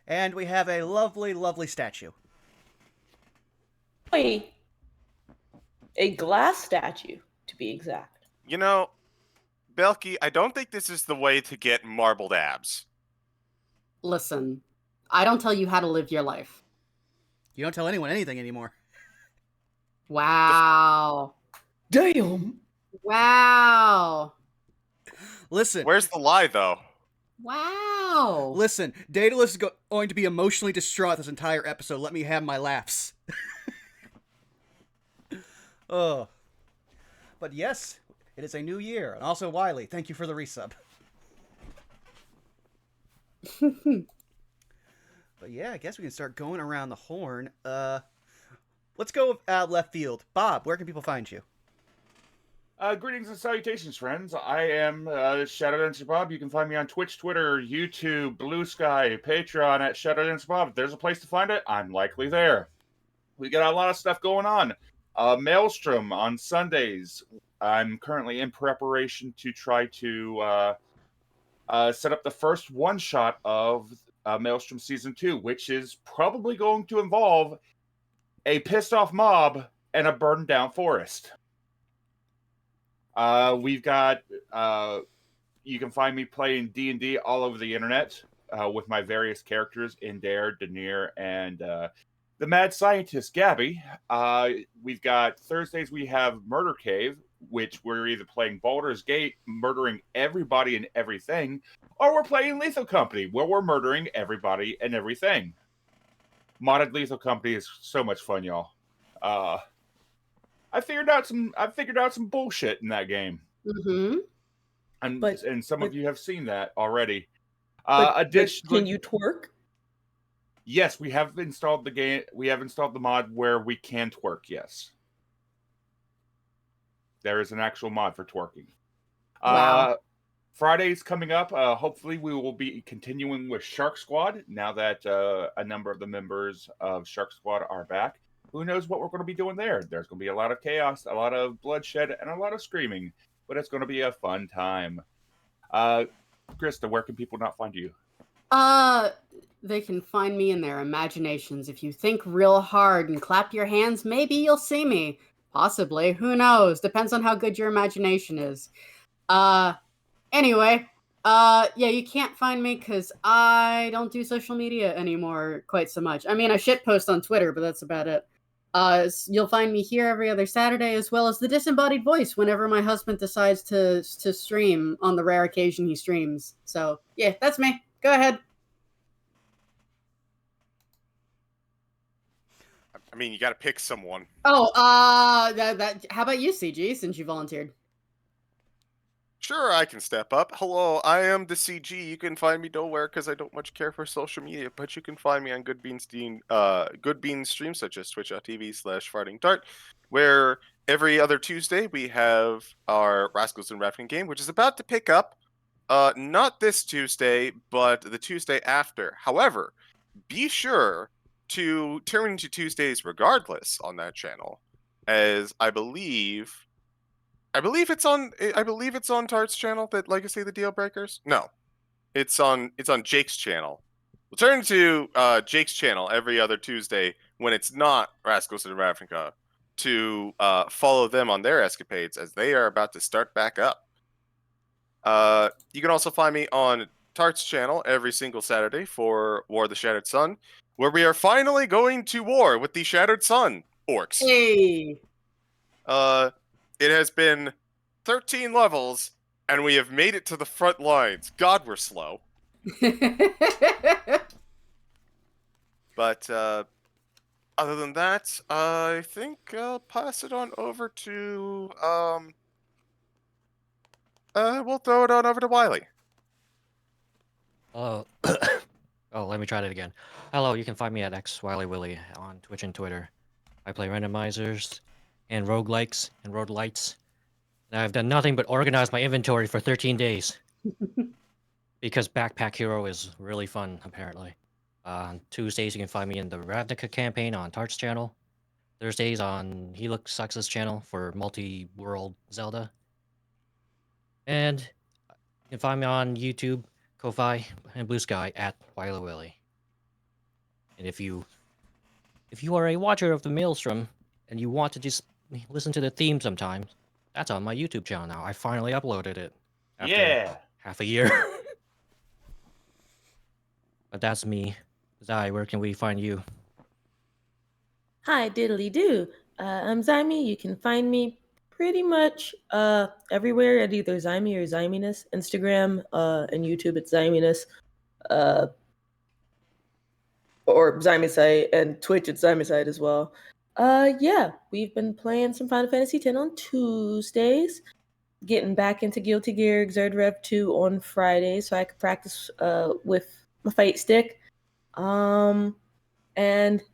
And we have a lovely, lovely statue. Wait, a glass statue, to be exact. You know, Belky, I don't think this is the way to get marbled abs. Listen, I don't tell you how to live your life. You don't tell anyone anything anymore. Wow. Damn! Wow. Listen. Where's the lie, though? Wow. Listen, Daedalus is going to be emotionally distraught this entire episode. Let me have my laughs. Oh. But yes, it is a new year. And also, Wiley, thank you for the resub. But yeah, I guess we can start going around the horn. Let's go left field. Bob, where can people find you? Greetings and salutations, friends. I am Shadow Dancer Bob. You can find me on Twitch, Twitter, YouTube, Blue Sky, Patreon at Shadow Dancer Bob. If there's a place to find it, I'm likely there. We got a lot of stuff going on. Maelstrom on Sundays. I'm currently in preparation to try to set up the first one-shot of Maelstrom Season 2, which is probably going to involve a pissed-off mob and a burned-down forest. We've got, you can find me playing D&D all over the internet with my various characters, Indare, Denier, and the mad scientist, Gabby. We've got Thursdays, we have Murder Cave, which we're either playing Baldur's Gate, murdering everybody and everything, or we're playing Lethal Company, where we're murdering everybody and everything. Modded Lethal Company is so much fun, y'all. I figured out some bullshit in that game. Mm-hmm. And some of you have seen that already. Additionally, can you twerk? Yes, we have installed the game. We have installed the mod where we can twerk. Yes, there is an actual mod for twerking. Wow. Friday's coming up. Hopefully, we will be continuing with Shark Squad now that a number of the members of Shark Squad are back. Who knows what we're going to be doing there? There's going to be a lot of chaos, a lot of bloodshed, and a lot of screaming. But it's going to be a fun time. Krista, where can people not find you? They can find me in their imaginations. If you think real hard and clap your hands, maybe you'll see me. Possibly. Who knows? Depends on how good your imagination is. Anyway, yeah, you can't find me because I don't do social media anymore quite so much. I mean, I shitpost on Twitter, but that's about it. You'll find me here every other Saturday, as well as the disembodied voice whenever my husband decides to stream on the rare occasion he streams. So, yeah, that's me. Go ahead. I mean, you gotta pick someone. Oh, how about you, CG, since you volunteered? Sure, I can step up. Hello, I am the CG. You can find me nowhere because I don't much care for social media, but you can find me on Good Beans streams such as twitch.tv/fartingdart, where every other Tuesday we have our Rascals and Rafting game, which is about to pick up. Not this Tuesday, but the Tuesday after. However, be sure to turn into Tuesdays regardless on that channel, as I believe it's on Tart's channel that Legacy of the Deal Breakers. No, it's on Jake's channel. We'll turn to Jake's channel every other Tuesday when it's not Rascals of Ravnica to follow them on their escapades as they are about to start back up. You can also find me on Tart's channel every single Saturday for War of the Shattered Sun, where we are finally going to war with the Shattered Sun orcs. Hey! It has been 13 levels, and we have made it to the front lines. God, we're slow. But other than that, I think I'll pass it on over to we'll throw it on over to Wiley. Oh, let me try that again. Hello, you can find me at xwiley on Twitch and Twitter. I play randomizers and roguelikes and roguelites. And I've done nothing but organize my inventory for 13 days. Because Backpack Hero is really fun, apparently. On Tuesdays, you can find me in the Ravnica campaign on Tart's channel. Thursdays on Helix Sux's channel for multi-world Zelda. And you can find me on YouTube, Ko-Fi, and Blue Sky at Wiley. And if you are a watcher of the Maelstrom and you want to just listen to the theme sometimes, that's on my YouTube channel now. I finally uploaded it after Yeah. half a year. But that's me. Zai, where can we find you? Hi, diddly do. I'm Zyme. You can find me pretty much everywhere at either Zyme or Zyminess. Instagram and YouTube at Zyminess. Or Zymicide, and Twitch at Zymicide as well. Yeah, we've been playing some Final Fantasy X on Tuesdays. Getting back into Guilty Gear Xrd Rev 2 on Friday so I could practice with my fight stick. And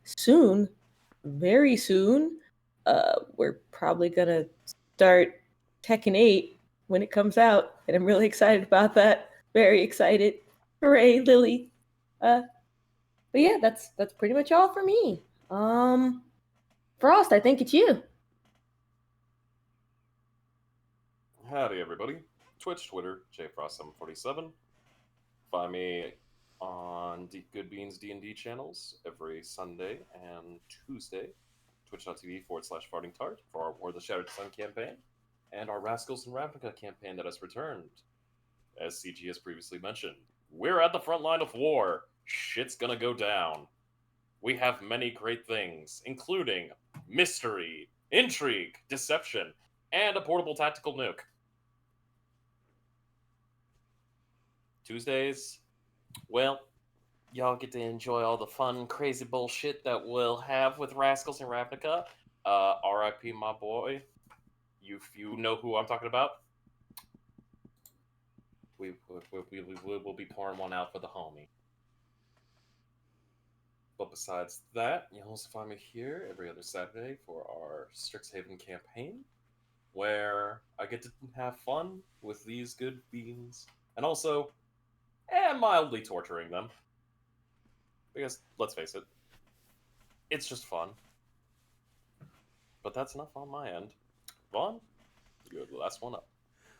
soon, very soon, we're probably gonna start Tekken 8 when it comes out, and I'm really excited about that. Very excited. Hooray, Lily. But yeah, that's pretty much all for me. Frost, I think it's you. Howdy, everybody. Twitch, Twitter, JFrost747. Find me on Good Beans D&D channels every Sunday and Tuesday. Twitch.tv/fartingtart for our War of the Shattered Sun campaign and our Rascals and Ravnica campaign that has returned. As CG has previously mentioned, we're at the front line of war. Shit's gonna go down. We have many great things, including mystery, intrigue, deception, and a portable tactical nuke. Tuesdays, well, y'all get to enjoy all the fun, crazy bullshit that we'll have with Rascals and Ravnica. R.I.P. my boy. You know who I'm talking about. We will be pouring one out for the homie. But besides that, you'll also find me here every other Saturday for our Strixhaven campaign, where I get to have fun with these good beans, and also, mildly torturing them. Because, let's face it, it's just fun. But that's enough on my end. Vaughn, you're the last one up.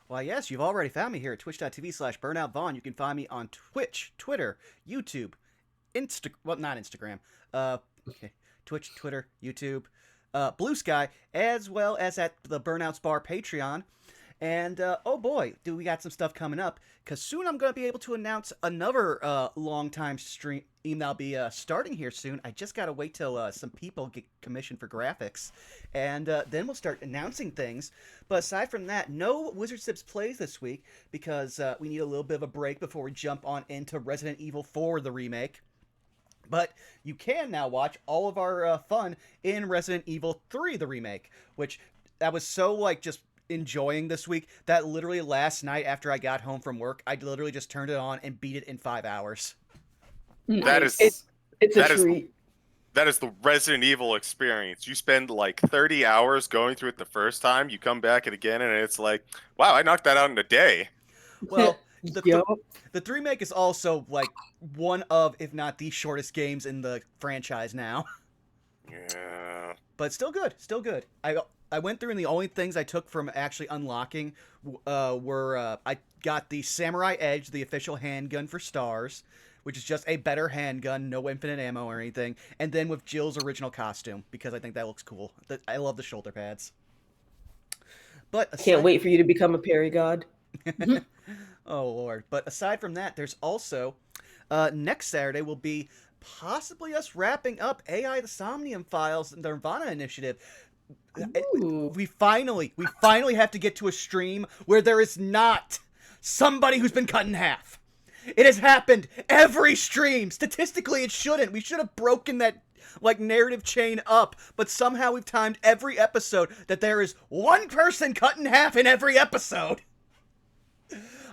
Why, yes, you've already found me here at twitch.tv/BurnoutVaughn. You can find me on Twitch, Twitter, YouTube, not Instagram. Okay. Twitch, Twitter, YouTube, Blue Sky, as well as at the Burnouts Bar Patreon. And, oh boy, do we got some stuff coming up, because soon I'm going to be able to announce another long-time stream that'll be starting here soon. I just got to wait till some people get commissioned for graphics, and then we'll start announcing things. But aside from that, no Wizard Sips plays this week, because we need a little bit of a break before we jump on into Resident Evil 4, the remake. But you can now watch all of our fun in Resident Evil 3, the remake, which that was so, like, just enjoying this week that literally last night after I got home from work, I literally just turned it on and beat it in 5 hours. That is It's that a is- treat. That is the Resident Evil experience. You spend like 30 hours going through it the first time, you come back and again, and it's like, wow, I knocked that out in a day. Well, Yup. the 3 remake is also like one of, if not the shortest games in the franchise now. Yeah. But still good, still good. I went through, and the only things I took from actually unlocking were I got the Samurai Edge, the official handgun for Stars, which is just a better handgun, no infinite ammo or anything, and then with Jill's original costume, because I think that looks cool. I love the shoulder pads. But Can't wait for you to become a parry god. Oh, Lord. But aside from that, there's also, next Saturday will be possibly us wrapping up AI the Somnium Files and the Nirvana Initiative. Ooh. We finally have to get to a stream where there is not somebody who's been cut in half. It has happened every stream. Statistically, it shouldn't. We should have broken that like narrative chain up, but somehow we've timed every episode that there is one person cut in half in every episode.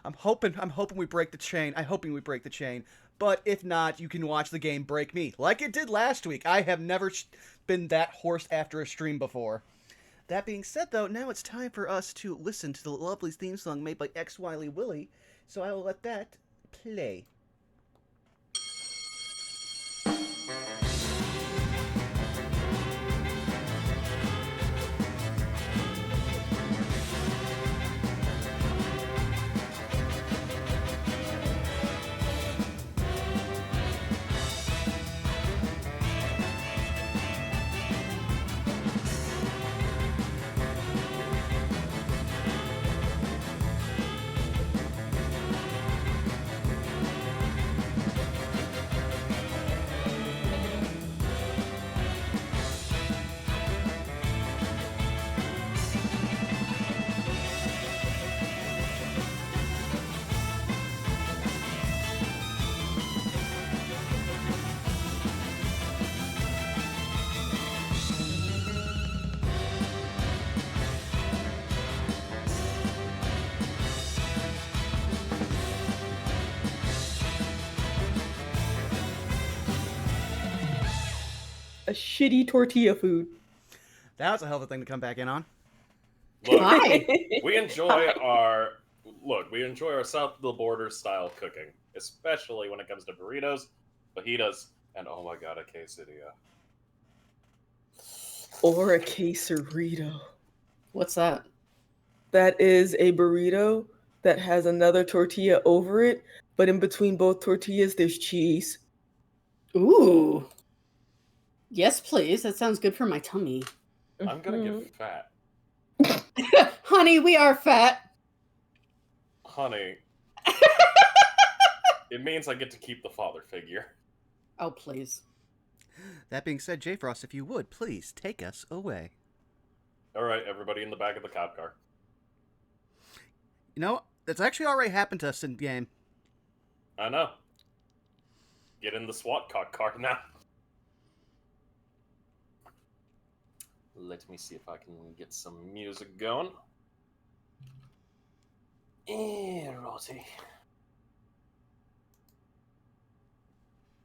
I'm hoping we break the chain. I'm hoping we break the chain. But if not, you can watch the game break me, like it did last week. I have never been that hoarse after a stream before. That being said, though, now it's time for us to listen to the lovely theme song made by X Wiley Willie, so I will let that play. a shitty tortilla food. That was a hell of a thing to come back in on. Look, Hi. we enjoy our south of the border style cooking, especially when it comes to burritos, fajitas, and oh my god, a quesadilla. Or a quesarito. What's that? That is a burrito that has another tortilla over it, but in between both tortillas, there's cheese. Ooh. Yes, please. That sounds good for my tummy. I'm gonna get fat. Honey, we are fat. Honey. It means I get to keep the father figure. Oh, please. That being said, J Frost, if you would, please take us away. Alright, everybody in the back of the cop car. You know, that's actually already happened to us in game. I know. Get in the SWAT car now. Let me see if I can get some music going. Righty.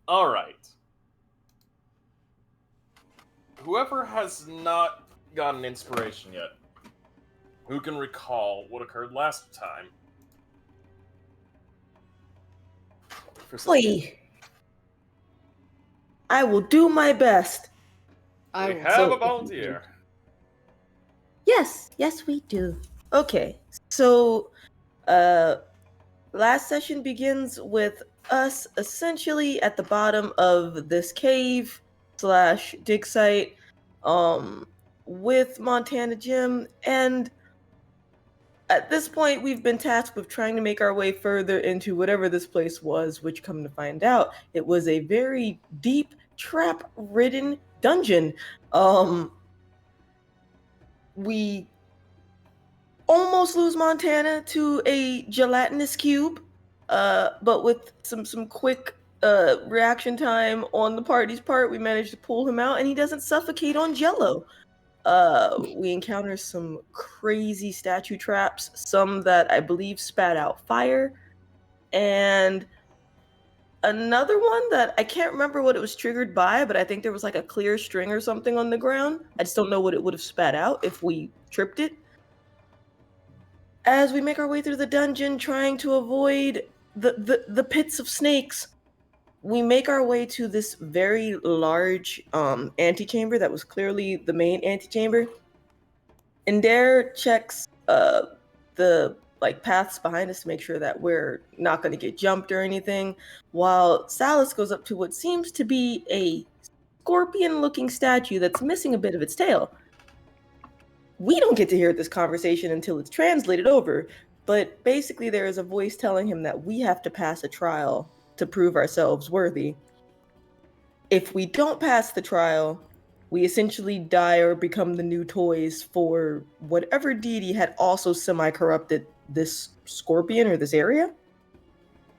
Alright. Whoever has not gotten inspiration yet, who can recall what occurred last time? Oi. I will do my best. We have a volunteer. Yes, we do. Okay, so last session begins with us essentially at the bottom of this cave / dig site with Montana Jim, and at this point we've been tasked with trying to make our way further into whatever this place was, which, come to find out, it was a very deep, trap-ridden dungeon. We almost lose Montana to a gelatinous cube, but with some quick reaction time on the party's part, we managed to pull him out, and he doesn't suffocate on Jello. We encounter some crazy statue traps, some that I believe spat out fire, and another one that I can't remember what it was triggered by, but I think there was like a clear string or something on the ground. I just don't know what it would have spat out if we tripped it. As we make our way through the dungeon, trying to avoid the pits of snakes, we make our way to this very large antechamber that was clearly the main antechamber. And Dare checks the paths behind us to make sure that we're not going to get jumped or anything, while Salas goes up to what seems to be a scorpion-looking statue that's missing a bit of its tail. We don't get to hear this conversation until it's translated over, but basically there is a voice telling him that we have to pass a trial to prove ourselves worthy. If we don't pass the trial, we essentially die or become the new toys for whatever deity had also semi-corrupted this scorpion or this area.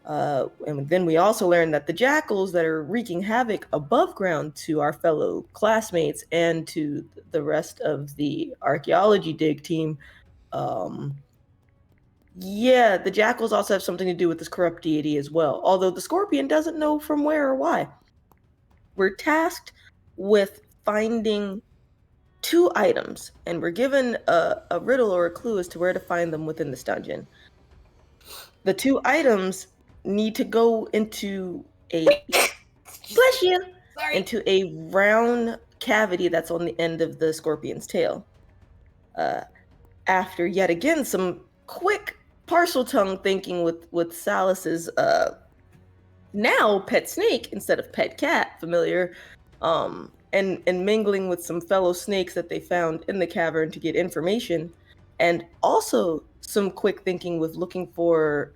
And then we also learn that the jackals that are wreaking havoc above ground to our fellow classmates and to the rest of the archaeology dig team, the jackals also have something to do with this corrupt deity as well, although the scorpion doesn't know from where or why. We're tasked with finding 2 items, and we're given a riddle or a clue as to where to find them within this dungeon. The 2 items need to go into a bless you, into a round cavity that's on the end of the scorpion's tail. After yet again some quick parcel tongue thinking with Salas's now pet snake instead of pet cat familiar, and mingling with some fellow snakes that they found in the cavern to get information, and also some quick thinking with looking for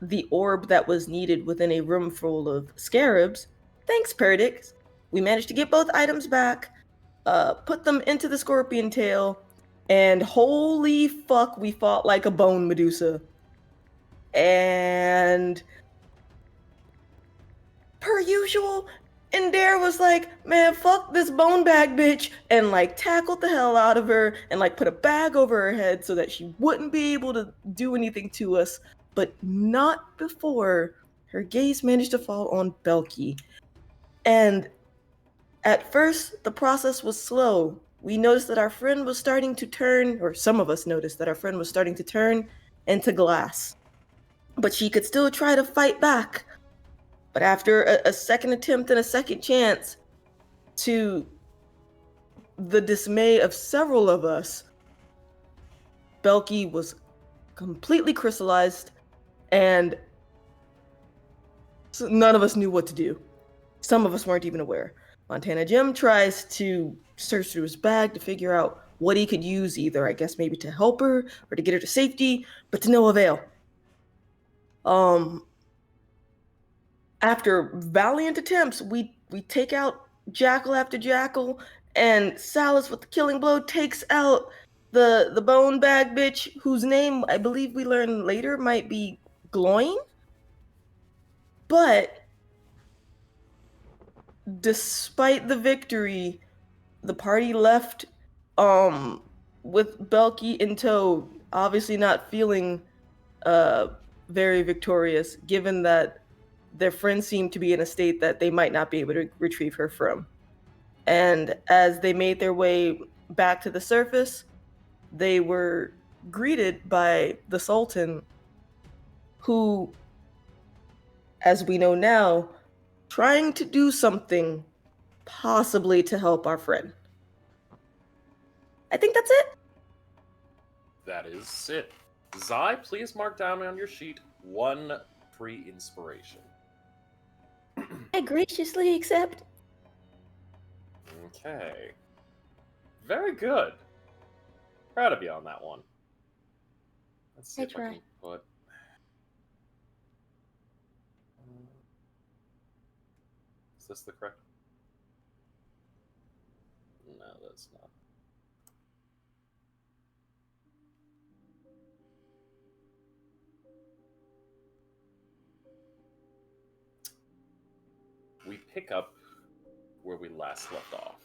the orb that was needed within a room full of scarabs. Thanks, Perdix. We managed to get both items back, put them into the scorpion tail, and holy fuck, we fought like a bone Medusa. And per usual, and Dare was like, man, fuck this bone bag bitch, and tackled the hell out of her and put a bag over her head so that she wouldn't be able to do anything to us, but not before her gaze managed to fall on Belky. And At first, the process was slow. We noticed that our friend was starting to turn, or some of us noticed that our friend was starting to turn into glass. But she could still try to fight back. But after a second attempt and a second chance, to the dismay of several of us, Belky was completely crystallized, and none of us knew what to do. Some of us weren't even aware. Montana Jim tries to search through his bag to figure out what he could use, either, I guess, maybe to help her or to get her to safety, but to no avail. After valiant attempts, we take out Jackal after Jackal, and Salas with the killing blow takes out the bone bag bitch, whose name I believe we learn later might be Gloin. But despite the victory, the party left with Belky in tow, obviously not feeling very victorious, given that their friend seemed to be in a state that they might not be able to retrieve her from. And as they made their way back to the surface, they were greeted by the Sultan, who, as we know now, trying to do something possibly to help our friend. I think that's it. That is it. Zai, please mark down on your sheet 1 free inspiration. I graciously accept. Okay. Very good. Proud of you on that one. Let's see I if I try. can put... Is this the correct? No, that's not. We pick up where we last left off.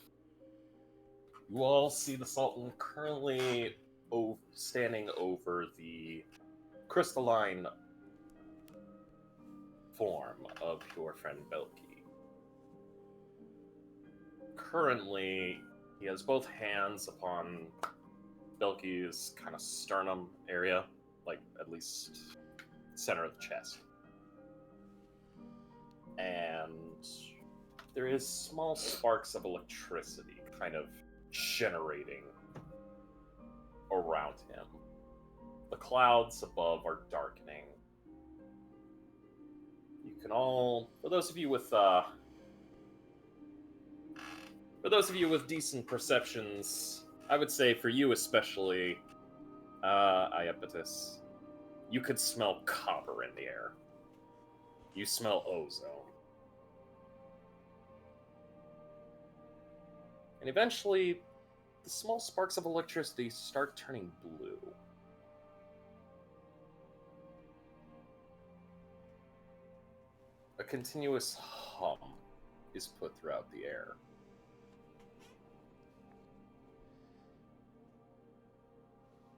You all see the Sultan currently standing over the crystalline form of your friend Belky. Currently, he has both hands upon Belky's kind of sternum area, like at least center of the chest. And there is small sparks of electricity kind of generating around him. The clouds above are darkening. You can all, for those of you with decent perceptions, I would say for you especially, Iapetus, you could smell copper in the air. You smell ozone. And eventually, the small sparks of electricity start turning blue. A continuous hum is put throughout the air.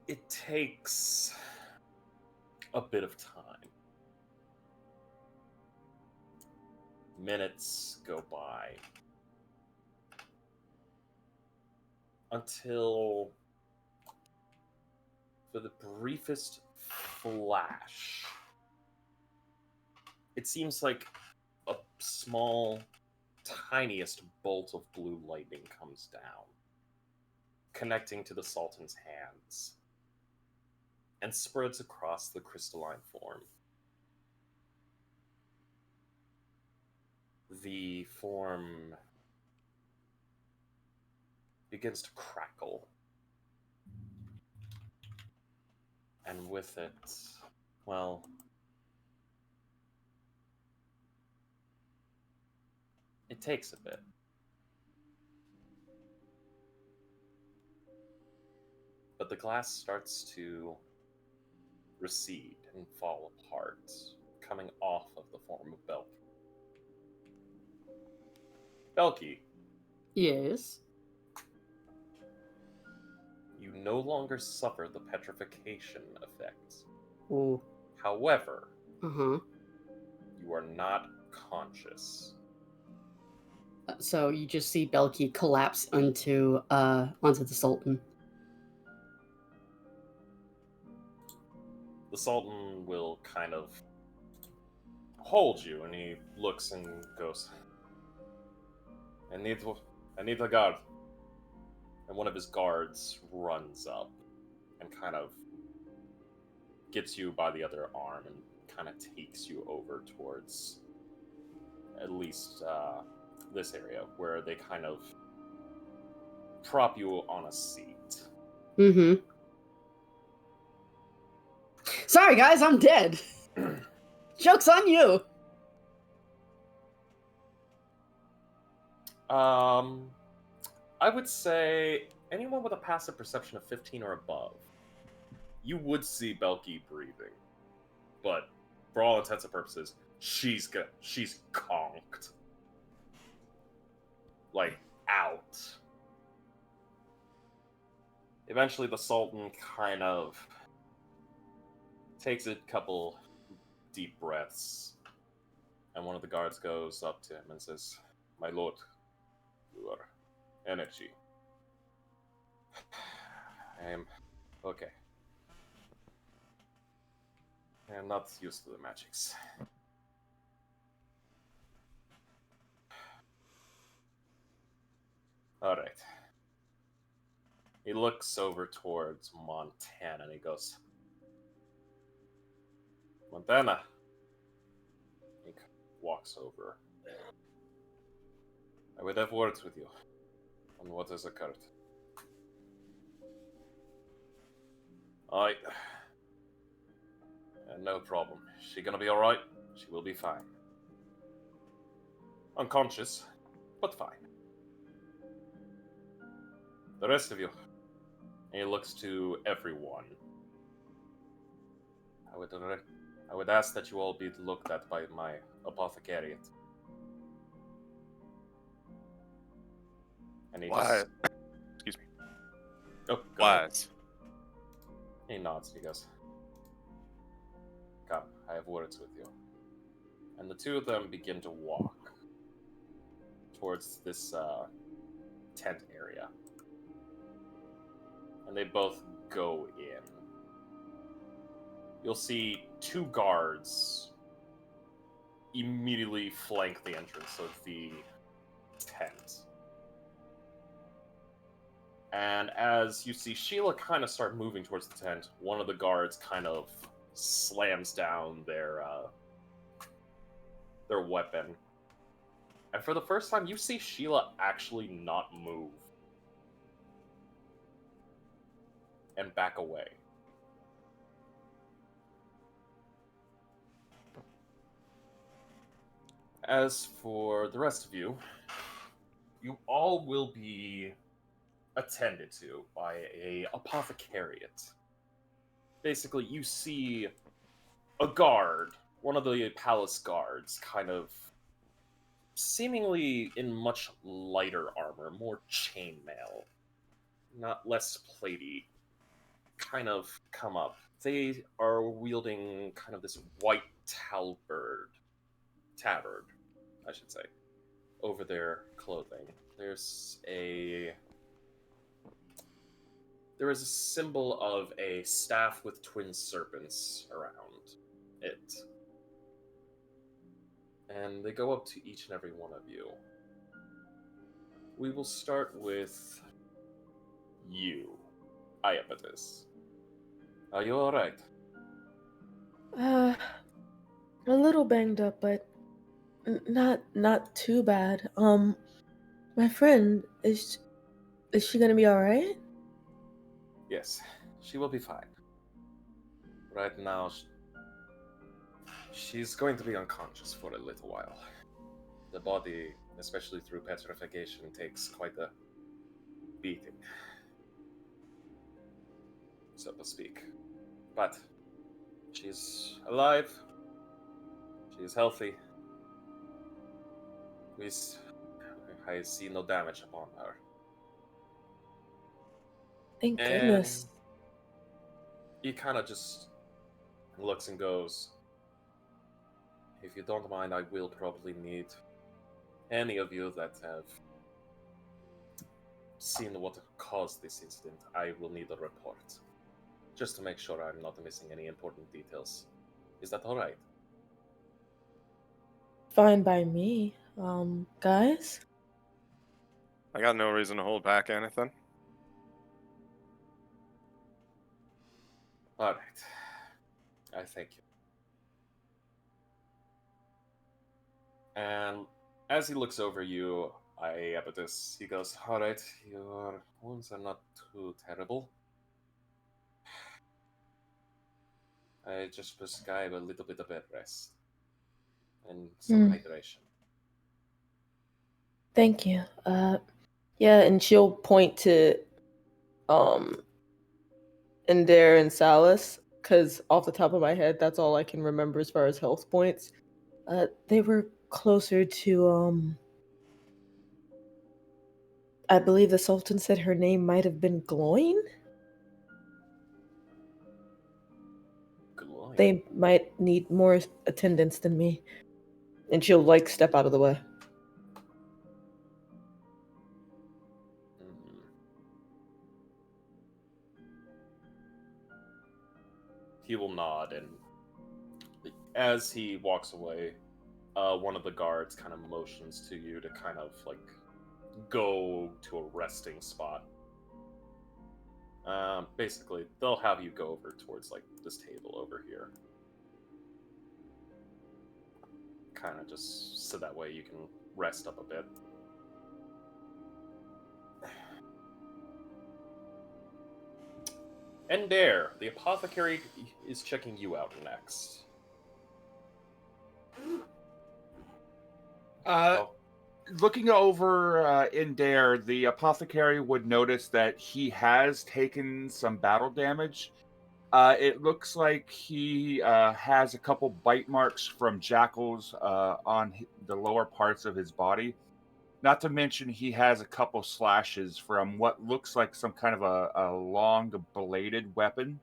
It takes a bit of time. Minutes go by until, for the briefest flash, it seems like a small, tiniest bolt of blue lightning comes down, connecting to the Sultan's hands, and spreads across the crystalline form. The form begins to crackle. And with it, well, it takes a bit. But the glass starts to recede and fall apart, coming off of the form of Belky. Belky, Yes. you no longer suffer the petrification effect. Oh. However, Uh-huh. you are not conscious. So you just see Belky collapse onto the Sultan. The Sultan will kind of hold you, and he looks and goes, I need a guard. And one of his guards runs up and kind of gets you by the other arm and kind of takes you over towards at least this area, where they kind of prop you on a seat. Mm-hmm. Sorry, guys, I'm dead. Joke's on you. I would say anyone with a passive perception of 15 or above, you would see Belky breathing, but for all intents and purposes, she's conked, like out. Eventually, the Sultan kind of takes a couple deep breaths, and one of the guards goes up to him and says, "My lord, your energy. I am okay. I am not used to the magics." Alright. He looks over towards Montana and he goes, "Montana." He walks over. "I would have words with you on what has occurred." Alright. No problem. She gonna be alright? She will be fine. Unconscious, but fine. The rest of you. And he looks to everyone. I would ask that you all be looked at by my apothecariat. And he Why? just... Excuse me. Oh, go ahead. Wise. He nods. He goes, "Come, I have words with you." And the two of them begin to walk towards this tent area. And they both go in. You'll see two guards immediately flank the entrance of the tent. And as you see Sheila kind of start moving towards the tent, one of the guards kind of slams down their weapon. And for the first time, you see Sheila actually not move and back away. As for the rest of you, you all will be attended to by a apothecariat. Basically, you see a guard, one of the palace guards, kind of seemingly in much lighter armor, more chainmail, not less platey, kind of come up. They are wielding kind of this white tabard, I should say, over their clothing. There is a symbol of a staff with twin serpents around it. And they go up to each and every one of you. We will start with you, Iapetus. Are you alright? A little banged up, but not too bad. My friend, is she gonna be all right? Yes, she will be fine. Right now, she's going to be unconscious for a little while. The body, especially through petrification, takes quite a beating, so to speak. But she's alive. She's healthy. I see no damage upon her. Thank And goodness. he kind of just looks and goes, "If you don't mind, I will probably need any of you that have seen what caused this incident, I will need a report. Just to make sure I'm not missing any important details. Is that alright? Fine by me. Guys? I got no reason to hold back anything. Alright. I thank you. And as he looks over you, Iapetus, he goes, alright, your wounds are not too terrible. I just prescribe a little bit of bed rest. And some hydration. Thank you. Yeah, and she'll point to Ender and Salas, because off the top of my head, that's all I can remember as far as health points. They were closer to I believe the Sultan said her name might have been Gloin. Gloin. They might need more attendance than me. And she'll like step out of the way. He will nod, and as he walks away, one of the guards kind of motions to you to kind of like go to a resting spot. Basically, they'll have you go over towards like this table over here. Kind of just so that way you can rest up a bit. And there, the apothecary is checking you out next. Looking over in there, the apothecary would notice that he has taken some battle damage. It looks like he has a couple bite marks from jackals on the lower parts of his body. Not to mention he has a couple slashes from what looks like some kind of a long bladed weapon.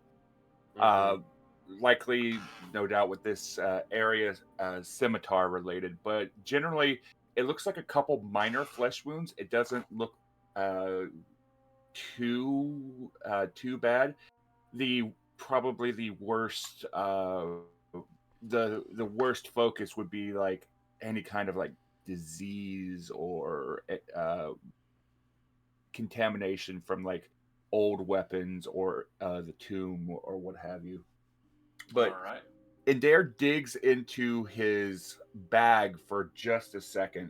Likely, no doubt, with this area scimitar related, but generally it looks like a couple minor flesh wounds. It doesn't look too bad. Probably the worst the worst focus would be like any kind of like disease or contamination from like old weapons or the tomb or what have you. But all right. Adair digs into his bag for just a second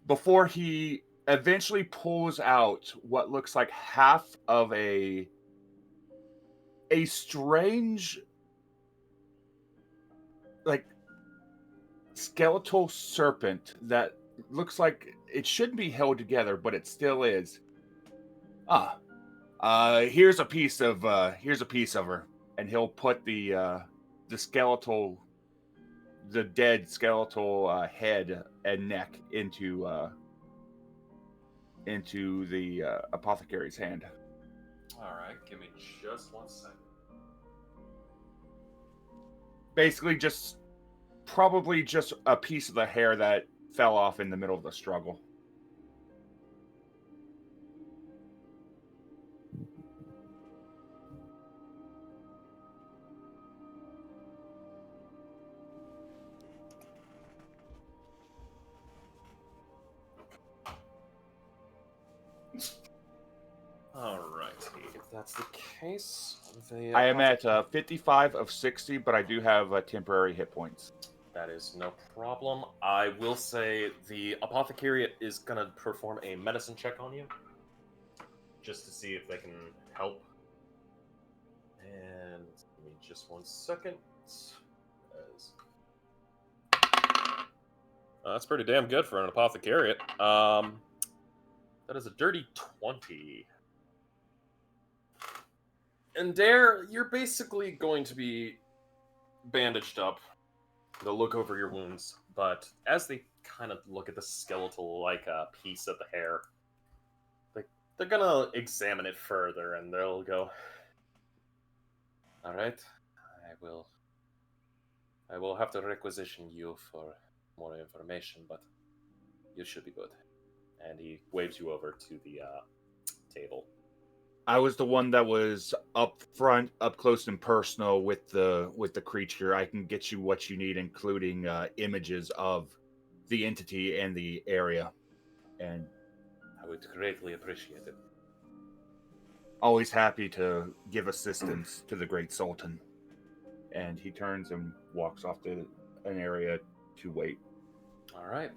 before he eventually pulls out what looks like half of a strange, like, skeletal serpent that looks like it shouldn't be held together, but it still is. Here's a piece of her, and he'll put the skeletal, the dead skeletal head and neck into the apothecary's hand. All right, give me just 1 second. Basically, probably just a piece of the hair that fell off in the middle of the struggle. Alrighty, if that's the case, I am at 55 of 60, but I do have temporary hit points. That is no problem. I will say the apothecary is going to perform a medicine check on you, just to see if they can help. And give me just 1 second. That's pretty damn good for an apothecariate. That is a dirty 20. And there, you're basically going to be bandaged up. They'll look over your wounds, but as they kind of look at the skeletal, like, piece of the hair, they're gonna examine it further, and they'll go, alright, I will have to requisition you for more information, but You should be good. And he waves you over to the table. I was the one that was up front, up close and personal with the creature. I can get you what you need, including images of the entity and the area. And I would greatly appreciate it. always happy to give assistance to the Great Sultan. And he turns and walks off to an area to wait. All right.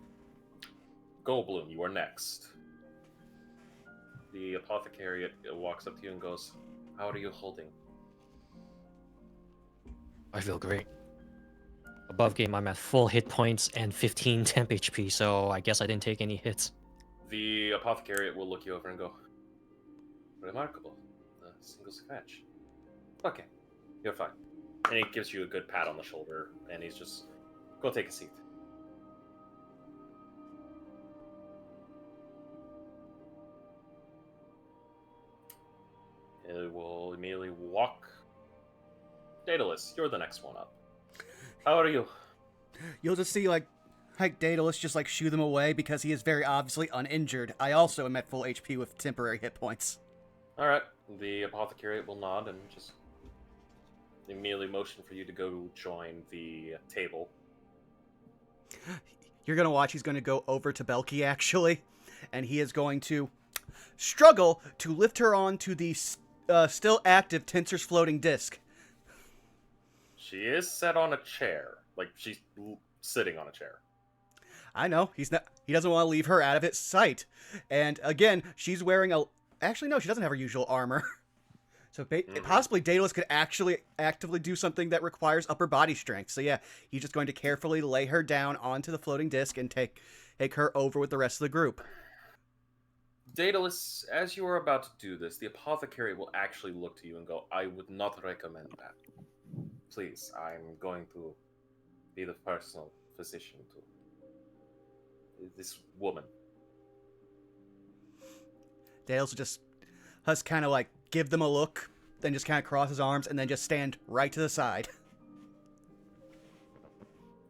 Goldblum, you are next. The apothecary walks up to you and goes, "How are you holding?" I feel great. Above game, I'm at full hit points and 15 temp HP, so I guess I didn't take any hits. The apothecary will look you over and go, "Remarkable. A single scratch. Okay, you're fine." And he gives you a good pat on the shoulder, and he's just, "Go take a seat." It will immediately walk. Daedalus, you're the next one up. How are you? You'll just see, like Daedalus just, like, shoo them away because he is very obviously uninjured. I also am at full HP with temporary hit points. Alright, the apothecary will nod and just immediately motion for you to go join the table. You're going to watch, he's going to go over to Belky, actually, and he is going to struggle to lift her onto the still active Tensor's floating disc. She is set on a chair. Like, she's sitting on a chair. I know, he doesn't want to leave her out of his sight. And again, she's wearing actually, no, she doesn't have her usual armor. So possibly Daedalus could actually actively do something that requires upper body strength. So yeah, he's just going to carefully lay her down onto the floating disc and take her over with the rest of the group. Daedalus, as you are about to do this, the apothecary will actually look to you and go, "I would not recommend that. Please, I'm going to be the personal physician to this woman." Daedalus just has kind of like give them a look, then just kind of cross his arms, and then just stand right to the side.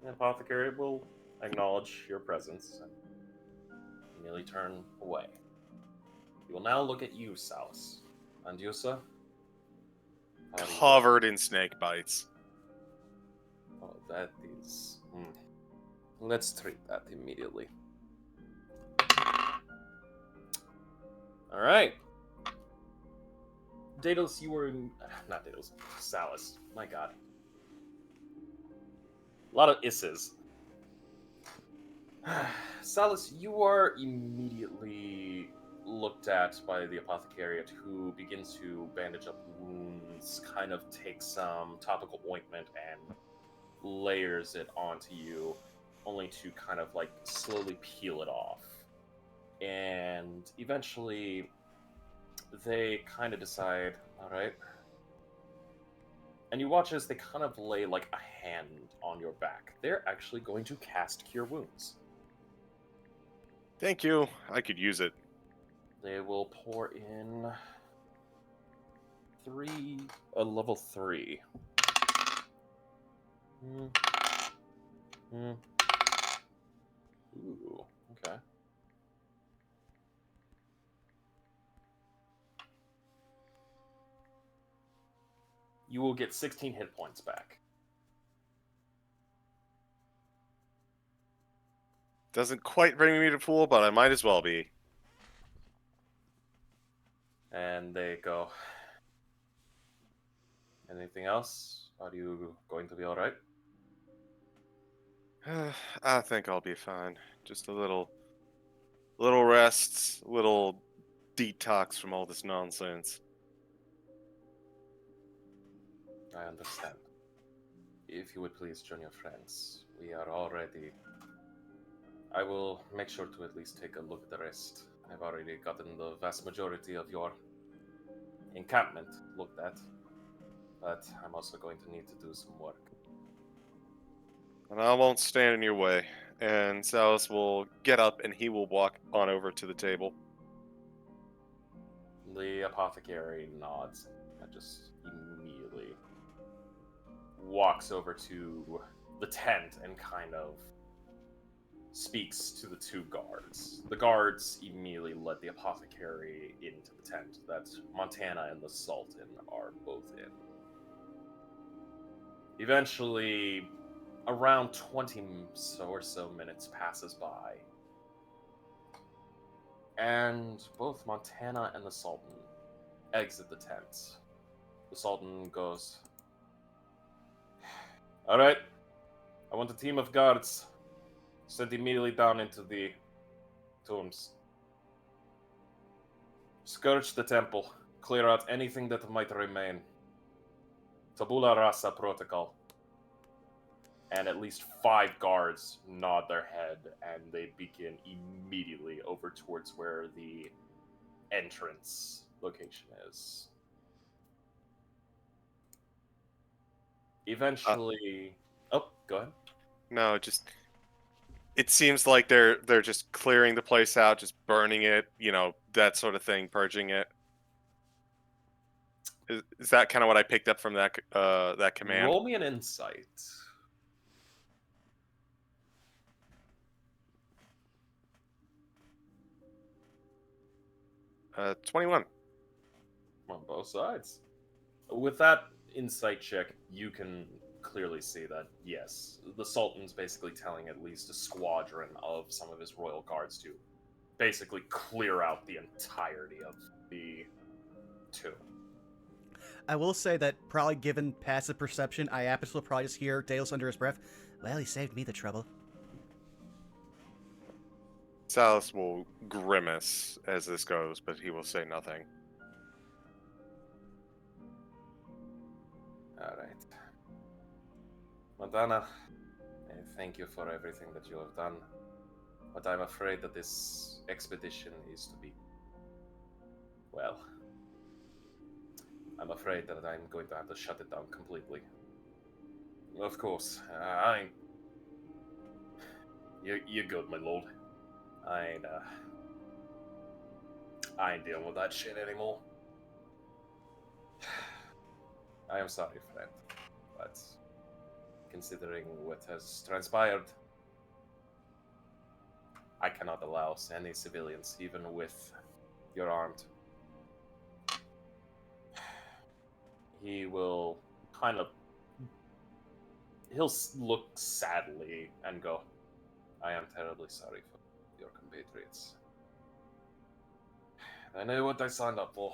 The apothecary will acknowledge your presence and immediately turn away. He will now look at you, Salus. And you, sir? How are you? Covered in snake bites. Oh, that is... Let's treat that immediately. Alright. Daedalus, you were in... Not Daedalus. Salus. My god. A lot of isses. Salus, you are immediately looked at by the apothecariat, who begins to bandage up wounds, kind of takes some topical ointment and layers it onto you, only to kind of like slowly peel it off. And eventually they kind of decide, alright. And you watch as they kind of lay like a hand on your back. They're actually going to cast Cure Wounds. Thank you. I could use it. They will pour in level 3. Ooh, okay. You will get 16 hit points back. Doesn't quite bring me to full, but I might as well be. And they go, "Anything else? Are you going to be alright?" I think I'll be fine. Just a little rest, little detox from all this nonsense. I understand. If you would please join your friends. We are already... I will make sure to at least take a look at the rest. I've already gotten the vast majority of your encampment looked at. But I'm also going to need to do some work. And I won't stand in your way. And Salus will get up and he will walk on over to the table. The apothecary nods and just immediately walks over to the tent and kind of speaks to the two guards. The guards immediately let the apothecary into the tent that Montana and the Sultan are both in. Eventually, around 20 or so minutes passes by, and both Montana and the Sultan exit the tent. The Sultan goes, "Alright, I want a team of guards sent immediately down into the tombs. Scourge the temple, clear out anything that might remain. Tabula rasa protocol." And at least 5 guards nod their head, and they begin immediately over towards where the entrance location is. Eventually, oh, go ahead. No, just it seems like they're just clearing the place out, just burning it, that sort of thing, purging it. Is that kind of what I picked up from that command? Roll me an insight. 21. On both sides. With that insight check, you can clearly see that, yes, the Sultan's basically telling at least a squadron of some of his royal guards to basically clear out the entirety of the tomb. I will say that probably given passive perception, Iapis will probably just hear Deus under his breath, "Well, he saved me the trouble." Salus will grimace as this goes, but he will say nothing. Alright. Montana, I thank you for everything that you have done, but I'm afraid that this expedition is to be... well, I'm afraid that I'm going to have to shut it down completely. Of course, You're good, my lord. I ain't dealing with that shit anymore. I am sorry, friend, but considering what has transpired, I cannot allow any civilians, even with your armed. He will he'll look sadly and go, "I am terribly sorry for your compatriots. I know what I signed up for.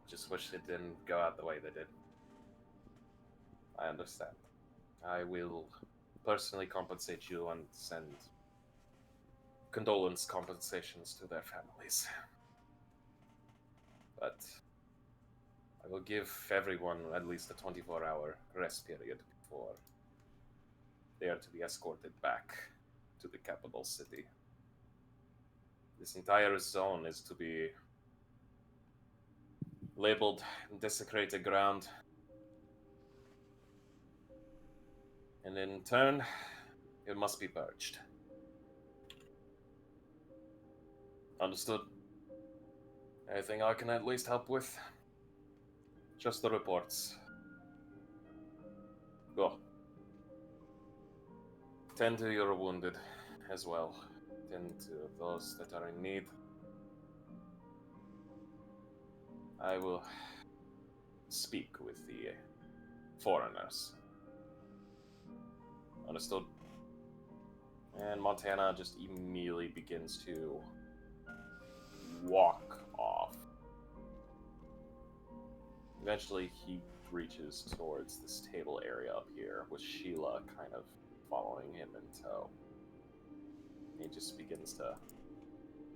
Just wish it didn't go out the way they did. I understand. I will personally compensate you and send condolence compensations to their families. But I will give everyone at least a 24-hour rest period before they are to be escorted back to the capital city. This entire zone is to be labeled desecrated ground. And in turn, it must be purged. Understood? Anything I can at least help with? Just the reports. Go. Tend to your wounded as well. Tend to those that are in need. I will speak with the foreigners. Understood? And Montana just immediately begins to walk off. Eventually, he reaches towards this table area up here, with Sheila kind of following him in tow. He just begins to,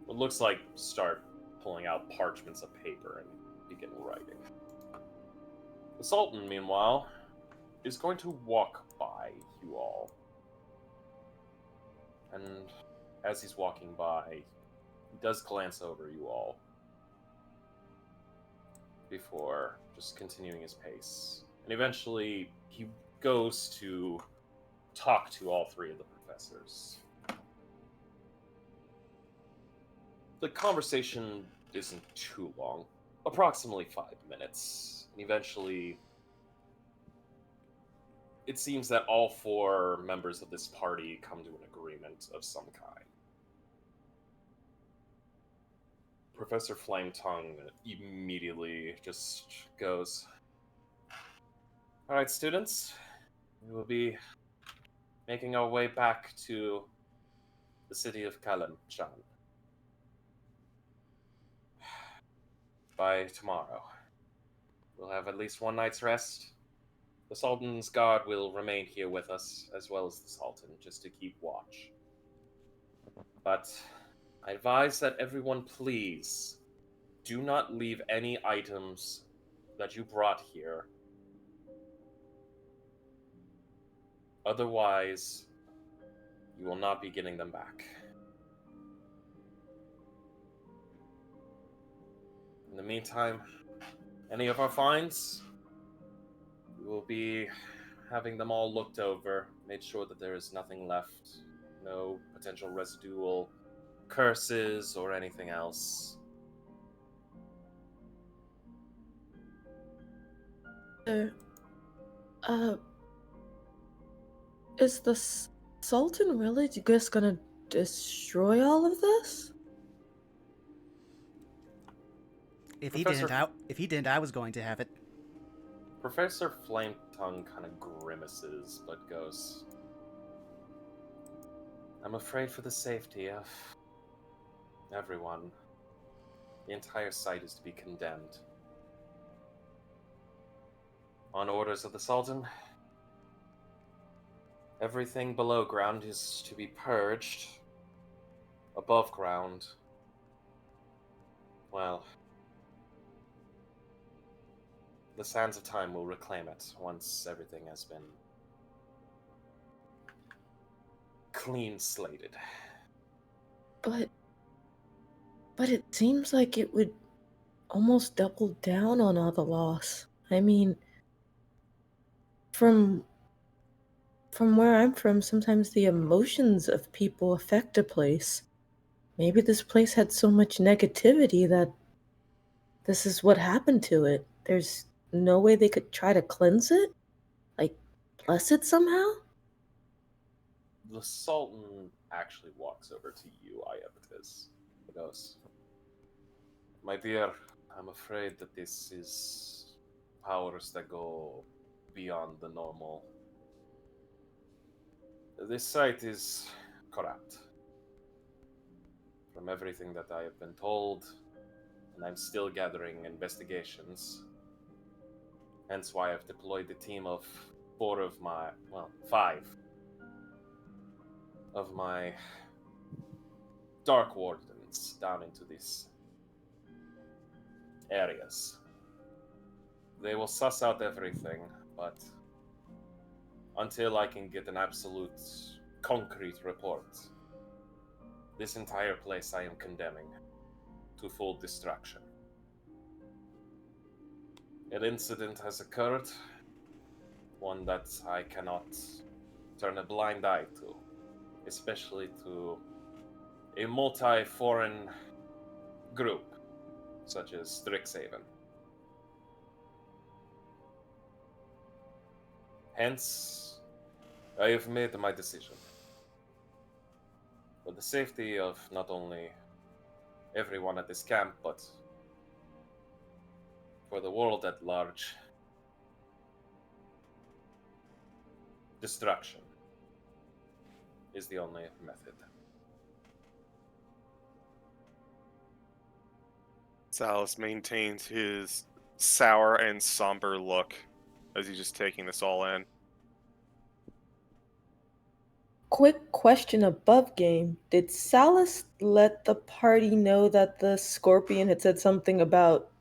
what looks like, start pulling out parchments of paper and begin writing. The Sultan, meanwhile, is going to walk by you all. And as he's walking by, he does glance over you all before just continuing his pace. And eventually, he goes to talk to all 3 of the professors. The conversation isn't too long, approximately 5 minutes. And eventually, it seems that all 4 members of this party come to an agreement of some kind. Professor Flametongue immediately just goes, "Alright, students, we will be making our way back to the city of Kalimshan by tomorrow. We'll have at least one night's rest. The Sultan's guard will remain here with us, as well as the Sultan, just to keep watch. But I advise that everyone please do not leave any items that you brought here. Otherwise, you will not be getting them back. In the meantime, any of our finds, we will be having them all looked over, made sure that there is nothing left, no potential residual curses or anything else. Is the Sultan really just gonna destroy all of this? If he Professor- didn't, I was going to have it. Professor Flametongue kind of grimaces, but goes, "I'm afraid for the safety of everyone, the entire site is to be condemned. On orders of the Sultan, everything below ground is to be purged. Above ground, well, the sands of time will reclaim it once everything has been clean slated." But it seems like it would almost double down on all the loss. I mean, from where I'm from, sometimes the emotions of people affect a place. Maybe this place had so much negativity that this is what happened to it. There's no way they could try to cleanse it? Like, bless it somehow? The Sultan actually walks over to you, Iapetus. He goes, "My dear, I'm afraid that this is powers that go beyond the normal. This site is corrupt. From everything that I have been told, and I'm still gathering investigations. Hence why I've deployed a team of 5 of my Dark Wardens down into these areas. They will suss out everything, but until I can get an absolute concrete report, this entire place I am condemning to full destruction. An incident has occurred, one that I cannot turn a blind eye to, especially to a multi-foreign group such as Strixhaven. Hence, I have made my decision. For the safety of not only everyone at this camp, but for the world at large, destruction is the only method." Salas maintains his sour and somber look as he's just taking this all in. Quick question above game. Did Salus let the party know that the Scorpion had said something about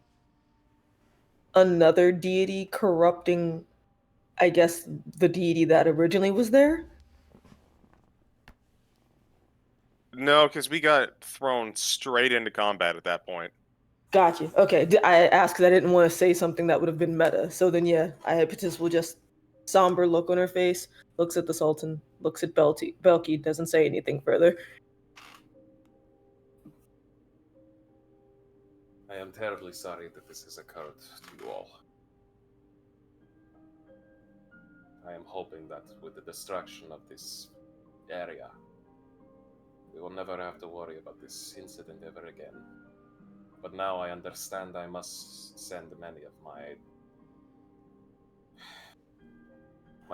another deity corrupting, I guess, the deity that originally was there? No, because we got thrown straight into combat at that point. Gotcha. Okay. I asked because I didn't want to say something that would have been meta. So then, yeah, Iapetus will just somber look on her face, looks at the Sultan, looks at Belky, doesn't say anything further. I am terribly sorry that this has occurred to you all. I am hoping that with the destruction of this area, we will never have to worry about this incident ever again. But now I understand I must send many of my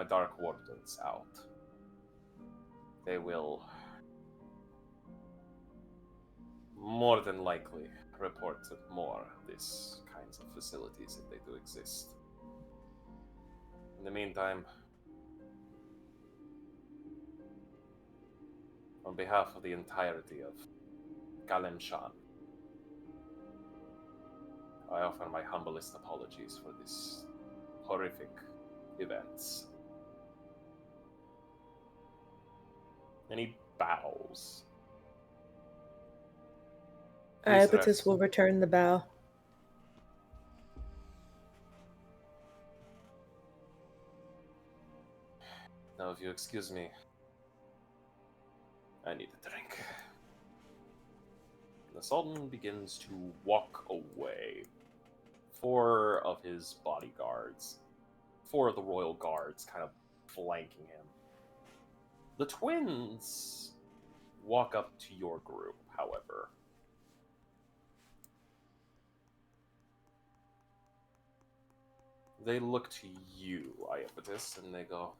dark wardens out. They will more than likely report more of these kinds of facilities if they do exist. In the meantime, on behalf of the entirety of Kalemshan, I offer my humblest apologies for this horrific events. And he bows. Please Iapetus rest. will return the bow. Now, if you excuse me, I need a drink. The Sultan begins to walk away. 4 of his bodyguards, 4 of the royal guards kind of flanking him. The twins walk up to your group, however. They look to you, Iapetus, and they go,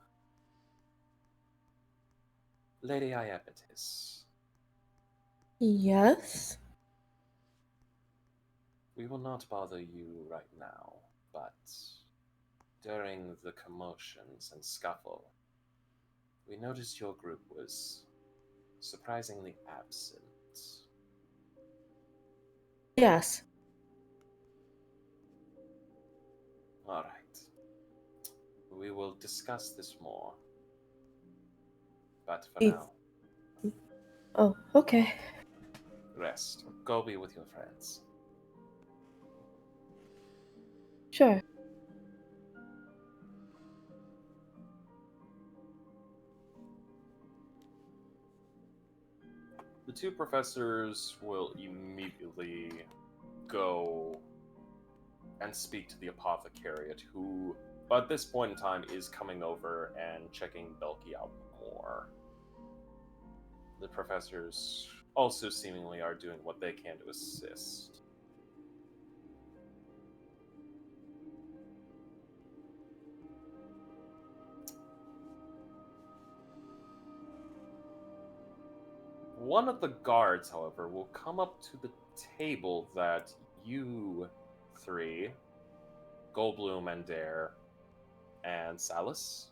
Lady Iapetus, Yes? we will not bother you right now, but during the commotions and scuffle, we noticed your group was surprisingly absent. Yes. All right. We will discuss this more. But for E- now, Oh, okay. rest. Go be with your friends. Sure. The 2 professors will immediately go and speak to the apothecariat, who, at this point in time, is coming over and checking Belky out more. The professors also seemingly are doing what they can to assist. One of the guards, however, will come up to the table that you 3, Goldblum and Dare, and Salus,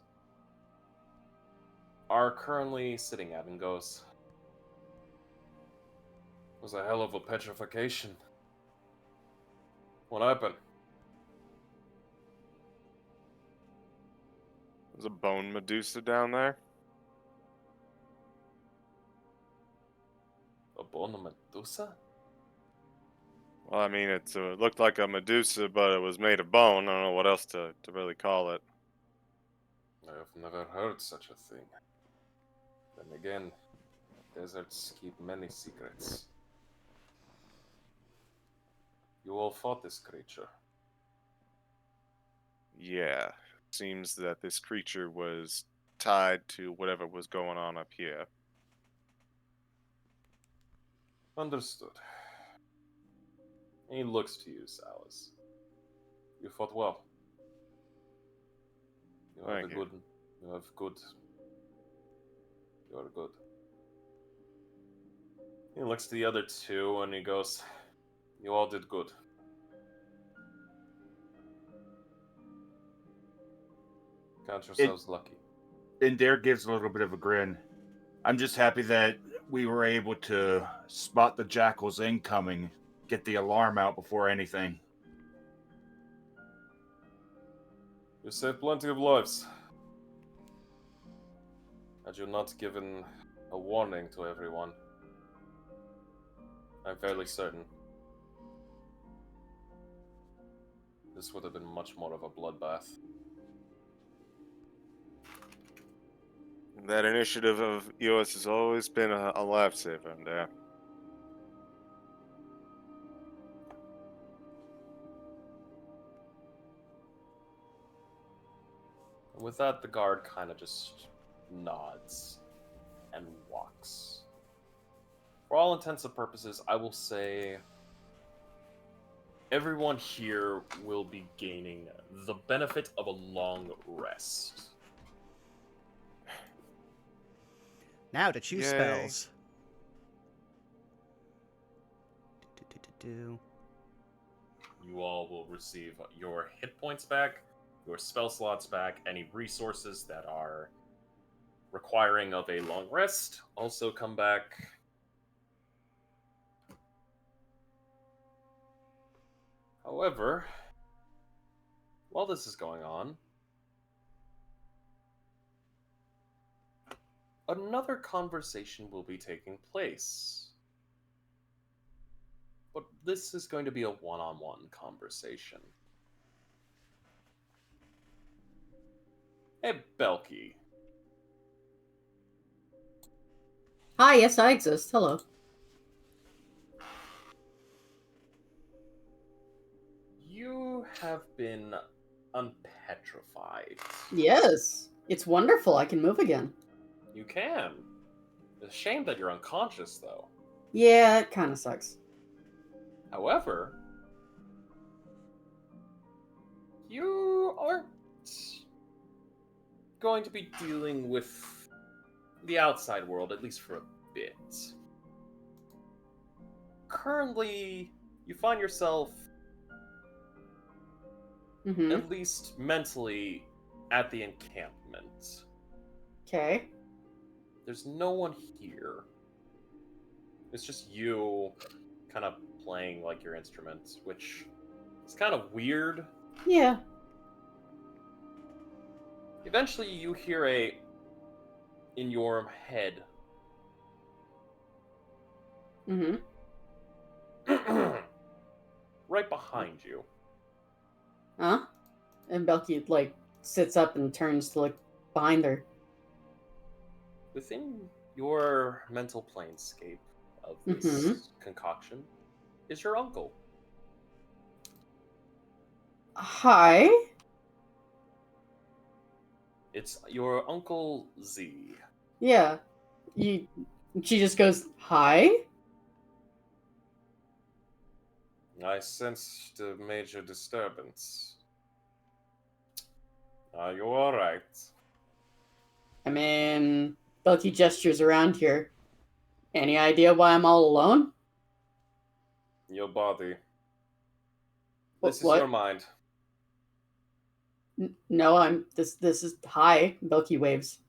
are currently sitting at and goes, "It was a hell of a petrification. What happened?" There's a bone Medusa down there. A bone of Medusa? Well, I mean, it looked like a Medusa, but it was made of bone. I don't know what else to really call it. I have never heard such a thing. Then again, deserts keep many secrets. You all fought this creature. Yeah, seems that this creature was tied to whatever was going on up here. Understood. And he looks to you, Salus. You fought well. You have Thank a you. good. You have good. You are good. He looks to the other 2 and he goes, "You all did good. Count yourselves lucky." And Dare gives a little bit of a grin. I'm just happy that we were able to spot the jackals incoming, get the alarm out before anything. You saved plenty of lives. Had you not given a warning to everyone, I'm fairly certain this would have been much more of a bloodbath. That initiative of yours has always been a lifesaver, and With that, the guard kind of just nods and walks. For all intents and purposes, I will say everyone here will be gaining the benefit of a long rest. Now to choose Yay. spells. Do. You all will receive your hit points back, your spell slots back, any resources that are requiring of a long rest also come back. However, while this is going on, another conversation will be taking place. But this is going to be a one-on-one conversation. Hey, Belky. Hi, yes, I exist. Hello. You have been unpetrified. Yes. It's wonderful. I can move again. You can. It's a shame that you're unconscious, though. Yeah, it kind of sucks. However, you aren't going to be dealing with the outside world, at least for a bit. Currently, you find yourself, Mm-hmm. at least mentally, at the encampment. Okay. There's no one here. It's just you kind of playing like your instrument, which is kind of weird. Yeah. Eventually, you hear in your head, Mm-hmm. right behind you. Huh? And Belky, like, sits up and turns to look behind her. Within your mental planescape of this Mhm. concoction is your uncle. Hi. It's your Uncle Z. Yeah. She just goes, hi? I sensed a major disturbance. Are you alright? I mean, Belky gestures around here. Any idea why I'm all alone? Your body. Wh- This is what? your mind. No, this is hi, Belky waves.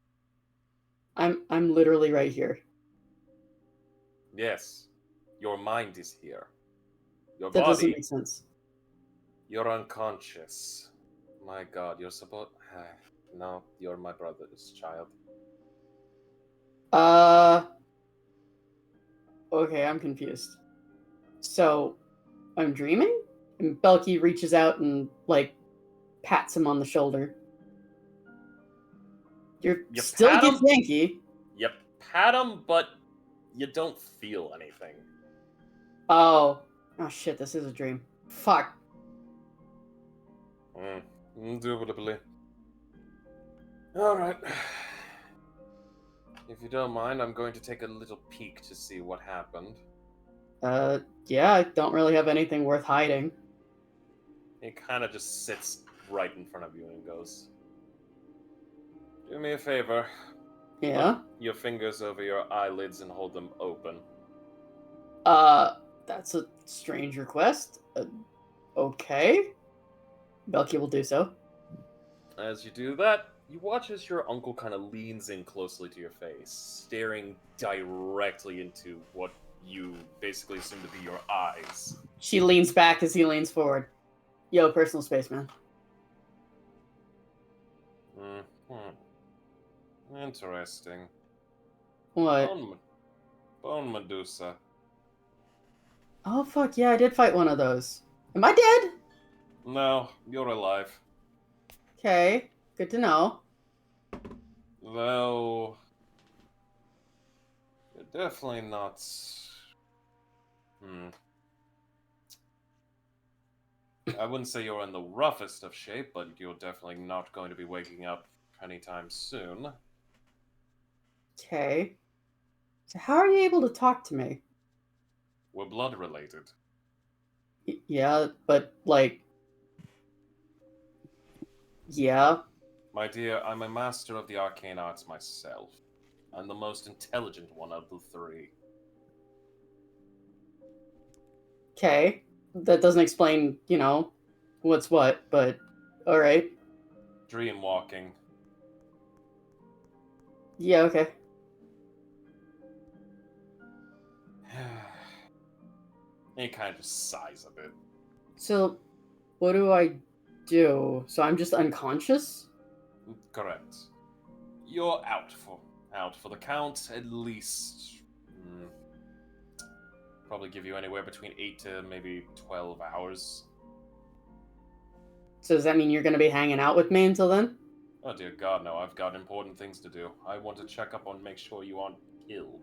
I'm literally right here. Yes. Your mind is here. Your That doesn't body, make sense. you're unconscious. My god, you're supposed... No, you're my brother's child. Okay, I'm confused. So, I'm dreaming? And Belky reaches out and, like, pats him on the shoulder. You're You still pat gets him? Yankee. You pat him, but you don't feel anything. Oh shit, this is a dream. Fuck. Indubitably. Alright. If you don't mind, I'm going to take a little peek to see what happened. Yeah, I don't really have anything worth hiding. He kind of just sits right in front of you and goes, do me a favor. Yeah? Put your fingers over your eyelids and hold them open. That's a strange request. Okay. Belky will do so. As you do that, you watch as your uncle kind of leans in closely to your face, staring directly into what you basically assume to be your eyes. She leans back as he leans forward. Yo, personal space, man. Interesting. What? Bone Medusa. Oh, fuck, yeah, I did fight one of those. Am I dead? No, you're alive. Okay, good to know. Though, you're definitely not... I wouldn't say you're in the roughest of shape, but you're definitely not going to be waking up anytime soon. Okay. So how are you able to talk to me? We're blood related. Yeah, but like, yeah. My dear, I'm a master of the arcane arts myself. I'm the most intelligent one of the three. Okay. That doesn't explain, what's what, but all right. Dream walking. Yeah, okay. He kind of just sighs a bit. So, what do I do? So I'm just unconscious? Correct. You're out for the count at least. Probably give you anywhere between 8 to maybe 12 hours. So does that mean you're going to be hanging out with me until then? Oh dear God, no! I've got important things to do. I want to check up on, make sure you aren't killed.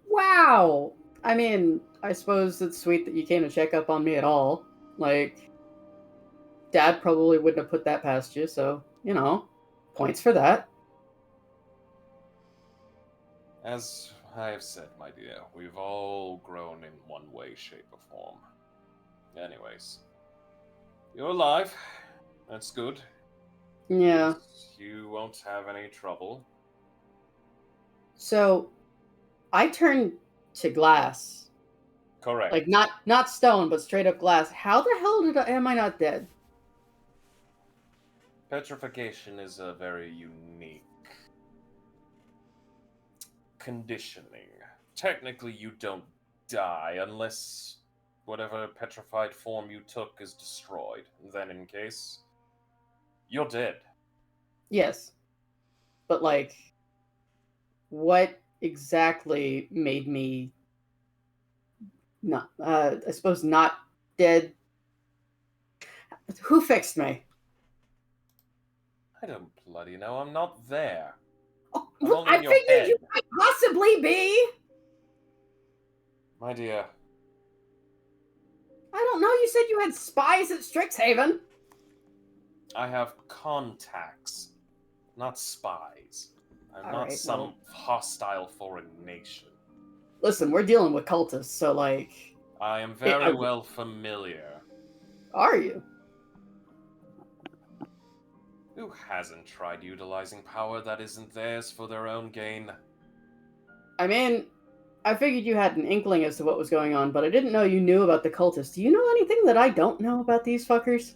Wow! I mean, I suppose it's sweet that you came to check up on me at all. Like, Dad probably wouldn't have put that past you, so, points for that. As I have said, my dear, we've all grown in one way, shape, or form. Anyways, you're alive. That's good. Yeah. You won't have any trouble. So, I turned to glass. Correct. Like, not stone, but straight up glass. How the hell am I not dead? Petrification is a very unique conditioning. Technically, you don't die unless whatever petrified form you took is destroyed. Then, in case, you're dead. Yes. But, like, what exactly made me not, I suppose not dead? Who fixed me? I don't bloody know. I'm not there. Oh, I'm well, only I in your figured head. you might possibly be. My dear, I don't know. You said you had spies at Strixhaven. I have contacts, not spies. I'm All not right, some well, hostile foreign nation. listen, we're dealing with cultists, so like, I am Hey, very well familiar. are you? Who hasn't tried utilizing power that isn't theirs for their own gain? I mean, I figured you had an inkling as to what was going on, but I didn't know you knew about the cultists. Do you know anything that I don't know about these fuckers?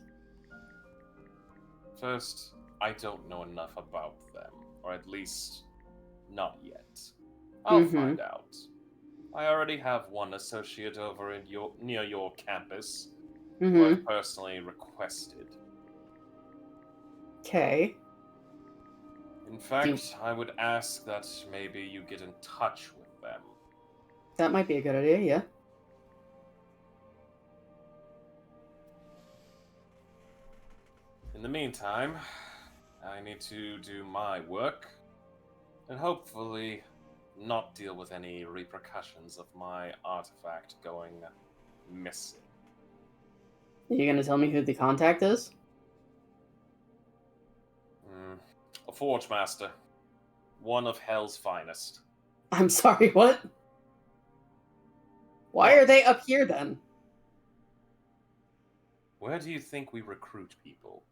First, I don't know enough about them, or at least not yet. I'll find out. I already have one associate over in near your campus who I've personally requested. Okay. In fact, I would ask that maybe you get in touch with them. That might be a good idea, yeah. In the meantime, I need to do my work, and hopefully not deal with any repercussions of my artifact going missing. Are you gonna tell me who the contact is? A Forge Master. One of Hell's finest. I'm sorry, what? Why are they up here then? Where do you think we recruit people?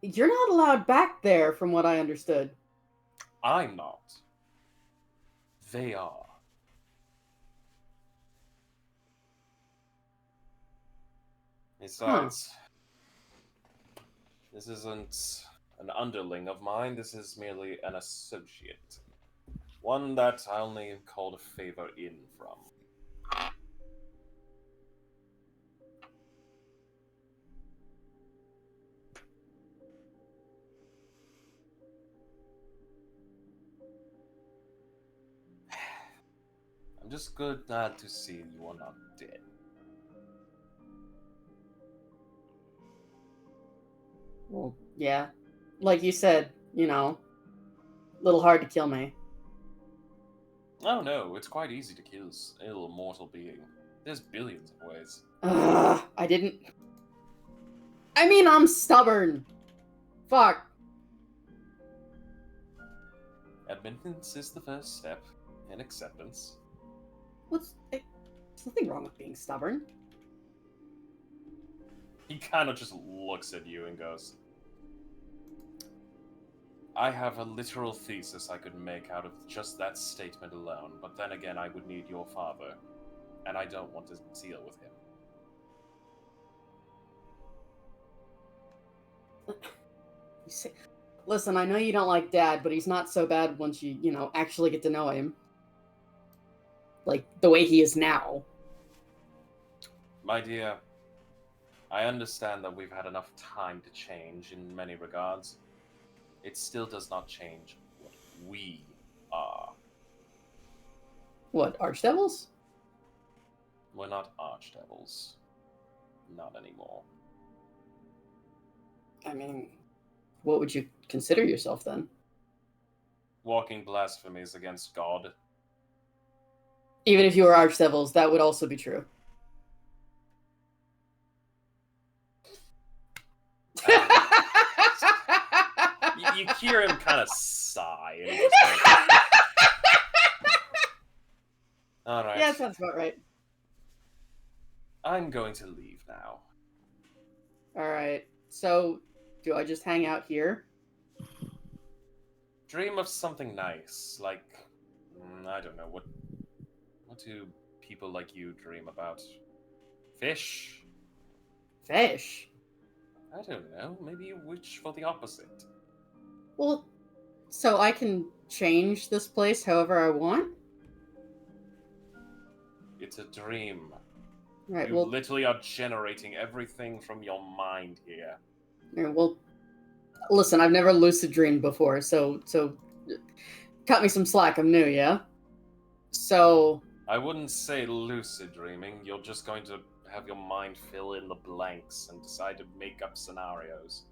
You're not allowed back there, from what I understood. I'm not. They are. Besides, this isn't an underling of mine, this is merely an associate. One that I only called a favor in from. I'm just glad to see you are not dead. Well, yeah. Like you said, a little hard to kill me. Oh no, it's quite easy to kill an immortal being. There's billions of ways. I didn't... I mean, I'm stubborn. Fuck. Admittance is the first step in acceptance. There's nothing wrong with being stubborn. He kind of just looks at you and goes, I have a literal thesis I could make out of just that statement alone, but then again, I would need your father, and I don't want to deal with him. Listen, I know you don't like Dad, but he's not so bad once you, actually get to know him. Like, the way he is now. My dear, I understand that we've had enough time to change in many regards. It still does not change what we are. What, Archdevils? We're not archdevils. Not anymore. I mean, what would you consider yourself then? Walking blasphemies against God. Even if you were Archdevils, that would also be true. You hear him kind of sigh. And he's just like, all right. Yeah, sounds about right. I'm going to leave now. All right. So, do I just hang out here? Dream of something nice, like I don't know what do people like you dream about? Fish? Fish? I don't know. Maybe you wish for the opposite. Well, so I can change this place however I want? It's a dream. Right, You well, literally are generating everything from your mind here. yeah, well, listen, I've never lucid dreamed before, so cut me some slack, I'm new, yeah? So, I wouldn't say lucid dreaming. You're just going to have your mind fill in the blanks and decide to make up scenarios.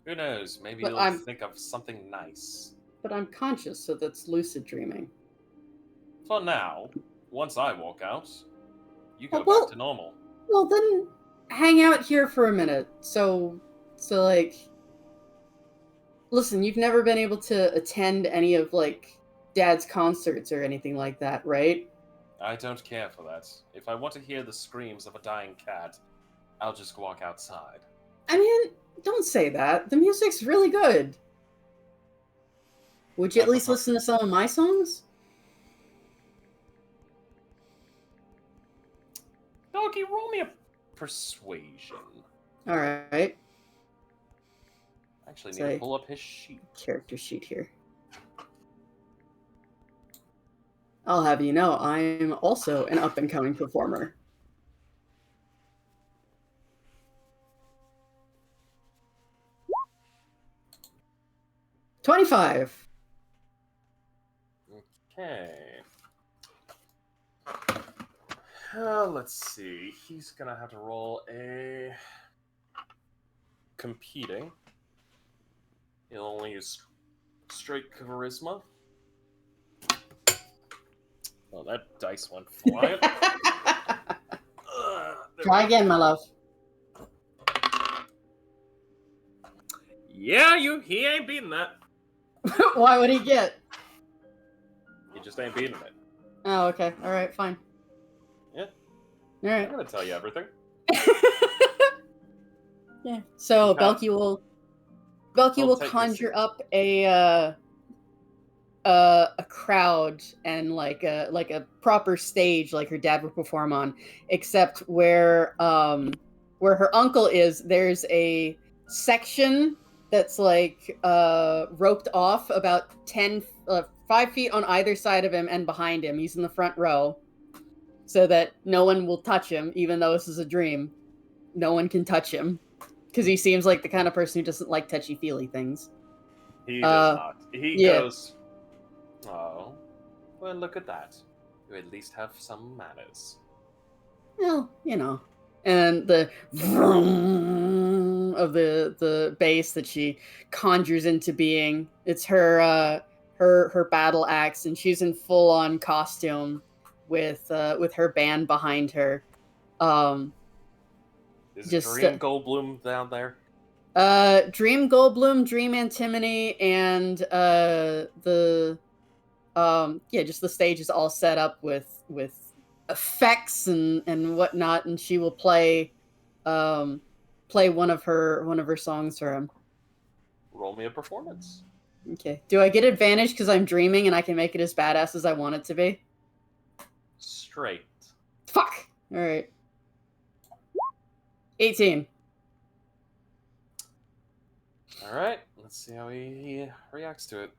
Who knows? Maybe But you'll think of something nice. but I'm conscious, so that's lucid dreaming. For now, once I walk out, you go Well- back to normal. Well, then hang out here for a minute. So like, listen, you've never been able to attend any of, like, Dad's concerts or anything like that, right? I don't care for that. If I want to hear the screams of a dying cat, I'll just walk outside. I mean, don't say that. The music's really good. Would you at least listen to some of my songs? Doggy, roll me a persuasion. Alright. Actually, need Say- to pull up his sheet. Character sheet here. I'll have you know, I'm also an up-and-coming performer. $25. Okay. Let's see. He's gonna have to roll a competing. He'll only use straight charisma. Oh, that dice went flying. Try again, my love. Yeah, he ain't beating that. Why would he get? He just ain't beating it. Oh, okay. All right, fine. Yeah. All I'm right. gonna tell you everything. Yeah. So Okay. Belky will Don't take your conjure seat. up a crowd and like a proper stage like her dad would perform on, except where her uncle is, there's a section that's like roped off about 5 feet on either side of him and behind him. He's in the front row, so that no one will touch him, even though this is a dream. No one can touch him because he seems like the kind of person who doesn't like touchy-feely things. He does not. He yeah. goes, oh, well, look at that. You at least have some manners. Well, you know. And the vroom of the bass that she conjures into being, it's her battle axe, and she's in full-on costume with her band behind her. Is Just, Dream Goldblum down there? Dream Goldblum, Dream Antimony, and the Yeah, just the stage is all set up with effects and whatnot, and she will play one of her songs for him. Roll me a performance. Okay. Do I get advantage because I'm dreaming and I can make it as badass as I want it to be? Straight. Fuck. All right. 18. All right. Let's see how he reacts to it.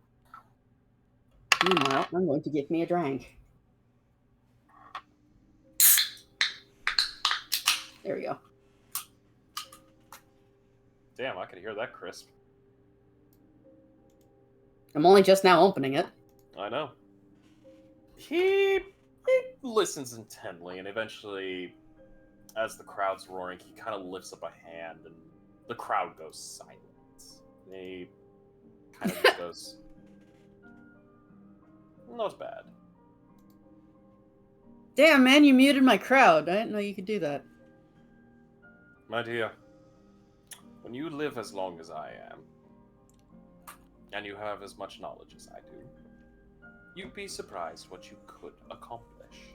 Meanwhile, I'm going to get me a drink. There we go. Damn, I could hear that crisp. I'm only just now opening it. I know. He listens intently, and eventually, as the crowd's roaring, he kind of lifts up a hand, and the crowd goes silent. And he kind of just goes, "Not bad." Damn, man, you muted my crowd. I didn't know you could do that. My dear, when you live as long as I am, and you have as much knowledge as I do, you'd be surprised what you could accomplish.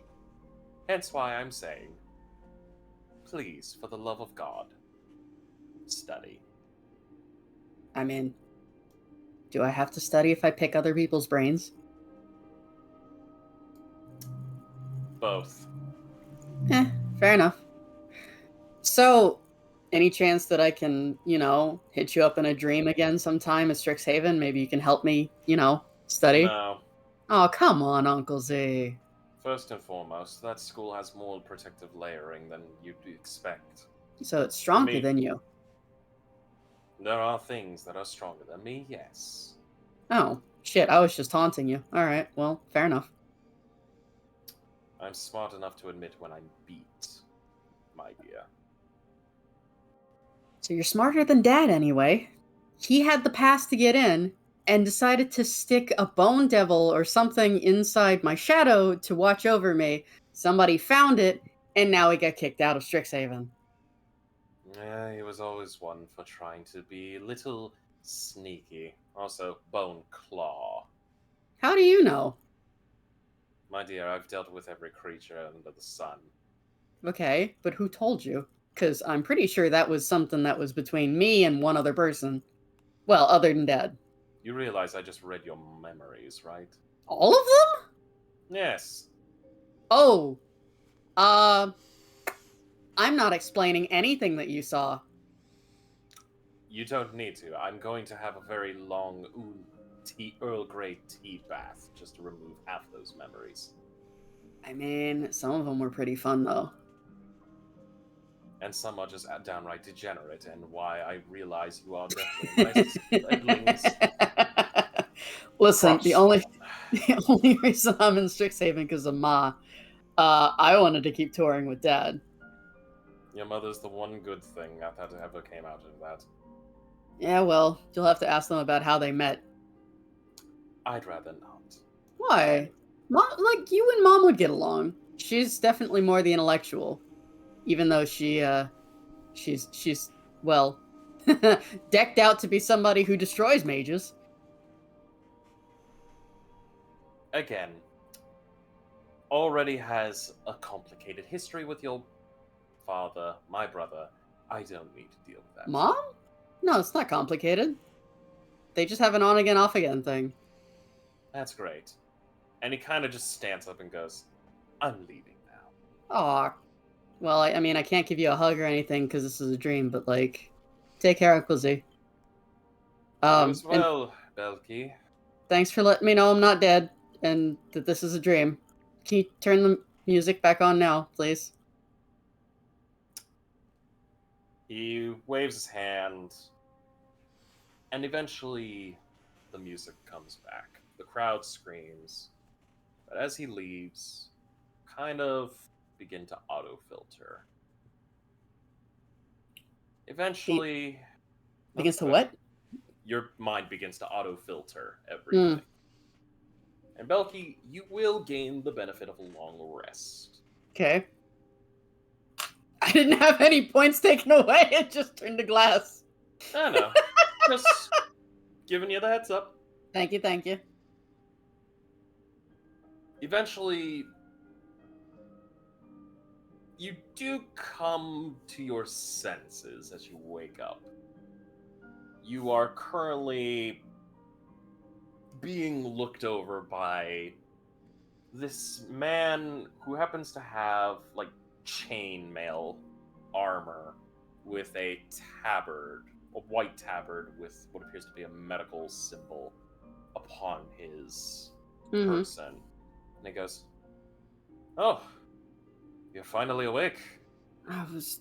Hence why I'm saying, please, for the love of God, study. I mean, do I have to study if I pick other people's brains? Both. Fair enough. So, any chance that I can, hit you up in a dream again sometime at Strixhaven? Maybe you can help me, study? No. Oh, come on, Uncle Z. First and foremost, that school has more protective layering than you'd expect. So it's stronger Me. than you. There are things that are stronger than me, yes. Oh, shit, I was just taunting you. Alright, well, fair enough. I'm smart enough to admit when I'm beat, my dear. So you're smarter than Dad anyway. He had the pass to get in, and decided to stick a bone devil or something inside my shadow to watch over me. Somebody found it, and now he got kicked out of Strixhaven. Yeah, he was always one for trying to be a little sneaky. Also, Bone Claw. How do you know? My dear, I've dealt with every creature under the sun. Okay, but who told you? Because I'm pretty sure that was something that was between me and one other person. Well, other than Dad. You realize I just read your memories, right? All of them? Yes. Oh. I'm not explaining anything that you saw. You don't need to. I'm going to have a very long Earl Grey tea bath just to remove half those memories. I mean, some of them were pretty fun, though. And some are just downright degenerate, and why I realize you are definitely my siblings. Listen, Props. the only reason I'm in Strixhaven because of Ma. I wanted to keep touring with Dad. Your mother's the one good thing that ever came out of that. Yeah, well, you'll have to ask them about how they met. I'd rather not. Why? Mom, like, you and Mom would get along. She's definitely more the intellectual. Even though she's well, decked out to be somebody who destroys mages. Again, already has a complicated history with your father, my brother. I don't need to deal with that. Mom? No, it's not complicated. They just have an on-again, off-again thing. That's great. And he kind of just stands up and goes, I'm leaving now. Aw. Well, I mean, I can't give you a hug or anything because this is a dream, but, like, take care, Uncle Z. You as well, Belky. Thanks for letting me know I'm not dead and that this is a dream. Can you turn the music back on now, please? He waves his hand, and eventually the music comes back. The crowd screams, but as he leaves, kind of begin to auto-filter. Eventually... Begins to what? Your mind begins to auto-filter everything. And Belky, you will gain the benefit of a long rest. Okay. I didn't have any points taken away. It just turned to glass. I know. Just giving you the heads up. Thank you, thank you. eventually, you do come to your senses as you wake up. You are currently being looked over by this man who happens to have, like, chainmail armor with a tabard, a white tabard with what appears to be a medical symbol upon his person. And he goes, "Oh, you're finally awake." That was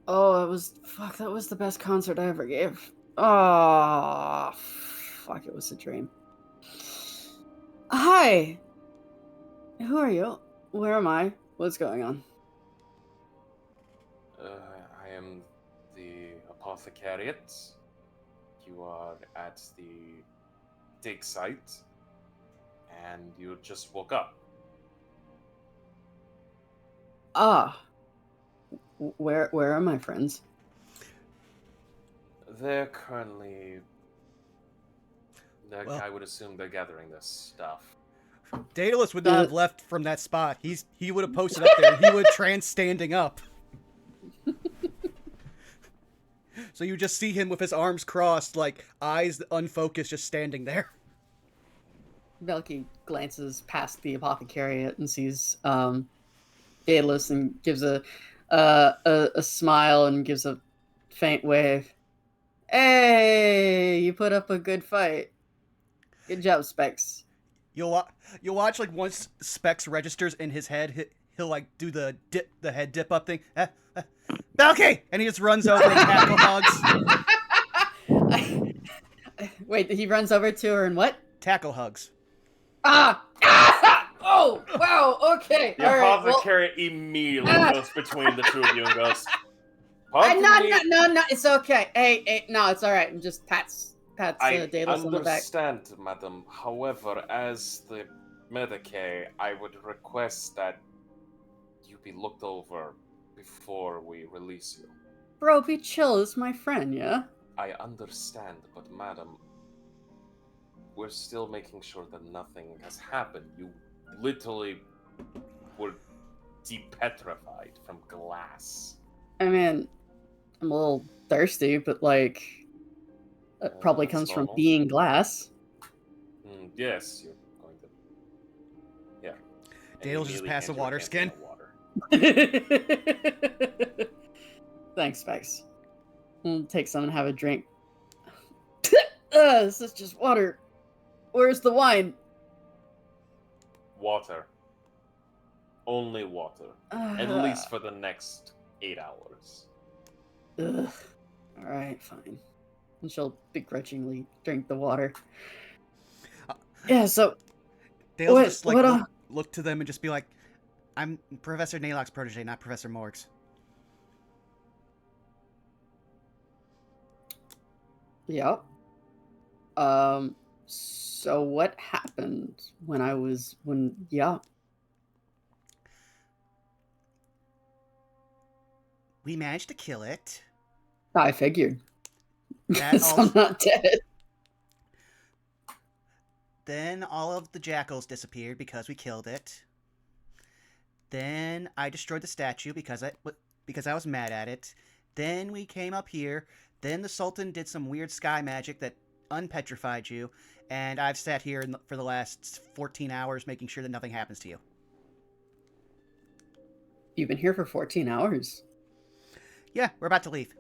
the best concert I ever gave. Oh, fuck, it was a dream. Hi! Who are you? Where am I? What's going on? I am the apothecariat. You are at the dig site, and you just woke up. Ah. Where are my friends? They're currently... Well- I would assume they're gathering this stuff. Daedalus would not have left from that spot. He would have posted up there. He would trance standing up. So you just see him with his arms crossed, like eyes unfocused, just standing there. Belky glances past the apothecariat and sees Daedalus and gives a smile and gives a faint wave. Hey, you put up a good fight. Good job, Specs. You'll watch like once Specs registers in his head, he'll like do the head dip up thing. Belky! And he just runs over and tackle hugs. Wait, he runs over to her and what? Tackle hugs. Oh, wow, okay. The All right, apothecariat immediately goes between the two of you and goes, no, "Pardon me, it's okay. Hey, no, it's all right. And just pats I Daedalus on the back. understand, madam. However, as the Medicae, I would request that you be looked over before we release you." Bro, be chill. It's my friend, yeah? I understand, but madam, we're still making sure that nothing has happened. You literally were depetrified from glass. I mean, I'm a little thirsty, but like, it probably That's comes from normal. being glass. Yes, you're going to. Yeah. And Daedalus just immediately pass the hand you a water handful skin. of water. Thanks, Specs. I'll take some and have a drink. This is just water. Where's the wine? Water. Only water. At least for the next 8 hours. Ugh. All right, fine. And she'll begrudgingly drink the water. Yeah, so Daedalus just like look to them and just be like, "I'm Professor Naylock's protege, not Professor Morg's." yeah. So what happened yeah. We managed to kill it. I figured. That So I'm also, not dead. then all of the jackals disappeared because we killed it. Then I destroyed the statue because I was mad at it. Then we came up here. Then the Sultan did some weird sky magic that unpetrified you, and I've sat here for the last 14 hours making sure that nothing happens to you. You've been here for 14 hours. Yeah, we're about to leave.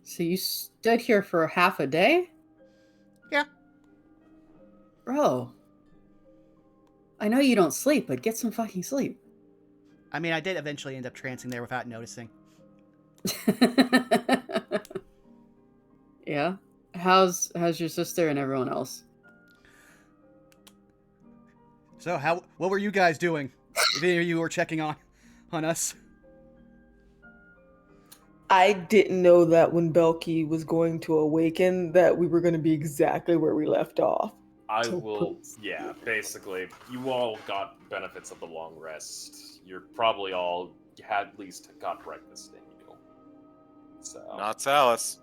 So you stood here for half a day? Yeah. Bro. I know you don't sleep, but get some fucking sleep. I mean, I did eventually end up trancing there without noticing. Yeah? How's your sister and everyone else? So, what were you guys doing? If any of you were checking on us. I didn't know that when Belky was going to awaken that we were going to be exactly where we left off. I will, yeah, basically, you all got benefits of the long rest. You're probably all at least got breakfast in you. So. Not Salas.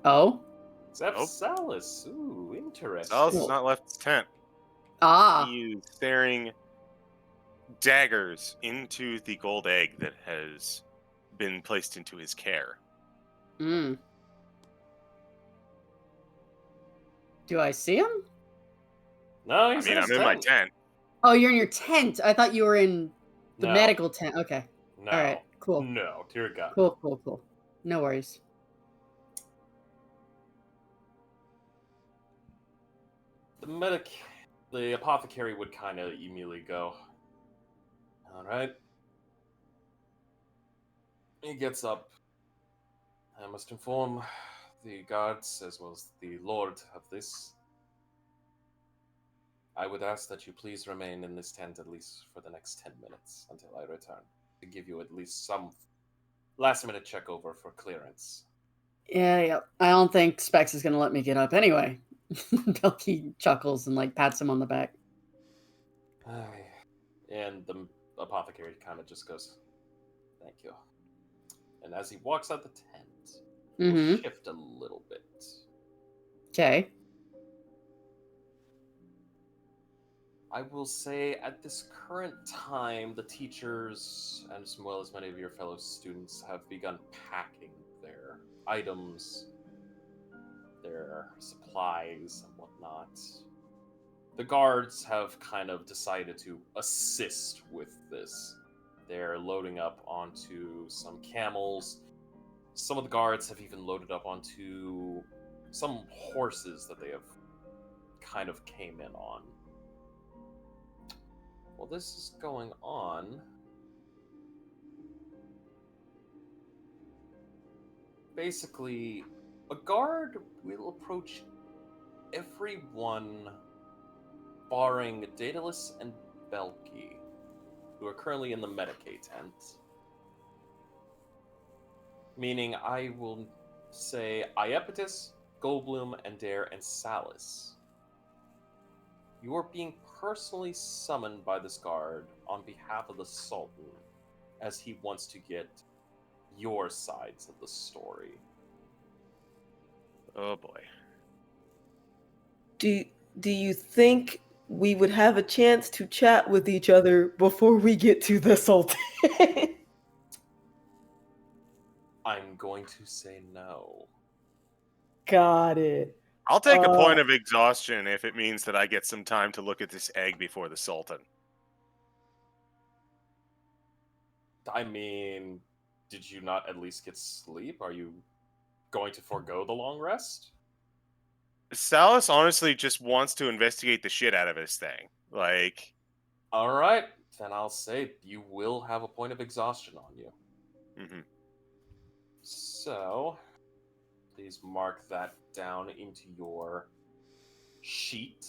Oh? Except Nope. Salas. Ooh, interesting. Salas has not left his tent. Ah. He is staring daggers into the gold egg that has been placed into his care. Mm. Do I see him? No, I he's mean, in I'm his in my tent. tent. Oh, you're in your tent. I thought you were in the No. medical tent. Okay. No. All right. Cool. No, dear God. Cool. No worries. The apothecary would kind of immediately go, all right. He gets up. I must inform the guards as well as the lord of this. I would ask that you please remain in this tent at least for the next 10 minutes until I return, to give you at least some last-minute check over for clearance. Yeah. I don't think Specs is gonna let me get up anyway. Belky chuckles and like pats him on the back. And the apothecary kind of just goes, thank you. And as he walks out the tent, we'll shift a little bit. Okay. I will say at this current time, the teachers, and as well as many of your fellow students, have begun packing their items, their supplies, and whatnot. The guards have kind of decided to assist with this. They're loading up onto some camels. Some of the guards have even loaded up onto some horses that they have kind of came in on. While this is going on, basically, a guard will approach everyone barring Daedalus and Belky, who are currently in the Medicaid tent. Meaning I will say Iapetus, Goldblum, and Dare, and Salus. You are being personally summoned by this guard on behalf of the Sultan, as he wants to get your sides of the story. Oh boy. Do you think we would have a chance to chat with each other before we get to the Sultan? I'm going to say no. Got it. I'll take a point of exhaustion if it means that I get some time to look at this egg before the Sultan. I mean, did you not at least get sleep? Are you going to forego the long rest? Salus honestly just wants to investigate the shit out of this thing. Like, Alright, then I'll say you will have a point of exhaustion on you. mhm. So, please mark that down into your sheet.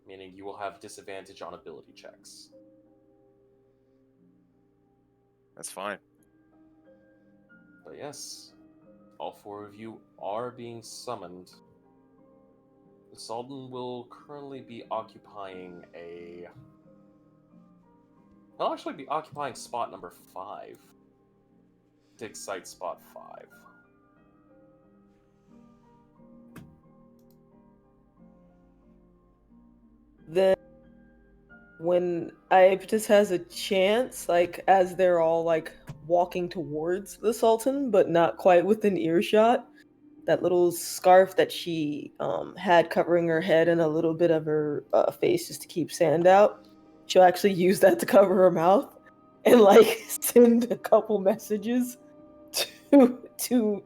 Meaning you will have disadvantage on ability checks. That's fine. But yes, all four of you are being summoned. The Sultan will currently be occupying He'll actually be occupying spot number 5. Dig site spot 5. Then when Iapetus has a chance, like as they're all like walking towards the Sultan, but not quite within earshot, that little scarf that she had covering her head and a little bit of her face just to keep sand out, she'll actually use that to cover her mouth and like send a couple messages to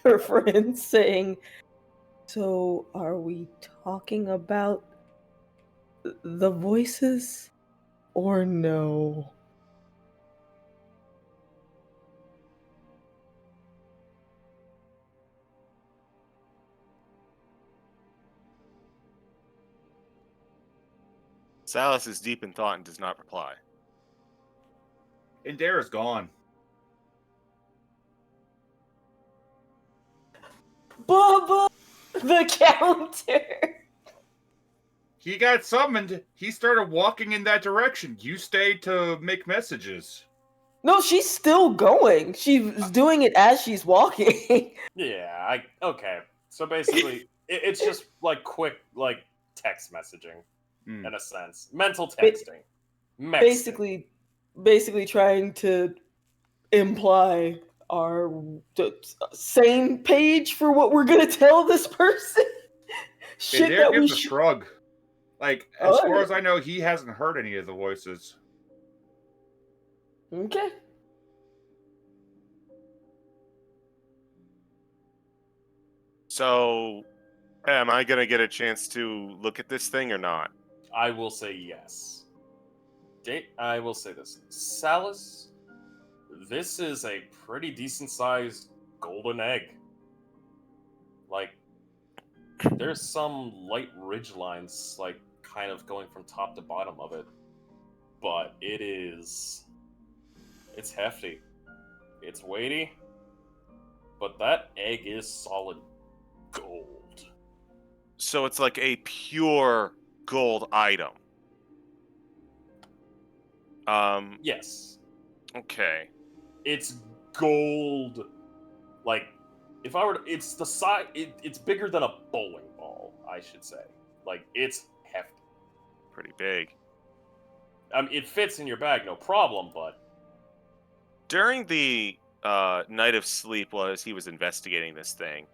her friends saying, so are we talking about the voices or no? Salus is deep in thought and does not reply. And Dare is gone. Bubba the counter. He got summoned. He started walking in that direction. You stayed to make messages. No, she's still going. She's doing it as she's walking. Yeah, okay. So basically, it's just like quick, like text messaging, Hmm. in a sense. Mental texting. Mexting. Basically trying to imply our same page for what we're gonna tell this person. And Shit there that we gives a should. shrug. Like, as Oh, far as I know, he hasn't heard any of the voices. Okay. So, am I gonna get a chance to look at this thing or not? I will say yes. I will say this. Salus, this is a pretty decent sized golden egg. Like, there's some light ridge lines, like, kind of going from top to bottom of it. But it's hefty. It's weighty. But that egg is solid gold. So it's like a pure gold item. Yes. Okay. It's gold. Like, if I were to, it's the size, it's bigger than a bowling ball, I should say. Like, it's hefty. Pretty big. I mean, it fits in your bag, no problem, but During the night of sleep, while he was investigating this thing,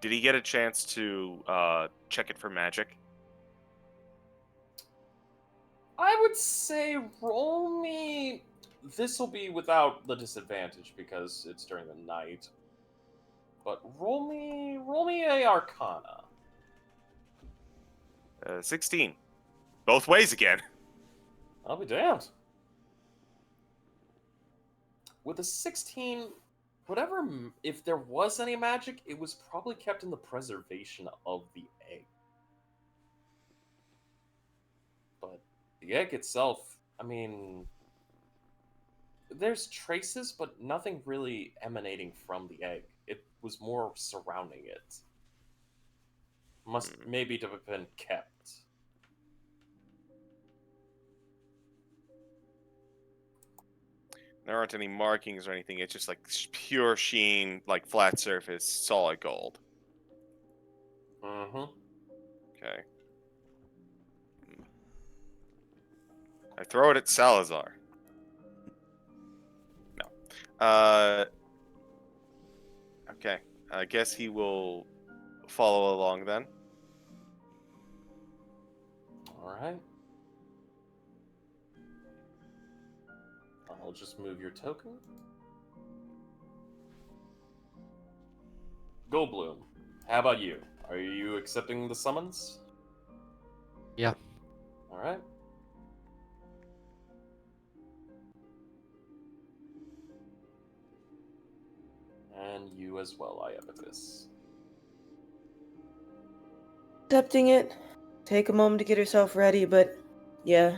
did he get a chance to check it for magic? I would say roll me. This will be without the disadvantage because it's during the night. But roll me a Arcana. 16. Both ways again. I'll be damned. With a 16, whatever, if there was any magic, it was probably kept in the preservation of the egg. But the egg itself, I mean, there's traces, but nothing really emanating from the egg. It was more surrounding it. Must maybe to have been kept. There aren't any markings or anything. It's just like pure sheen, like flat surface, solid gold. Mm-hmm. Okay. I throw it at Salazar. No. Okay. I guess he will follow along then. Alright. I'll just move your token. Goldbloom, how about you? Are you accepting the summons? Yeah. Alright. And you as well, Iapetus. Accepting it. Take a moment to get yourself ready, but yeah.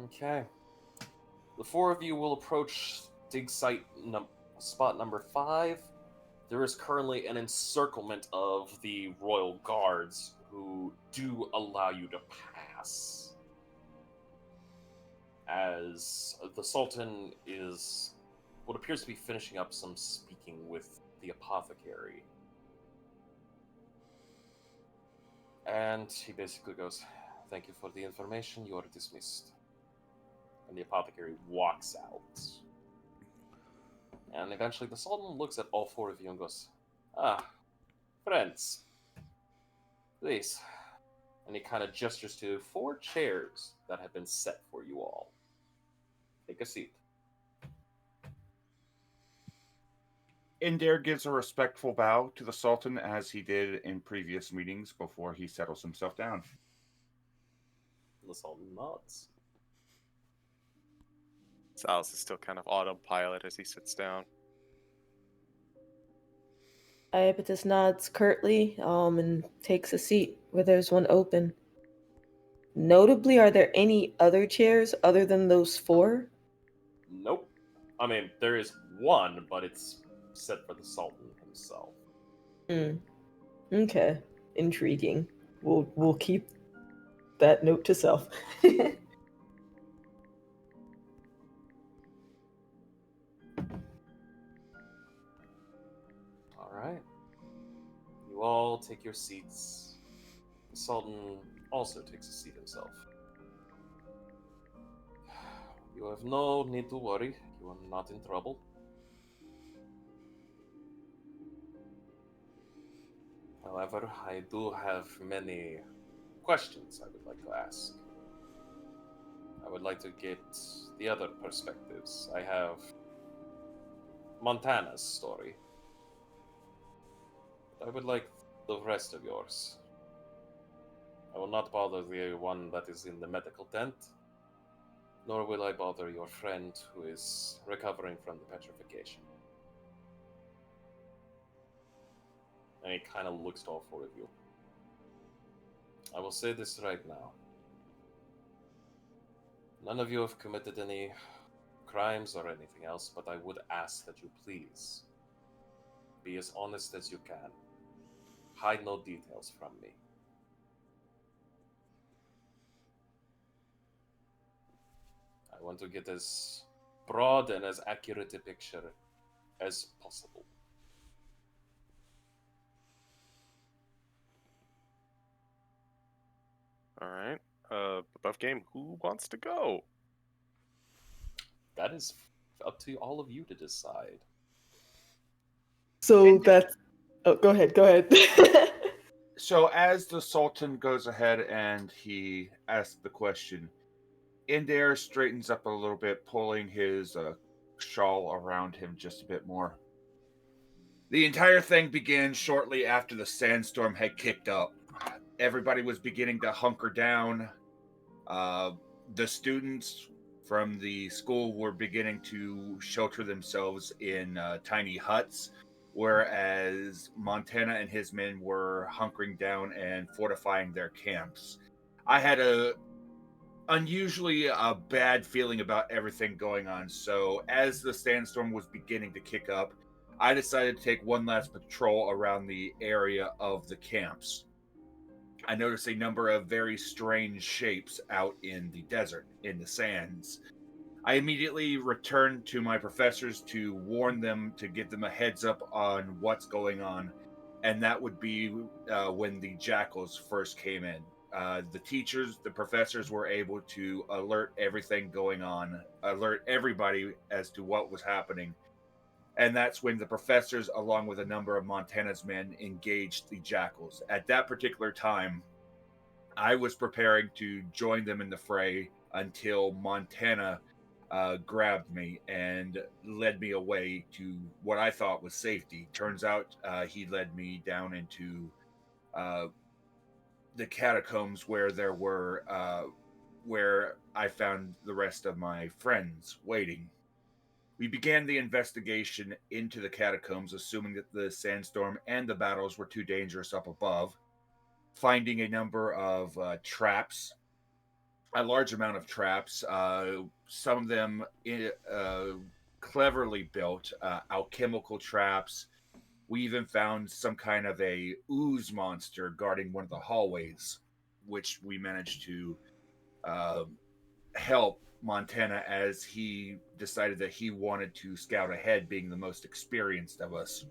Okay. The four of you will approach dig site spot number 5. There is currently an encirclement of the royal guards who do allow you to pass. As the Sultan is what appears to be finishing up some speaking with the apothecary. And he basically goes, "Thank you for the information, you are dismissed." And the apothecary walks out. And eventually the Sultan looks at all four of you and goes, "Ah, friends, please." And he kind of gestures to 4 chairs that have been set for you all. Take a seat. Indare gives a respectful bow to the Sultan as he did in previous meetings before he settles himself down. The Sultan nods. Sal's is still kind of autopilot as he sits down. Iapetus nods curtly, and takes a seat where there's one open. Notably, are there any other chairs other than those 4? Nope. I mean, there is one, but it's set for the Sultan himself. Okay. Intriguing. We'll keep that note to self. Alright. You all take your seats. The Sultan also takes a seat himself. You have no need to worry. You are not in trouble. However, I do have many questions I would like to ask. I would like to get the other perspectives. I have Montana's story. But I would like the rest of yours. I will not bother the one that is in the medical tent, nor will I bother your friend who is recovering from the petrification. And he kind of looks to all four of you. I will say this right now. None of you have committed any crimes or anything else, but I would ask that you please be as honest as you can. Hide no details from me. I want to get as broad and as accurate a picture as possible. All right. Above game, who wants to go? That is up to all of you to decide. So that's. Oh, go ahead. Go ahead. So as the Sultan goes ahead and he asks the question, Indare straightens up a little bit, pulling his shawl around him just a bit more. The entire thing began shortly after the sandstorm had kicked up. Everybody was beginning to hunker down. The students from the school were beginning to shelter themselves in tiny huts, whereas Montana and his men were hunkering down and fortifying their camps. I had a unusually bad feeling about everything going on, so as the sandstorm was beginning to kick up, I decided to take one last patrol around the area of the camps. I noticed a number of very strange shapes out in the desert, in the sands. I immediately returned to my professors to warn them, to give them a heads up on what's going on, and that would be when the jackals first came in. The teachers, the professors were able to alert everything going on, alert everybody as to what was happening. And that's when the professors, along with a number of Montana's men, engaged the jackals. At that particular time, I was preparing to join them in the fray until Montana grabbed me and led me away to what I thought was safety. Turns out he led me down into the catacombs where where I found the rest of my friends waiting. We began the investigation into the catacombs, assuming that the sandstorm and the battles were too dangerous up above, finding a number of traps, a large amount of traps, some of them cleverly built, alchemical traps. We even found some kind of a ooze monster guarding one of the hallways, which we managed to help Montana as he decided that he wanted to scout ahead, being the most experienced of us.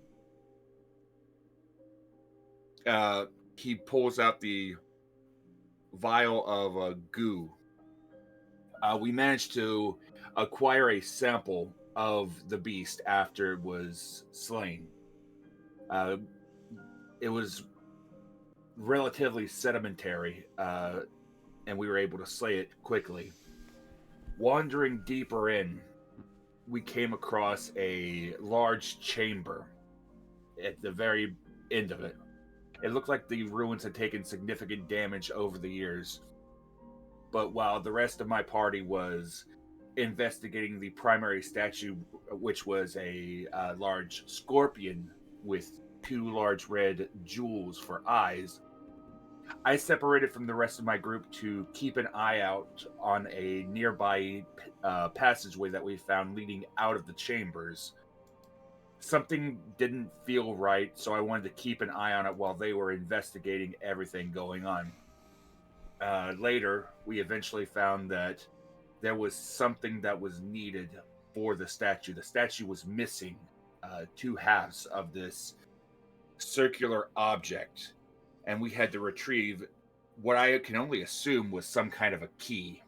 He pulls out the vial of goo. We managed to acquire a sample of the beast after it was slain. It was relatively sedimentary, and we were able to slay it quickly. Wandering deeper in, we came across a large chamber at the very end of it. It looked like the ruins had taken significant damage over the years. But while the rest of my party was investigating the primary statue, which was a large scorpion with two large red jewels for eyes, I separated from the rest of my group to keep an eye out on a nearby passageway that we found leading out of the chambers. Something didn't feel right, so I wanted to keep an eye on it while they were investigating everything going on. Later, we eventually found that there was something that was needed for the statue. The statue was missing two halves of this circular object, and we had to retrieve what I can only assume was some kind of a key.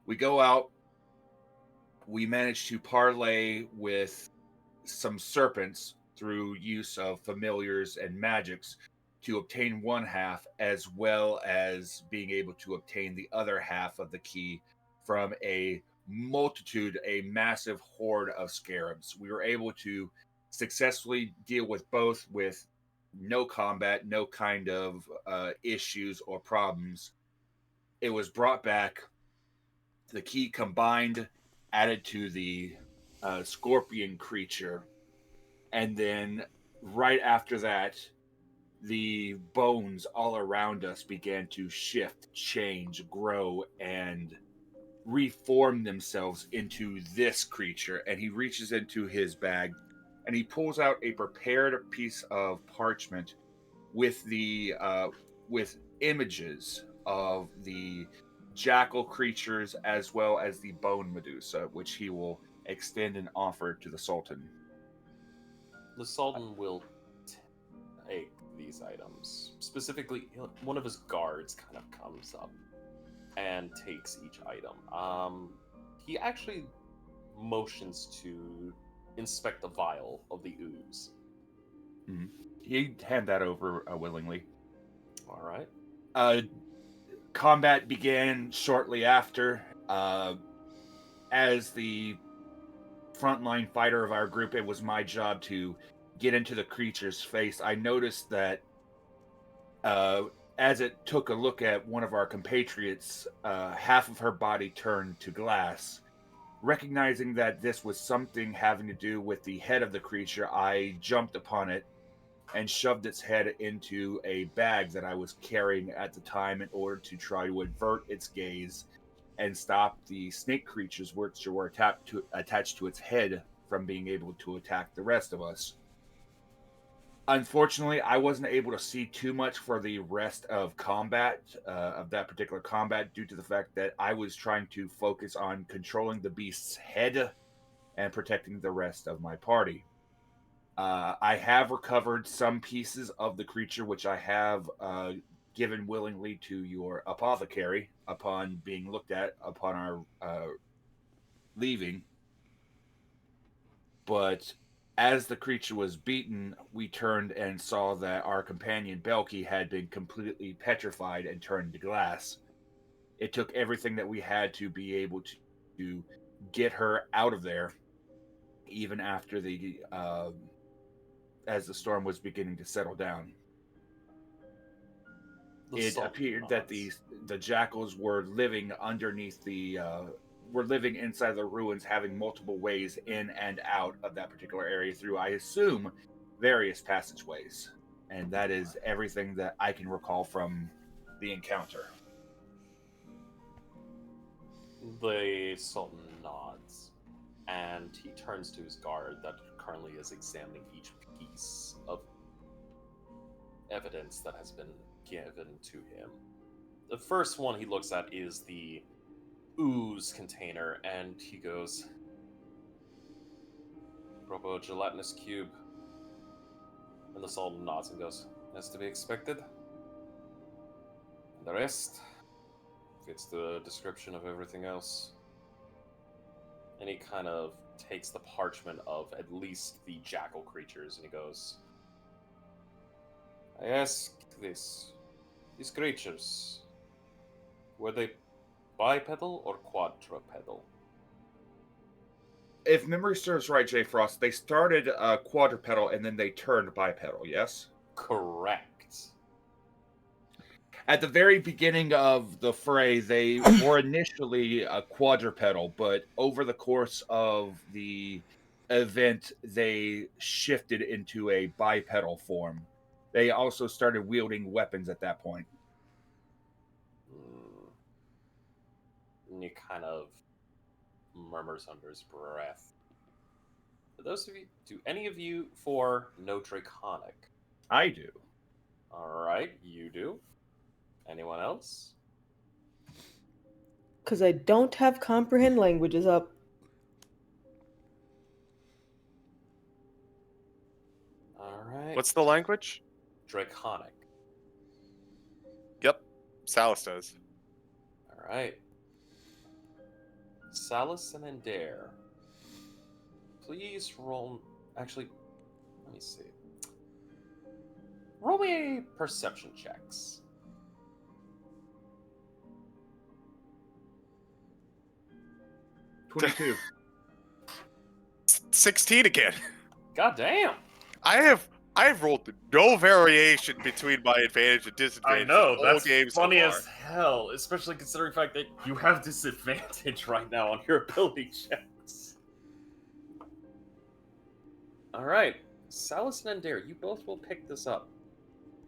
We go out. We manage to parlay with some serpents through use of familiars and magics to obtain one half, as well as being able to obtain the other half of the key from a massive horde of scarabs. We were able to successfully deal with both with no combat, no kind of issues or problems. It was brought back, the key combined, added to the scorpion creature, and then right after that, the bones all around us began to shift, change, grow, and reform themselves into this creature. And he reaches into his bag and he pulls out a prepared piece of parchment with the with images of the jackal creatures as well as the bone Medusa, which he will extend and offer to the Sultan. The Sultan will take these items. Specifically, one of his guards kind of comes up and takes each item. He actually motions to inspect the vial of the ooze. Mm-hmm. He'd hand that over willingly. All right. Combat began shortly after. As the frontline fighter of our group, it was my job to get into the creature's face. I noticed that as it took a look at one of our compatriots, half of her body turned to glass. Recognizing that this was something having to do with the head of the creature, I jumped upon it and shoved its head into a bag that I was carrying at the time in order to try to avert its gaze and stop the snake creatures which were attached to its head from being able to attack the rest of us. Unfortunately, I wasn't able to see too much for the rest of combat, of that particular combat, due to the fact that I was trying to focus on controlling the beast's head and protecting the rest of my party. I have recovered some pieces of the creature, which I have given willingly to your apothecary upon being looked at upon our leaving. But as the creature was beaten, we turned and saw that our companion Belky had been completely petrified and turned to glass. It took everything that we had to be able to get her out of there, even after as the storm was beginning to settle down. It appeared that the jackals were living underneath were living inside the ruins, having multiple ways in and out of that particular area through, I assume, various passageways. And that is everything that I can recall from the encounter. The Sultan nods, and he turns to his guard that currently is examining each piece of evidence that has been given to him. The first one he looks at is the ooze container, and he goes, "Propo gelatinous cube." And the Sultan nods and goes, "As to be expected. The rest fits the description of everything else." And he kind of takes the parchment of at least the jackal creatures, and he goes, "I ask this. These creatures, were they bipedal or quadrupedal?" If memory serves right, J. Frost, they started quadrupedal and then they turned bipedal, yes? Correct. At the very beginning of the fray, they were initially quadrupedal, but over the course of the event, they shifted into a bipedal form. They also started wielding weapons at that point. And he kind of murmurs under his breath. For those of you, do any of you for no draconic? I do. Alright, you do. Anyone else? Because I don't have comprehend languages up. Alright. What's the language? Draconic. Salus does. All right. Salus and Ender. Please roll. Actually, let me see. Roll me perception checks. 22. 16 again. God damn. I have rolled no variation between my advantage and disadvantage. I know, this whole that's game funny so as hell, especially considering the fact that you have disadvantage right now on your ability checks. Alright, Salus and Ender, you both will pick this up.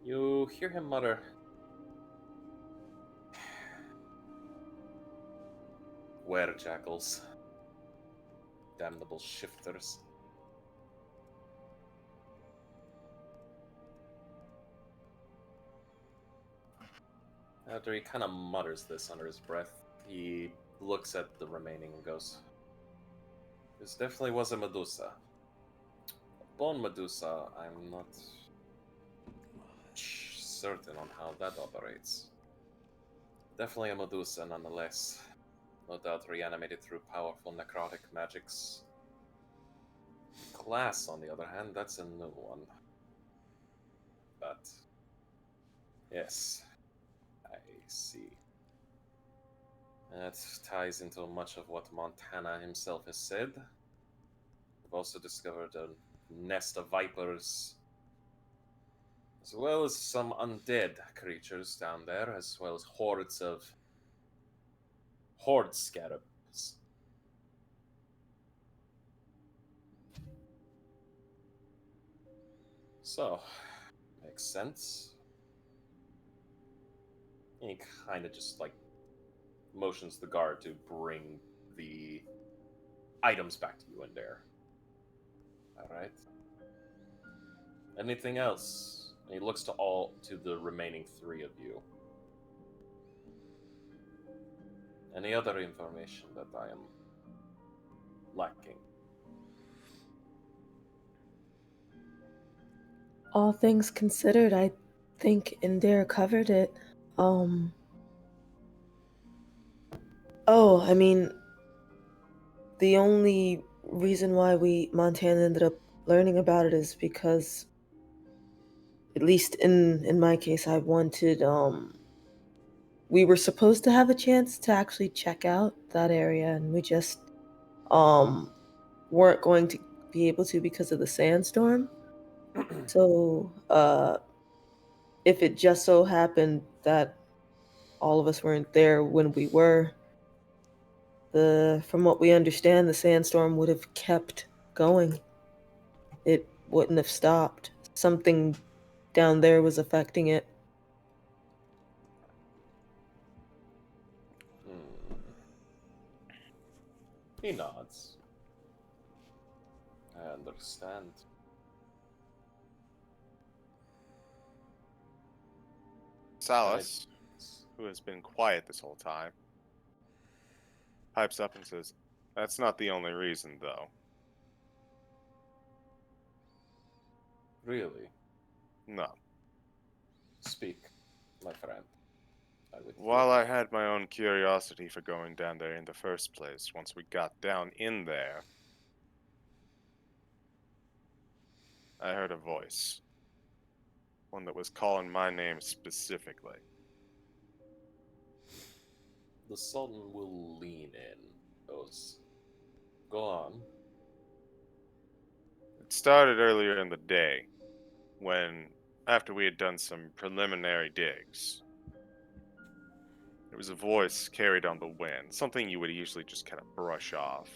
You hear him mutter, "Were-jackals. Damnable shifters." After he kind of mutters this under his breath, he looks at the remaining and goes, "This definitely was a Medusa. A bone Medusa, I'm not certain on how that operates. Definitely a Medusa nonetheless. No doubt reanimated through powerful necrotic magics. Class, on the other hand, that's a new one. But yes, I see. That ties into much of what Montana himself has said. We've also discovered a nest of vipers, as well as some undead creatures down there, as well as hordes of horde scarabs. So, makes sense. And he kind of just like motions the guard to bring the items back to you in there. Alright. Anything else? And he looks to the remaining three of you. Any other information that I am lacking? All things considered, I think Indira covered it. Oh, I mean, the only reason why Montana ended up learning about it is because, at least in my case, I wanted, we were supposed to have a chance to actually check out that area, and we just, weren't going to be able to because of the sandstorm. So, if it just so happened that all of us weren't there when we were, from what we understand, the sandstorm would have kept going. It wouldn't have stopped. Something down there was affecting it. He nods. I understand. Salus, who has been quiet this whole time, pipes up and says, "That's not the only reason, though." Really? No. Speak, my friend. I would While I had my own curiosity for going down there in the first place, once we got down in there, I heard a voice. One that was calling my name specifically. The Sultan will lean in. Goes, go on. It started earlier in the day, when, after we had done some preliminary digs, there was a voice carried on the wind, something you would usually just kind of brush off.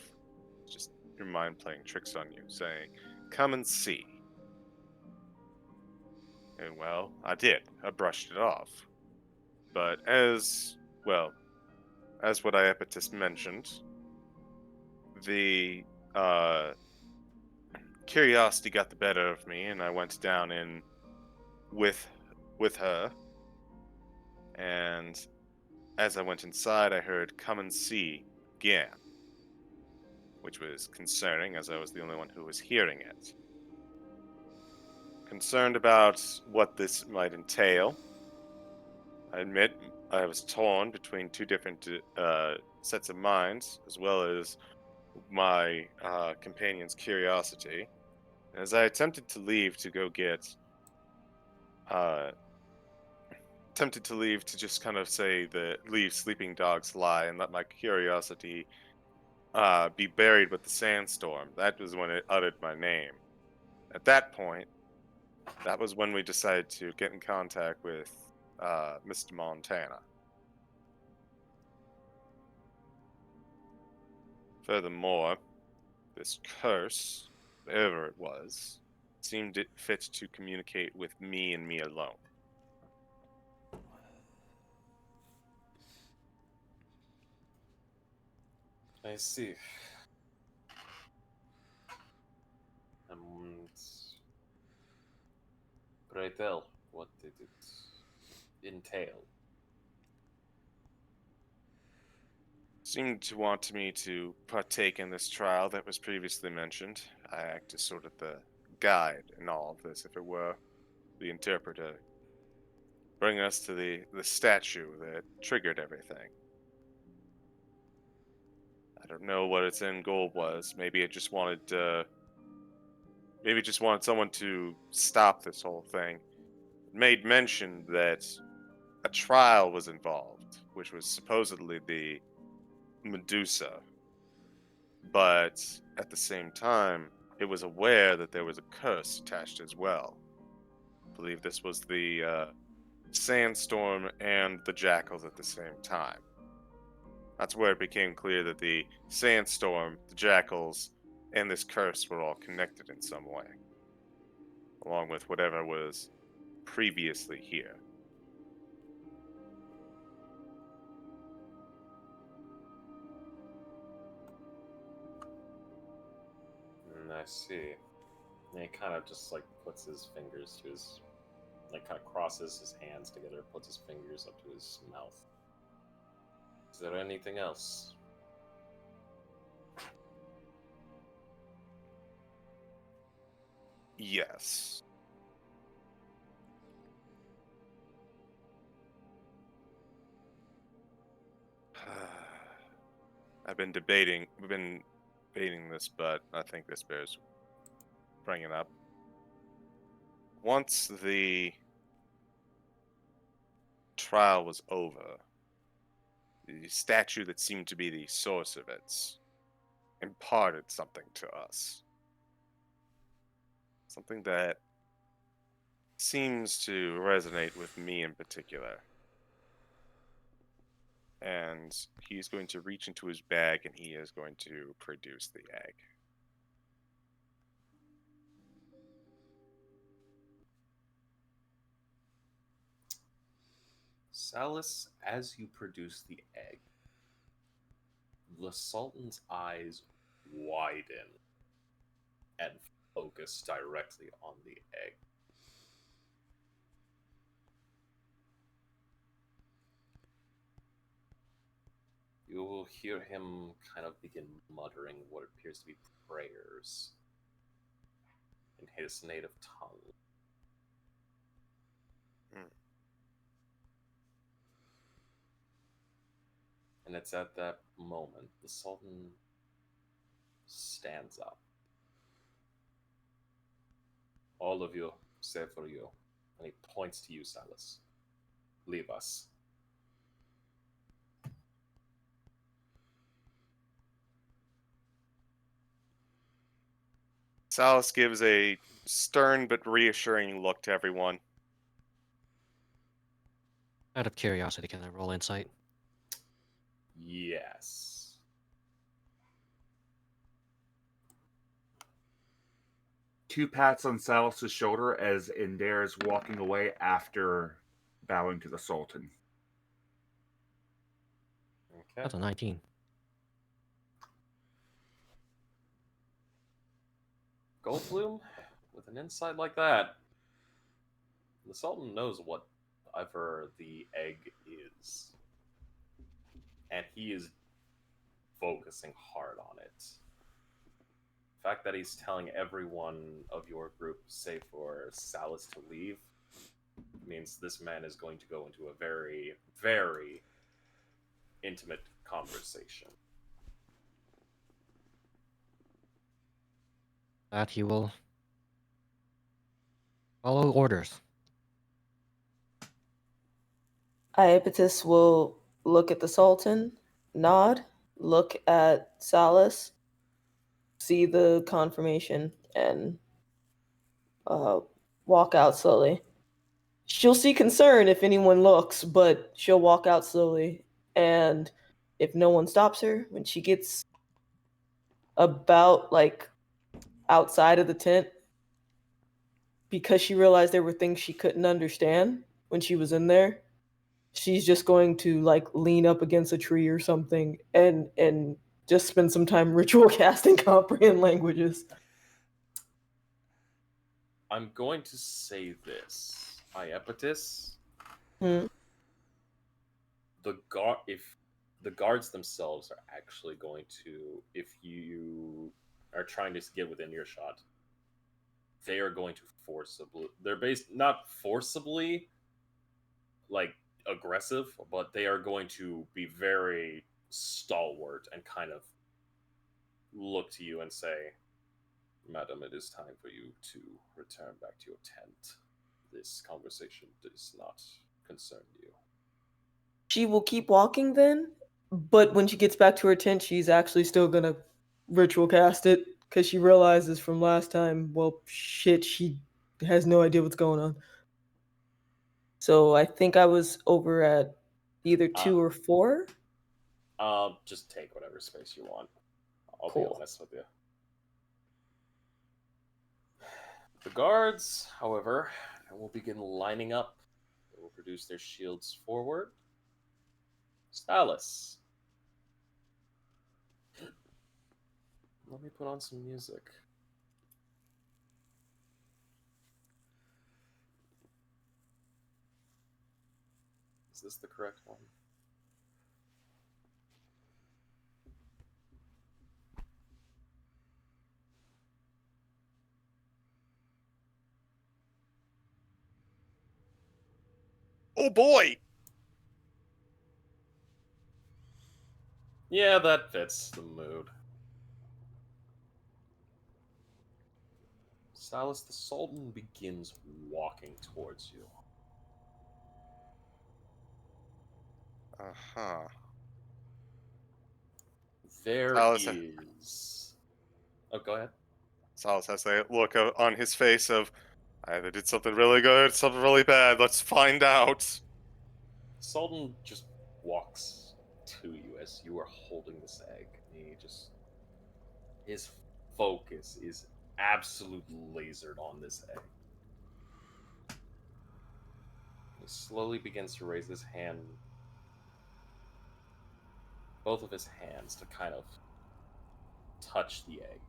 Just your mind playing tricks on you, saying, "Come and see." And well, I did. I brushed it off. But as what Iepetus mentioned, the curiosity got the better of me, and I went down in with her. And as I went inside, I heard "come and see" again, which was concerning, as I was the only one who was hearing it. Concerned about what this might entail. I admit, I was torn between two different sets of minds, as well as my companion's curiosity. As I attempted to leave to go get, uh, attempted to leave to just kind of say that leave sleeping dogs lie and let my curiosity be buried with the sandstorm. That was when it uttered my name. At that point, that was when we decided to get in contact with Mr. Montana. Furthermore, this curse, whatever it was, seemed it fit to communicate with me and me alone. I see. And pray tell, what did it entail? Seemed to want me to partake in this trial that was previously mentioned. I act as sort of the guide in all of this, if it were, the interpreter, bring us to the statue that triggered everything. I don't know what its end goal was. Maybe it just wanted maybe it just wanted someone to stop this whole thing. It made mention that a trial was involved, which was supposedly the Medusa. But at the same time, it was aware that there was a curse attached as well. I believe this was the sandstorm and the jackals at the same time. That's where it became clear that the sandstorm, the jackals, and this curse were all connected in some way, along with whatever was previously here. I see. And he kind of just like puts his fingers to his, like kind of crosses his hands together, puts his fingers up to his mouth. Is there anything else? Yes. We've been debating this, but I think this bears bringing up. Once the trial was over, the statue that seemed to be the source of it imparted something to us. Something that seems to resonate with me in particular. And he's going to reach into his bag and he is going to produce the egg. Salus, as you produce the egg, the Sultan's eyes widen and focus directly on the egg. You will hear him kind of begin muttering what appears to be prayers in his native tongue. And it's at that moment the Sultan stands up. All of you, save for you. And he points to you, Silas. Leave us. Salus gives a stern but reassuring look to everyone. Out of curiosity, can I roll insight? Yes. Two pats on Salus's shoulder as Indare is walking away after bowing to the Sultan. Okay. That's a 19. Goldblum, with an insight like that, the Sultan knows whatever the egg is. And he is focusing hard on it. The fact that he's telling everyone of your group, save for Salus, to leave, means this man is going to go into a very, very intimate conversation. That he will follow orders. Iapetus will look at the Sultan, nod, look at Salus, see the confirmation, and walk out slowly. She'll see concern if anyone looks, but she'll walk out slowly. And if no one stops her, when she gets about like outside of the tent, because she realized there were things she couldn't understand when she was in there, she's just going to like lean up against a tree or something and just spend some time ritual casting comprehend languages. I'm going to say this. Iapetus, Hmm. if the guards themselves are actually going to, if you are trying to get within earshot, they are going to forcibly, they're based, not forcibly, like, aggressive, but they are going to be very stalwart and kind of look to you and say, "Madam, it is time for you to return back to your tent. This conversation does not concern you." She will keep walking then, but when she gets back to her tent, she's actually still gonna ritual cast it because she realizes from last time, well, shit, she has no idea what's going on. So I think I was over at either 2 or 4. Just take whatever space you want. I'll be Cool. honest with you. The guards, however, will begin lining up. They will produce their shields forward. Stylus. Let me put on some music. Is this the correct one? Oh boy! Yeah, that fits the mood. Stylus, the Sultan begins walking towards you. Uh-huh. There Stylus, is... Oh, go ahead. Salas has a look on his face of, I either did something really good, something really bad, let's find out. Sultan just walks to you as you are holding this egg. And he just... His focus is absolutely lasered on this egg. He slowly begins to raise his hand, both of his hands, to kind of touch the egg.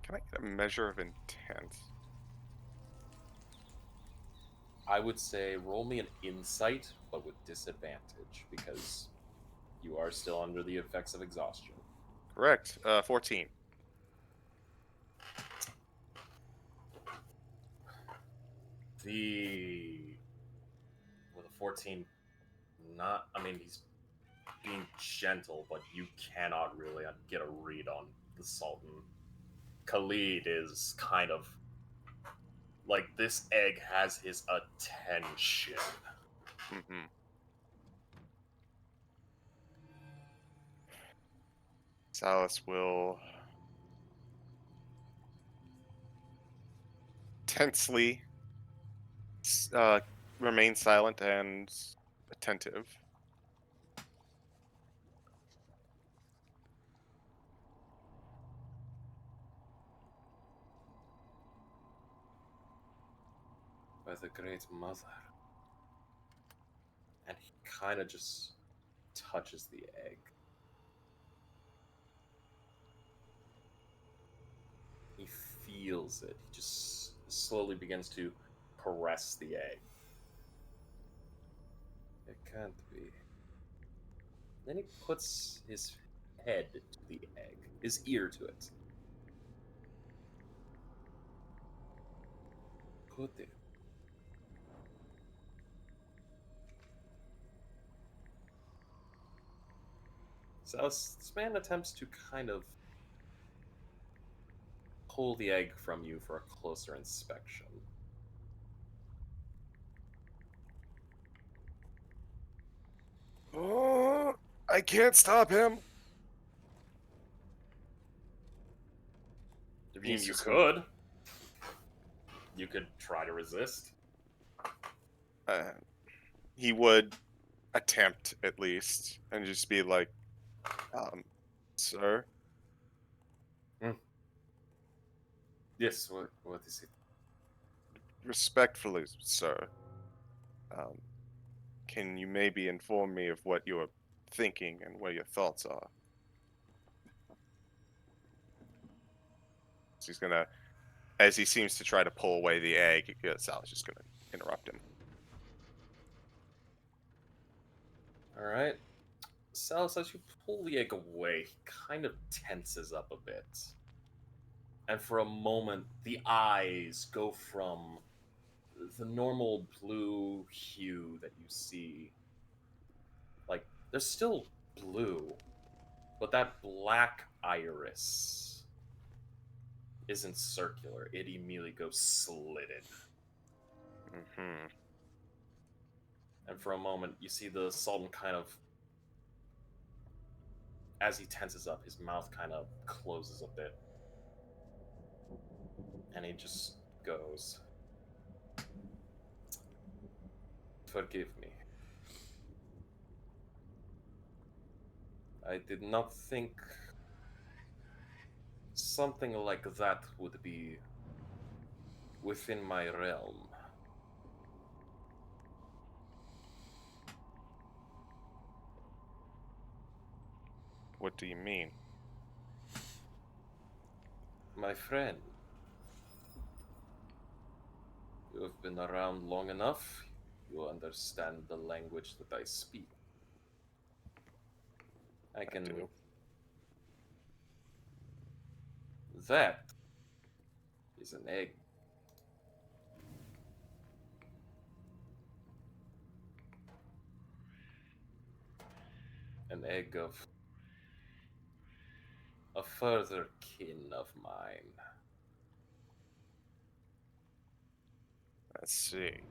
Can I get a measure of intent? I would say roll me an insight, but with disadvantage, because you are still under the effects of exhaustion. Correct. 14. With a 14, not, I mean, he's being gentle, but you cannot really get a read on the Sultan. Khalid is kind of like, this egg has his attention. Mm-hmm. Salas will tensely remain silent and attentive. By the Great Mother. And he kind of just touches the egg. He feels it. He just slowly begins to caress the egg. It can't be. Then he puts his head to the egg, his ear to it. Could So this man attempts to kind of pull the egg from you for a closer inspection. Oh, I can't stop him. I mean, He's you just could. You could try to resist. He would attempt at least, and just be like, "Sir, Yes, what is it? respectfully, sir, um, can you maybe inform me of what you're thinking and where your thoughts are?" So he's gonna, as he seems to try to pull away the egg, Sal's just gonna interrupt him. Alright. Salus, as you pull the egg away, he kind of tenses up a bit. And for a moment, the eyes go from the normal blue hue that you see. Like, they're still blue, but that black iris isn't circular. It immediately goes slitted. Mm-hmm. And for a moment, you see the Sultan kind of, as he tenses up, his mouth kind of closes a bit. And he just goes, "Forgive me. I did not think something like that would be within my realm." What do you mean? My friend, you have been around long enough. You understand the language that I speak. I can. do. That is an egg. An egg of a further kin of mine. Let's see.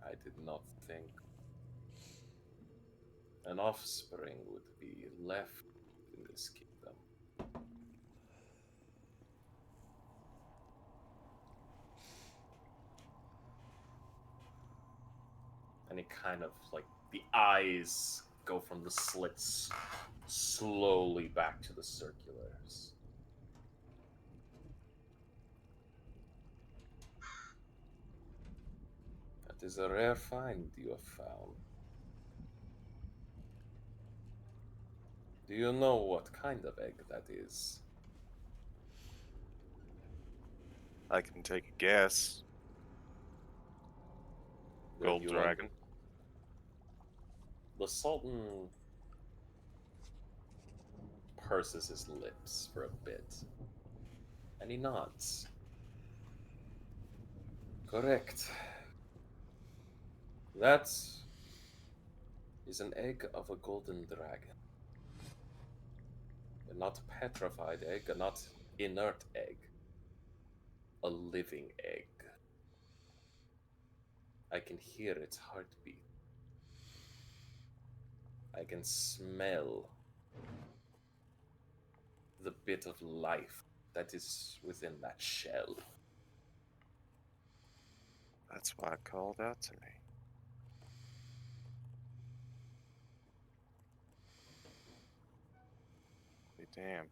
I did not think an offspring would be left in this kingdom. And it kind of like the eyes go from the slits slowly back to the circulars. That is a rare find you have found. Do you know what kind of egg that is? I can take a guess. Well, Gold you dragon. The Sultan purses his lips for a bit, and he nods. Correct. That is an egg of a golden dragon. A not petrified egg, a not inert egg. A living egg. I can hear its heartbeat. I can smell the bit of life that is within that shell. That's why it called out to me. Be damned.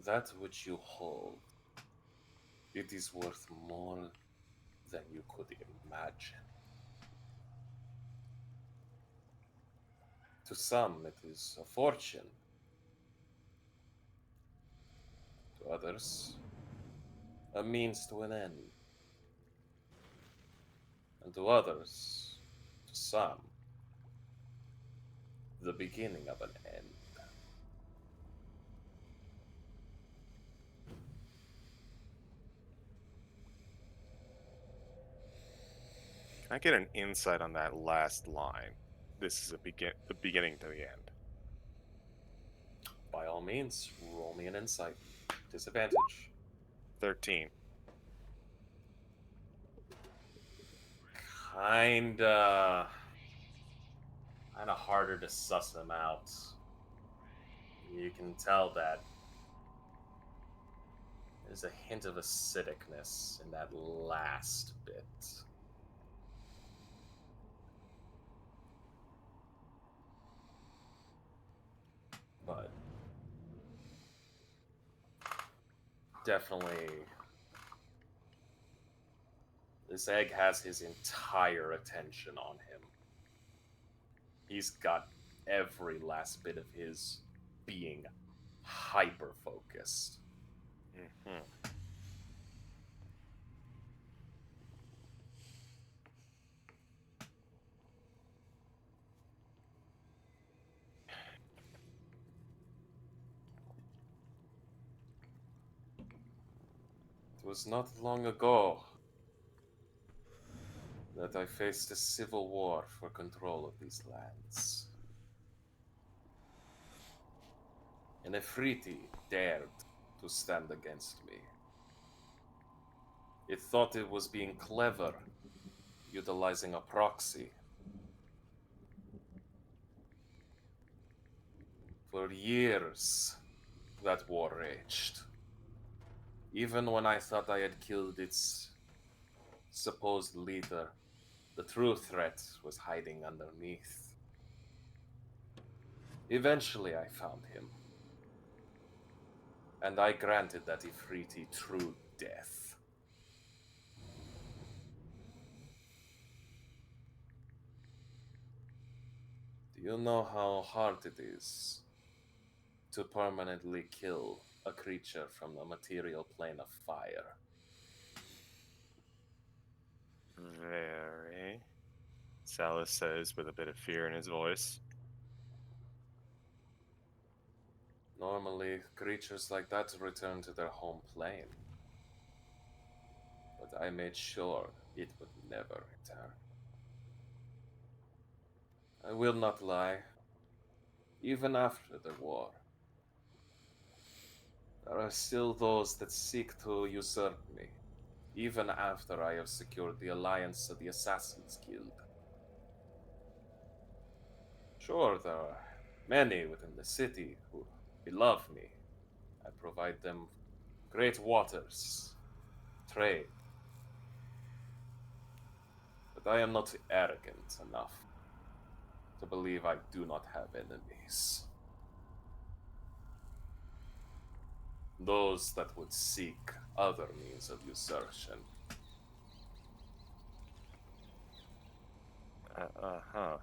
That which you hold, it is worth more than you could imagine. To some, it is a fortune. To others, a means to an end. And to others, to some, the beginning of an end. Can I get an insight on that last line? This is the beginning to the end. By all means, roll me an insight. Disadvantage. 13. Kinda harder to suss them out. You can tell that there's a hint of acidicness in that last bit. But definitely, this egg has his entire attention on him. He's got every last bit of his being hyper focused. Mm-hmm. It was not long ago that I faced a civil war for control of these lands. And Efriti dared to stand against me. It thought it was being clever, utilizing a proxy. For years, that war raged. Even when I thought I had killed its supposed leader, the true threat was hiding underneath. Eventually, I found him. And I granted that Ifriti true death. Do you know how hard it is to permanently kill a creature from the material plane of fire? Very. Salas says with a bit of fear in his voice. Normally, creatures like that return to their home plane. But I made sure it would never return. I will not lie. Even after the war, there are still those that seek to usurp me, even after I have secured the alliance of the Assassin's Guild. Sure, there are many within the city who beloved me. I provide them great waters, trade. But I am not arrogant enough to believe I do not have enemies. Those that would seek other means of usurpation. Uh-huh.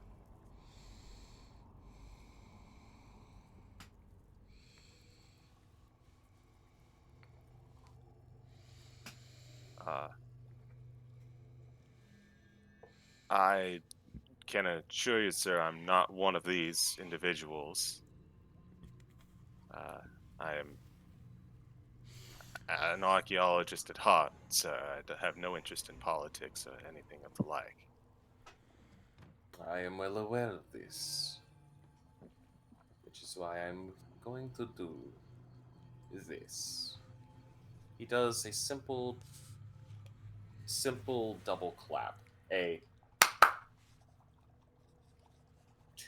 I can assure you, sir, I'm not one of these individuals. I am an archaeologist at heart, sir. I have no interest in politics or anything of the like. I am well aware of this, which is why I'm going to do this. He does a simple double clap.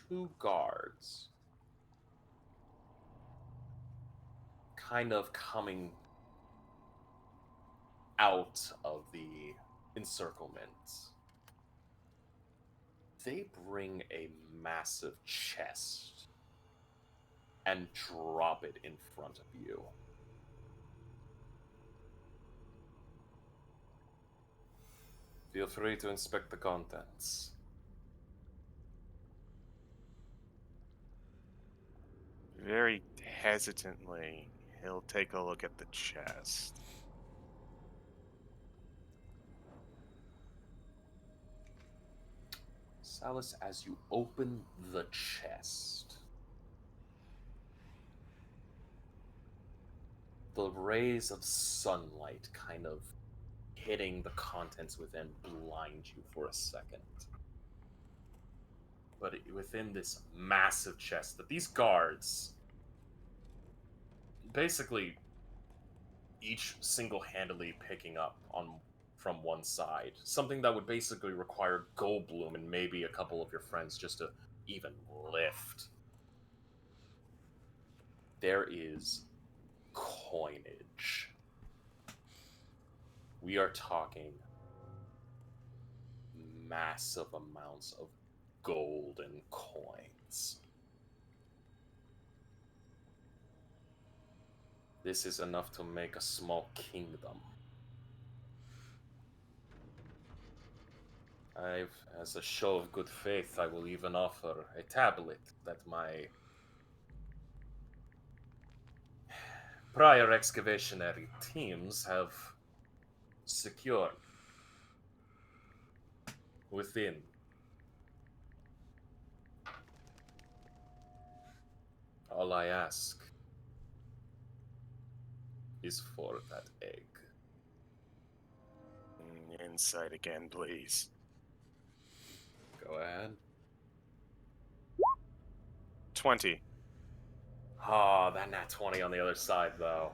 Two guards kind of coming out of the encirclement. They bring a massive chest and drop it in front of you. Feel free to inspect the contents. Very hesitantly, he'll take a look at the chest. Salus, as you open the chest, the rays of sunlight kind of hitting the contents within blind you for a second. But within this massive chest that these guards, basically each single-handedly picking up from one side, something that would basically require Goldblum and maybe a couple of your friends just to even lift. There is coinage. We are talking massive amounts of gold and coins. This is enough to make a small kingdom. As a show of good faith, I will even offer a tablet that my prior excavationary teams have secured within. All I ask is for that egg. Insight again, please. Go ahead. 20. Oh, that nat 20 on the other side, though.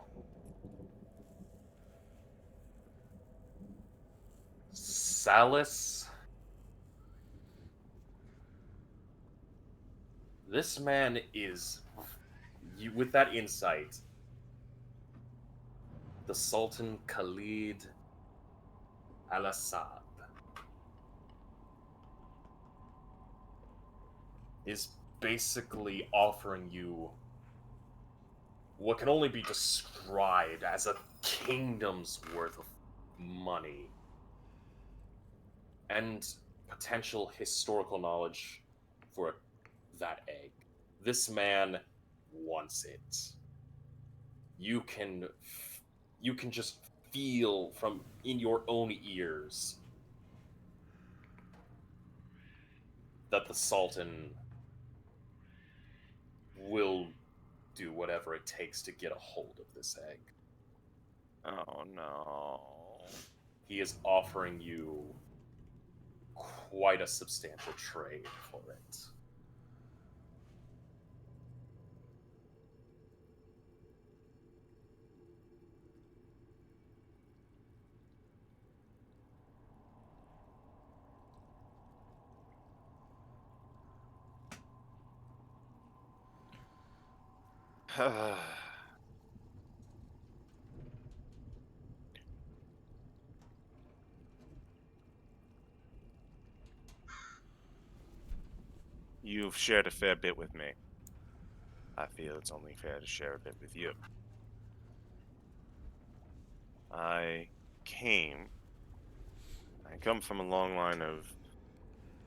Salus? This man is... with that insight, the Sultan Khalid al-Assad is basically offering you what can only be described as a kingdom's worth of money and potential historical knowledge for that egg. This man wants it. You can just feel from in your own ears that the Sultan will do whatever it takes to get a hold of this egg. Oh no. He is offering you quite a substantial trade for it. You've shared a fair bit with me. I feel it's only fair to share a bit with you. I come from a long line of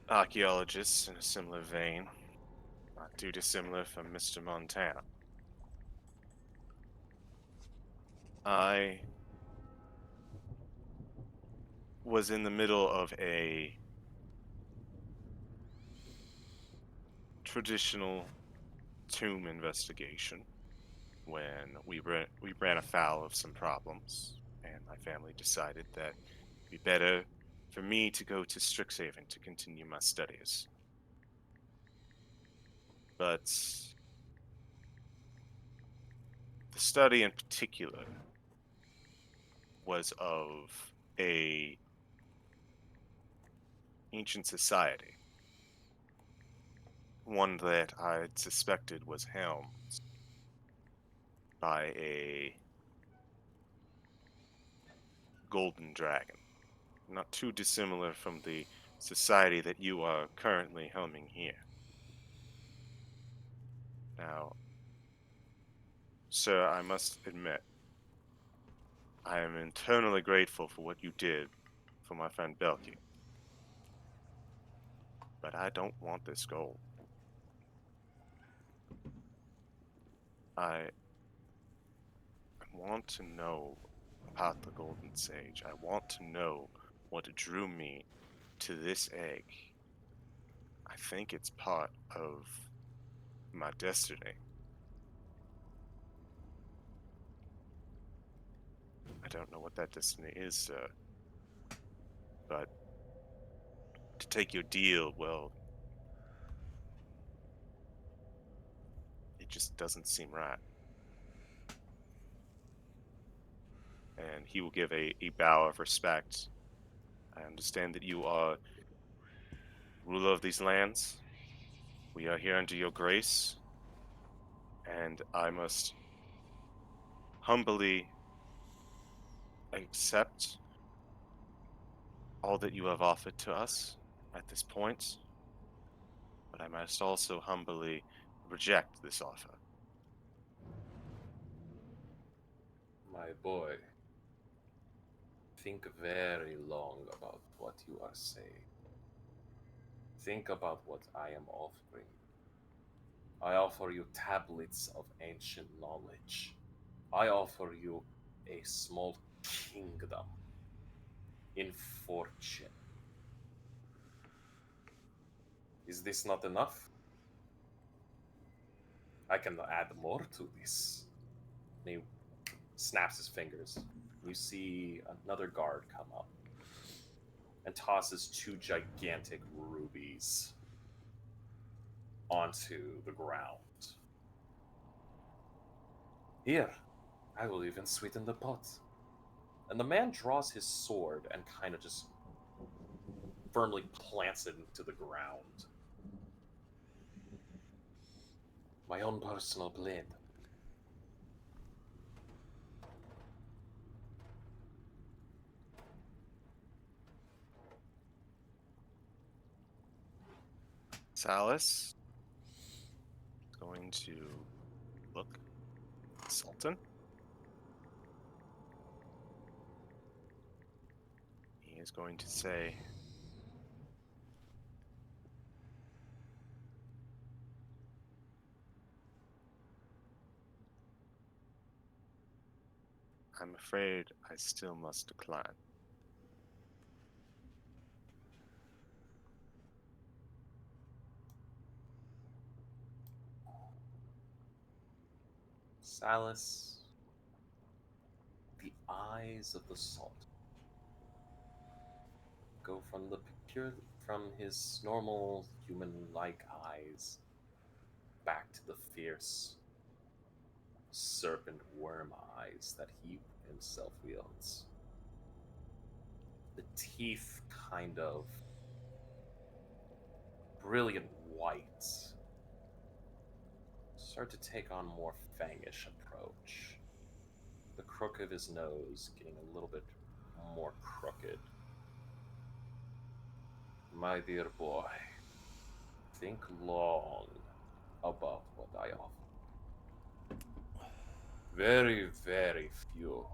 archaeologists in a similar vein, not too dissimilar from Mr. Montana. I was in the middle of a traditional tomb investigation when we ran afoul of some problems, and my family decided that it'd be better for me to go to Strixhaven to continue my studies. But the study in particular was of a ancient society, one that I had suspected was helmed by a golden dragon, not too dissimilar from the society that you are currently helming here. Now, sir, I must admit, I am eternally grateful for what you did for my friend Belky. But I don't want this gold. I want to know about the Golden Sage. I want to know what drew me to this egg. think it's part of my destiny. I don't know what that destiny is, sir. But to take your deal, well, it just doesn't seem right. And he will give a bow of respect. I understand that you are ruler of these lands. We are here under your grace. And I must humbly accept all that you have offered to us at this point. But I must also humbly reject this offer. My boy, think very long about what you are saying. Think about what I am offering. I offer you tablets of ancient knowledge. I offer you a small kingdom in fortune. Is this not enough? I can add more to this. And he snaps his fingers. You see another guard come up and tosses 2 gigantic rubies onto the ground. Here, I will even sweeten the pot. And the man draws his sword and kind of just firmly plants it into the ground. My own personal blade. Salas is going to look at Sultan. He is going to say, I'm afraid I still must decline. Salas, the eyes of the Sultan go from his normal human-like eyes back to the fierce serpent worm eyes that he himself wields. The teeth kind of brilliant white start to take on more fangish approach. The crook of his nose getting a little bit more crooked. My dear boy, think long about what I offer. Very, very few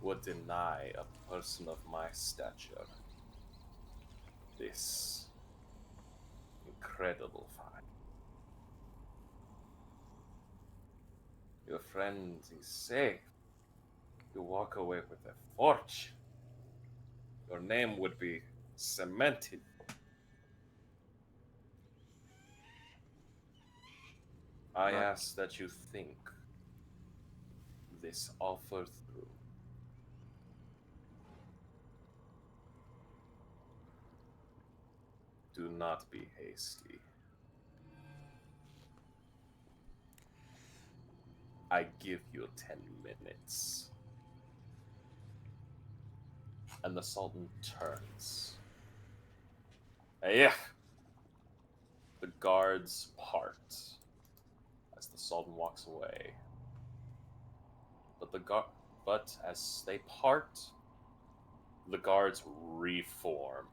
would deny a person of my stature this incredible find. Your friend is safe. You walk away with a fortune. Your name would be cemented. I ask that you think this offer through. Do not be hasty. I give you 10 minutes. And the Sultan turns. Yeah. The guards part as the Sultan walks away. But as they part, the guards reform,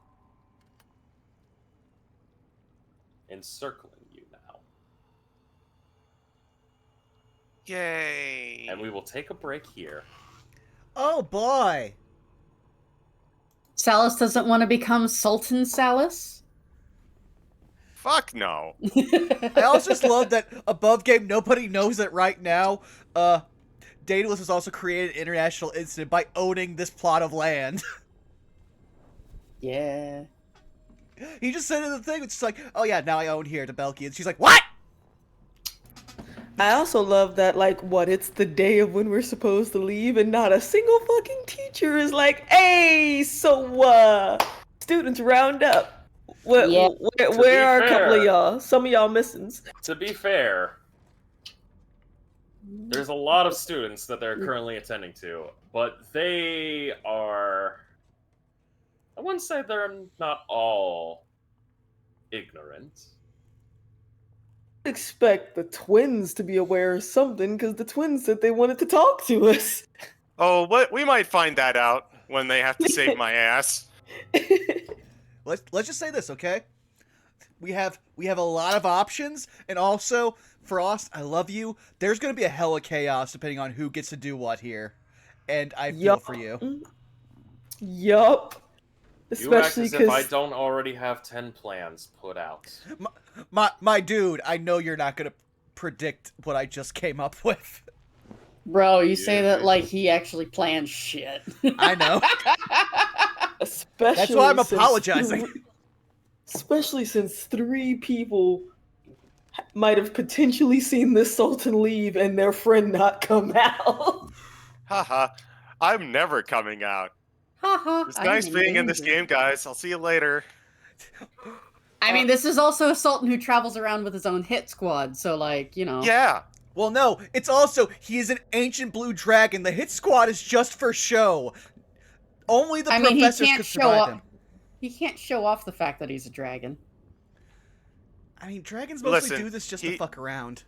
encircling you now. Yay! And we will take a break here. Oh boy! Salas doesn't want to become Sultan Salas. Fuck no! I also just love that above game, nobody knows it right now. Daedalus has also created an international incident by owning this plot of land. Yeah. He just said in the thing, it's just like, oh yeah, now I own here to Belky. And she's like, what? I also love that, like, it's the day of when we're supposed to leave, and not a single fucking teacher is like, hey, so, students round up. Yeah. Where are a couple of y'all? Some of y'all missing. To be fair, there's a lot of students that they're currently attending to, but they are... I wouldn't say they're not all ignorant. Expect the twins to be aware of something, because the twins said they wanted to talk to us. Oh, we might find that out when they have to save my ass. Let's just say this, okay? We have a lot of options, and also, Frost, I love you. There's gonna be a hell of chaos depending on who gets to do what here. And I feel for you. Yup. You act Especially as if I because don't already have 10 plans put out. My dude, I know you're not gonna predict what I just came up with. Bro, you say that like he actually planned shit. I know. especially That's why I'm since- apologizing. Especially since 3 people might have potentially seen this Sultan leave and their friend not come out. Haha. I'm never coming out. Haha. It's nice being in this game, guys. I'll see you later. I mean, this is also a Sultan who travels around with his own hit squad, so like, you know. Yeah. Well, no, it's also, he is an ancient blue dragon. The hit squad is just for show. Only the professors could survive him. He can't show off the fact that he's a dragon. I mean, dragons mostly Listen, do this just to fuck around.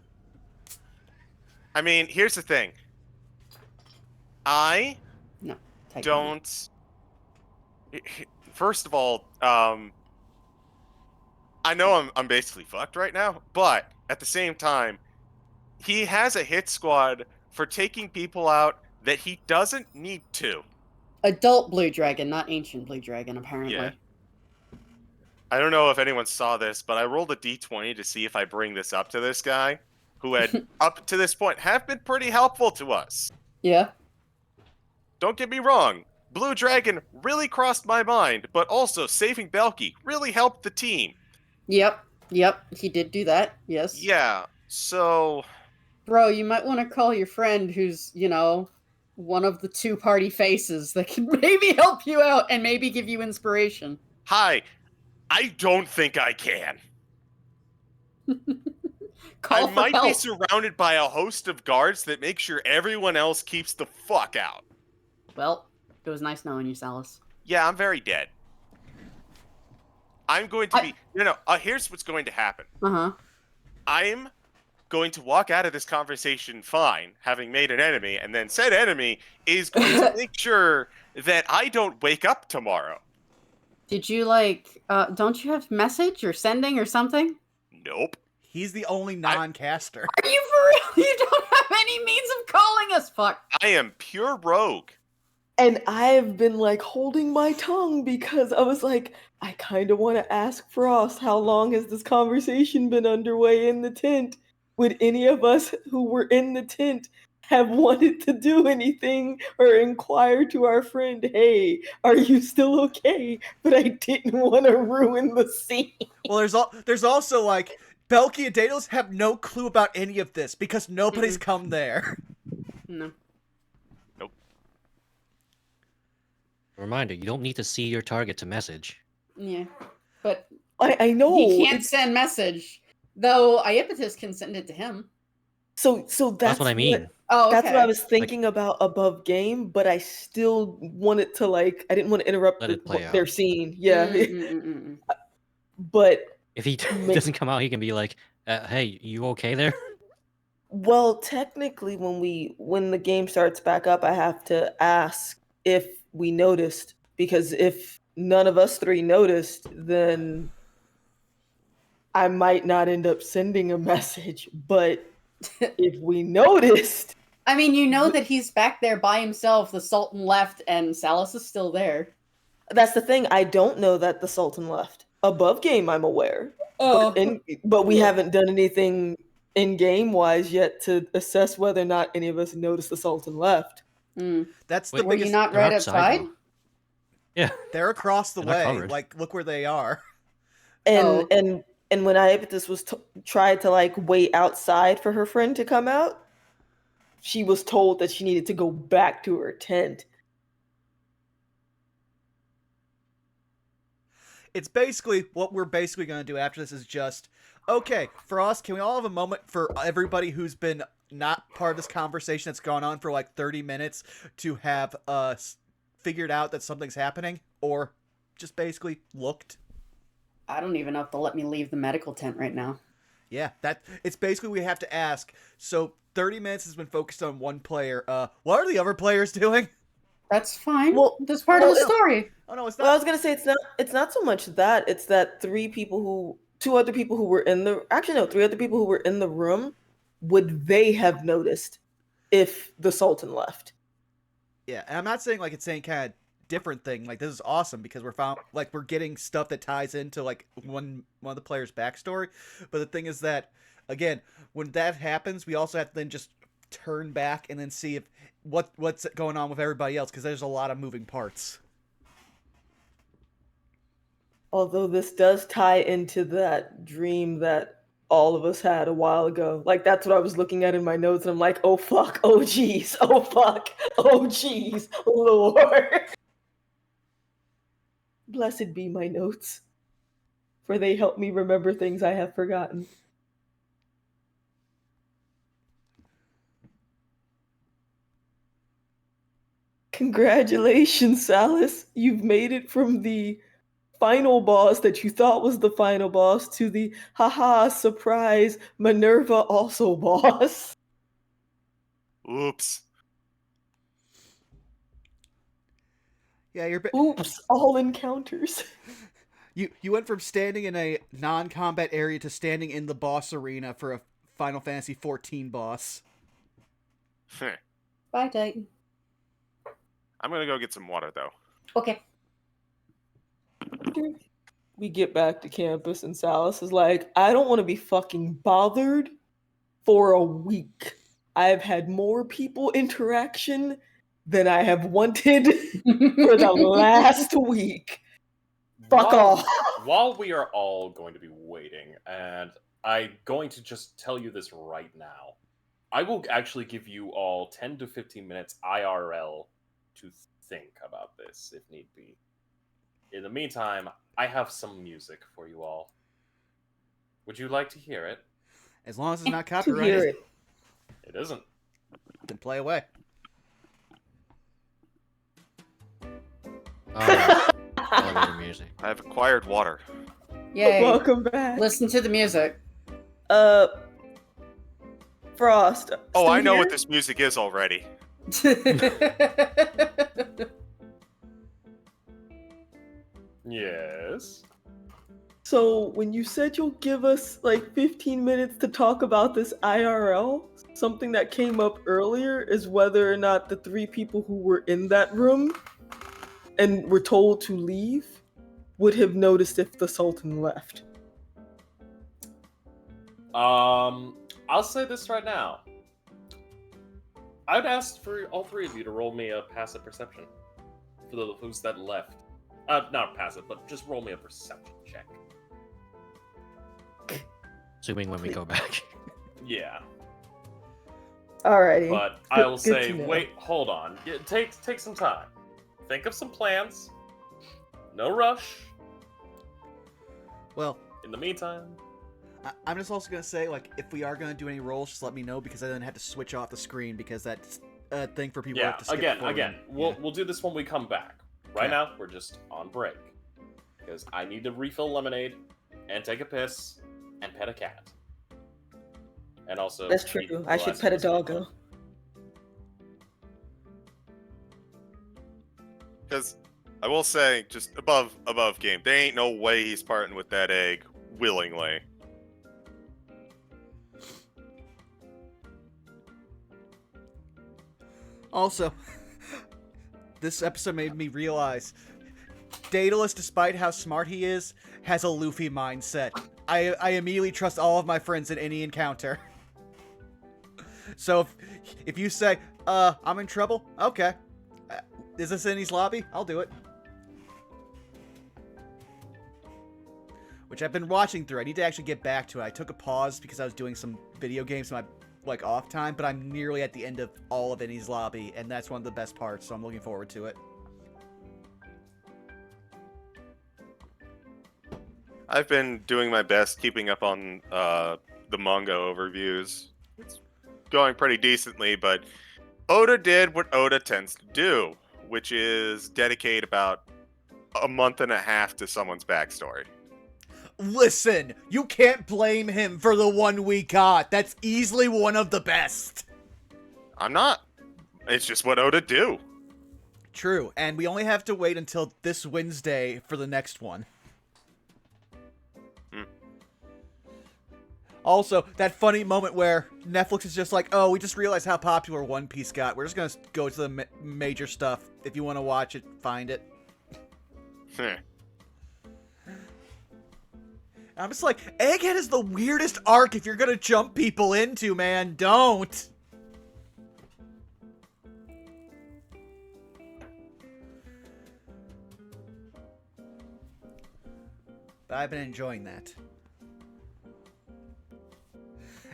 I mean, here's the thing. I don't... First of all, I know I'm basically fucked right now, but at the same time, he has a hit squad for taking people out that he doesn't need to. Adult blue dragon, not ancient blue dragon, apparently. Yeah. I don't know if anyone saw this, but I rolled a d20 to see if I bring this up to this guy, who had, up to this point, have been pretty helpful to us. Yeah. Don't get me wrong, Blue Dragon really crossed my mind, but also saving Belky really helped the team. Yep, he did do that, yes. Yeah, so... Bro, you might want to call your friend who's, you know, one of the 2 party faces that can maybe help you out and maybe give you inspiration. Hi, I don't think I can. Call I for might help. be surrounded by a host of guards that make sure everyone else keeps the fuck out. Well, it was nice knowing you, Salas. Yeah, I'm very dead. I'm going to be... No, here's what's going to happen. Uh-huh. I'm going to walk out of this conversation fine, having made an enemy, and then said enemy is going to make sure that I don't wake up tomorrow. Did you, like, don't you have message or sending or something? Nope. He's the only non-caster. Are you for real? You don't have any means of calling us, fuck. I am pure rogue. And I've been like holding my tongue because I was like, I kind of want to ask Frost, how long has this conversation been underway in the tent? Would any of us who were in the tent have wanted to do anything or inquire to our friend, hey, are you still okay? But I didn't want to ruin the scene. Well, there's also like, Belky and Daedalus have no clue about any of this because nobody's come there. No. Reminder, you don't need to see your target to message. Yeah. But I know. he can't send message, though Iapetus can send it to him. So that's what I mean. That's what I was thinking about above game, but I still wanted to I didn't want to interrupt their scene. Yeah. But if he doesn't come out, he can be like, "Hey, you okay there?" Well, technically, when the game starts back up, I have to ask if we noticed, because if none of us 3 noticed, then I might not end up sending a message. But if we noticed, I mean, you know that he's back there by himself. The Sultan left, and Salas is still there. That's the thing. I don't know that the Sultan left. Above game, I'm aware. Oh, but we haven't done anything in game wise yet to assess whether or not any of us noticed the Sultan left. That's Wait, the were biggest. you not They're right outside, outside? though. Yeah, They're across the They're not way. covered. Like, look where they are. And Oh. and when Iapetus was tried to like wait outside for her friend to come out, she was told that she needed to go back to her tent. It's basically what we're basically going to do after this is just, okay, Frost, can we all have a moment for everybody who's been not part of this conversation that's gone on for like 30 minutes to have figured out that something's happening, or just basically looked? I don't even know if they'll let me leave the medical tent right now. Yeah, it's basically we have to ask. So 30 minutes has been focused on one player. What are the other players doing? That's fine. Well, That's part of the well, story. Oh no, it's Well, I not. was gonna say it's not so much that, it's that three other people who were in the actually no, three other people who were in the room, would they have noticed if the Sultan left? Yeah, and I'm not saying like it's any kind of different thing. Like this is awesome because we're getting stuff that ties into like one of the players' backstory. But the thing is that again, when that happens, we also have to then just turn back and then see if what's going on with everybody else because there's a lot of moving parts. Although this does tie into that dream that all of us had a while ago. Like that's what I was looking at in my notes, and I'm like, oh fuck, oh jeez, oh fuck, oh jeez, Lord. Blessed be my notes, for they help me remember things I have forgotten. Congratulations, Salus. You've made it from the final boss that you thought was the final boss to the haha surprise Minerva also boss. Oops. Yeah, Oops, all encounters. You went from standing in a non-combat area to standing in the boss arena for a Final Fantasy XIV boss. Bye, Titan. I'm gonna go get some water though. Okay. We get back to campus and Salus is like, I don't want to be fucking bothered for a week. I have had more people interaction than I have wanted for the last week. Fuck off. While we are all going to be waiting, and I'm going to just tell you this right now, I will actually give you all 10 to 15 minutes IRL to think about this, if need be. In the meantime, I have some music for you all. Would you like to hear it? As long as it's not To hear copyrighted, it. It isn't. then play away. Elevator music. I've acquired water. Yay. Welcome back. Listen to the music. Frost. Oh, still I know here? what this music is already. Yes. So when you said you'll give us like 15 minutes to talk about this IRL, something that came up earlier is whether or not the three people who were in that room and were told to leave would have noticed if the Sultan left. I'll say this right now. I'd ask for all three of you to roll me a passive perception for those that left. Not passive, but just roll me a perception check. Assuming when we go back. Yeah. Alrighty. But Good- I'll good say, to know. wait, hold on. Take some time. Think of some plans. No rush. Well, In the meantime, I'm just also gonna say, like, if we are gonna do any rolls, just let me know because I then have to switch off the screen because that's a thing for people who yeah. have to skip Again, forward. we'll do this when we come back. Right Yeah. now, we're just on break because I need to refill lemonade and take a piss and pet a cat. And also, That's true. eat I the should last pet a piece of doggo. milk. Because I will say, just above game, there ain't no way he's parting with that egg willingly. Also, this episode made me realize Daedalus, despite how smart he is, has a Luffy mindset. I immediately trust all of my friends in any encounter. So if you say, I'm in trouble, okay. Is this in his lobby? I'll do it. which I've been watching through. I need to actually get back to it. I took a pause because I was doing some video games in my off time, but I'm nearly at the end of all of Enies Lobby, and that's one of the best parts, so I'm looking forward to it. I've been doing my best keeping up on the manga overviews. It's going pretty decently, but Oda did what Oda tends to do, which is dedicate about a month and a half to someone's backstory. Listen, you can't blame him for the one we got. That's easily one of the best. I'm not. It's just what Oda do. True, and we only have to wait until this Wednesday for the next one. Also, that funny moment where Netflix is just like, oh, we just realized how popular One Piece got. We're just going to go to the major stuff. If you want to watch it, find it. I'm just like, Egghead is the weirdest arc if you're going to jump people into, man. Don't. But I've been enjoying that.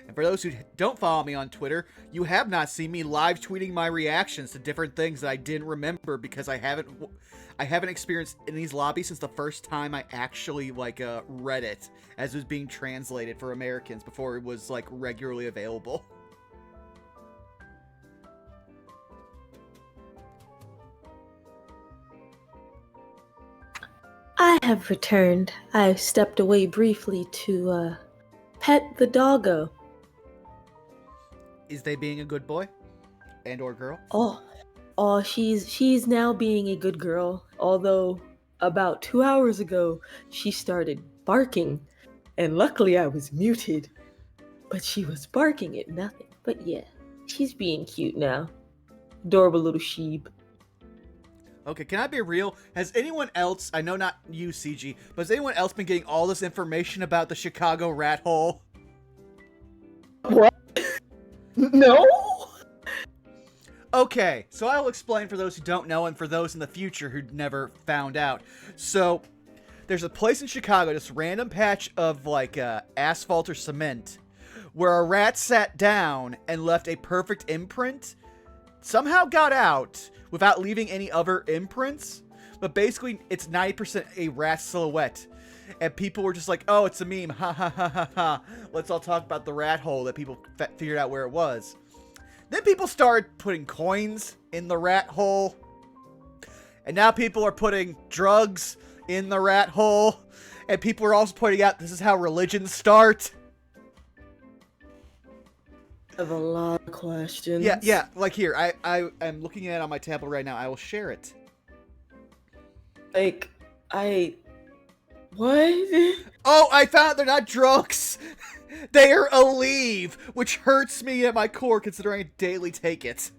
And for those who don't follow me on Twitter, you have not seen me live tweeting my reactions to different things that I didn't remember because I haven't experienced Enies Lobby since the first time I actually read it as it was being translated for Americans before it was regularly available. I have returned. I stepped away briefly to pet the doggo. Is they being a good boy and or girl? Oh, she's now being a good girl. Although about 2 hours ago she started barking, and luckily I was muted. But she was barking at nothing. But yeah, she's being cute now. Adorable little sheep. Okay, can I be real? Has anyone else, I know not you, CG, but has anyone else been getting all this information about the Chicago rat hole? What? No? Okay, so I'll explain for those who don't know and for those in the future who never found out. So, there's a place in Chicago, this random patch of asphalt or cement, where a rat sat down and left a perfect imprint, somehow got out without leaving any other imprints, but basically it's 90% a rat silhouette. And people were just like, oh, it's a meme, ha ha ha ha ha. Let's all talk about the rat hole that people figured out where it was. Then people started putting coins in the rat hole. And now people are putting drugs in the rat hole. And people are also pointing out this is how religions start. I have a lot of questions. Yeah, here, I am looking at it on my tablet right now. I will share it. What? Oh, I found they're not drugs. They are Aleve, which hurts me at my core considering I daily take it.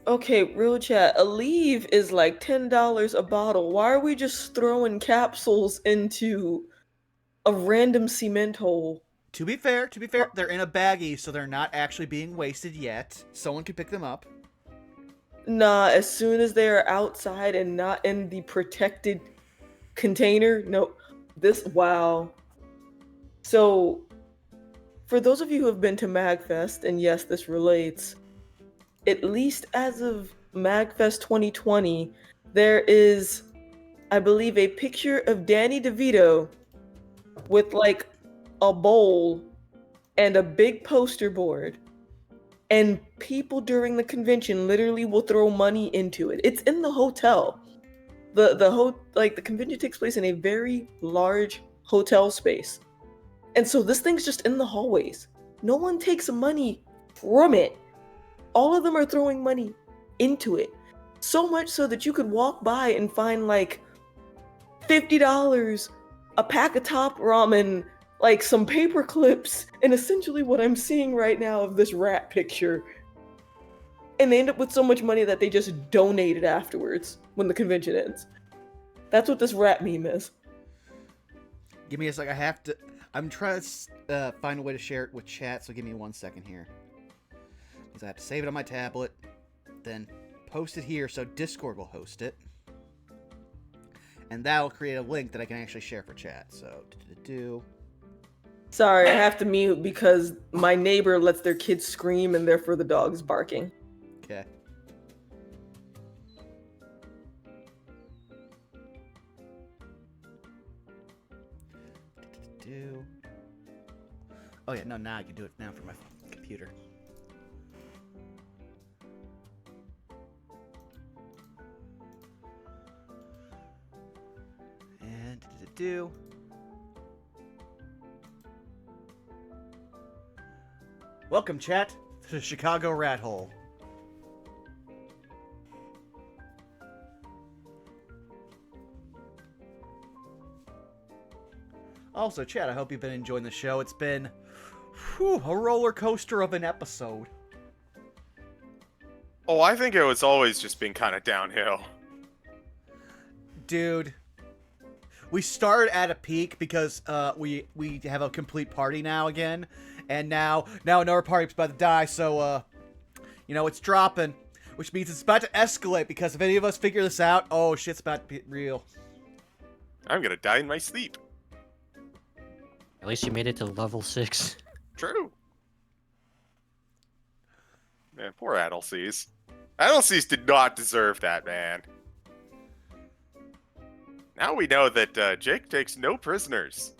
Okay, real chat. Aleve is like $10 a bottle. Why are we just throwing capsules into a random cement hole? To be fair, they're in a baggie, so they're not actually being wasted yet. Someone can pick them up. Nah, as soon as they are outside and not in the protected container, no. Wow. So, for those of you who have been to MagFest, and yes, this relates, at least as of MagFest 2020, there is, I believe, a picture of Danny DeVito with a bowl and a big poster board, and people during the convention literally will throw money into it. It's in the hotel. The convention takes place in a very large hotel space, and so this thing's just in the hallways. No one takes money from it. All of them are throwing money into it, so much so that you could walk by and find $50, a pack of Top Ramen, some paper clips, and essentially what I'm seeing right now of this rat picture. And they end up with so much money that they just donate it afterwards when the convention ends. That's what this rat meme is. Give me a sec. I'm trying to find a way to share it with chat, so give me 1 second here. Because I have to save it on my tablet, then post it here so Discord will host it. and that'll create a link that I can actually share for chat. So, Sorry, I have to mute because my neighbor lets their kids scream and therefore the dog's barking. okay. Oh yeah, no, now I can do it now for my computer. And welcome, chat, to the Chicago Rat Hole. Also, chat, I hope you've been enjoying the show. It's been a roller coaster of an episode. Oh, I think it was always just been kind of downhill. Dude, we started at a peak because we have a complete party now again, and now another party's about to die. So it's dropping, which means it's about to escalate. Because if any of us figure this out, oh shit's about to be real. I'm gonna die in my sleep. At least you made it to level 6. True. Man, poor Adelseas. Adelseas did not deserve that, man. Now we know that Jake takes no prisoners.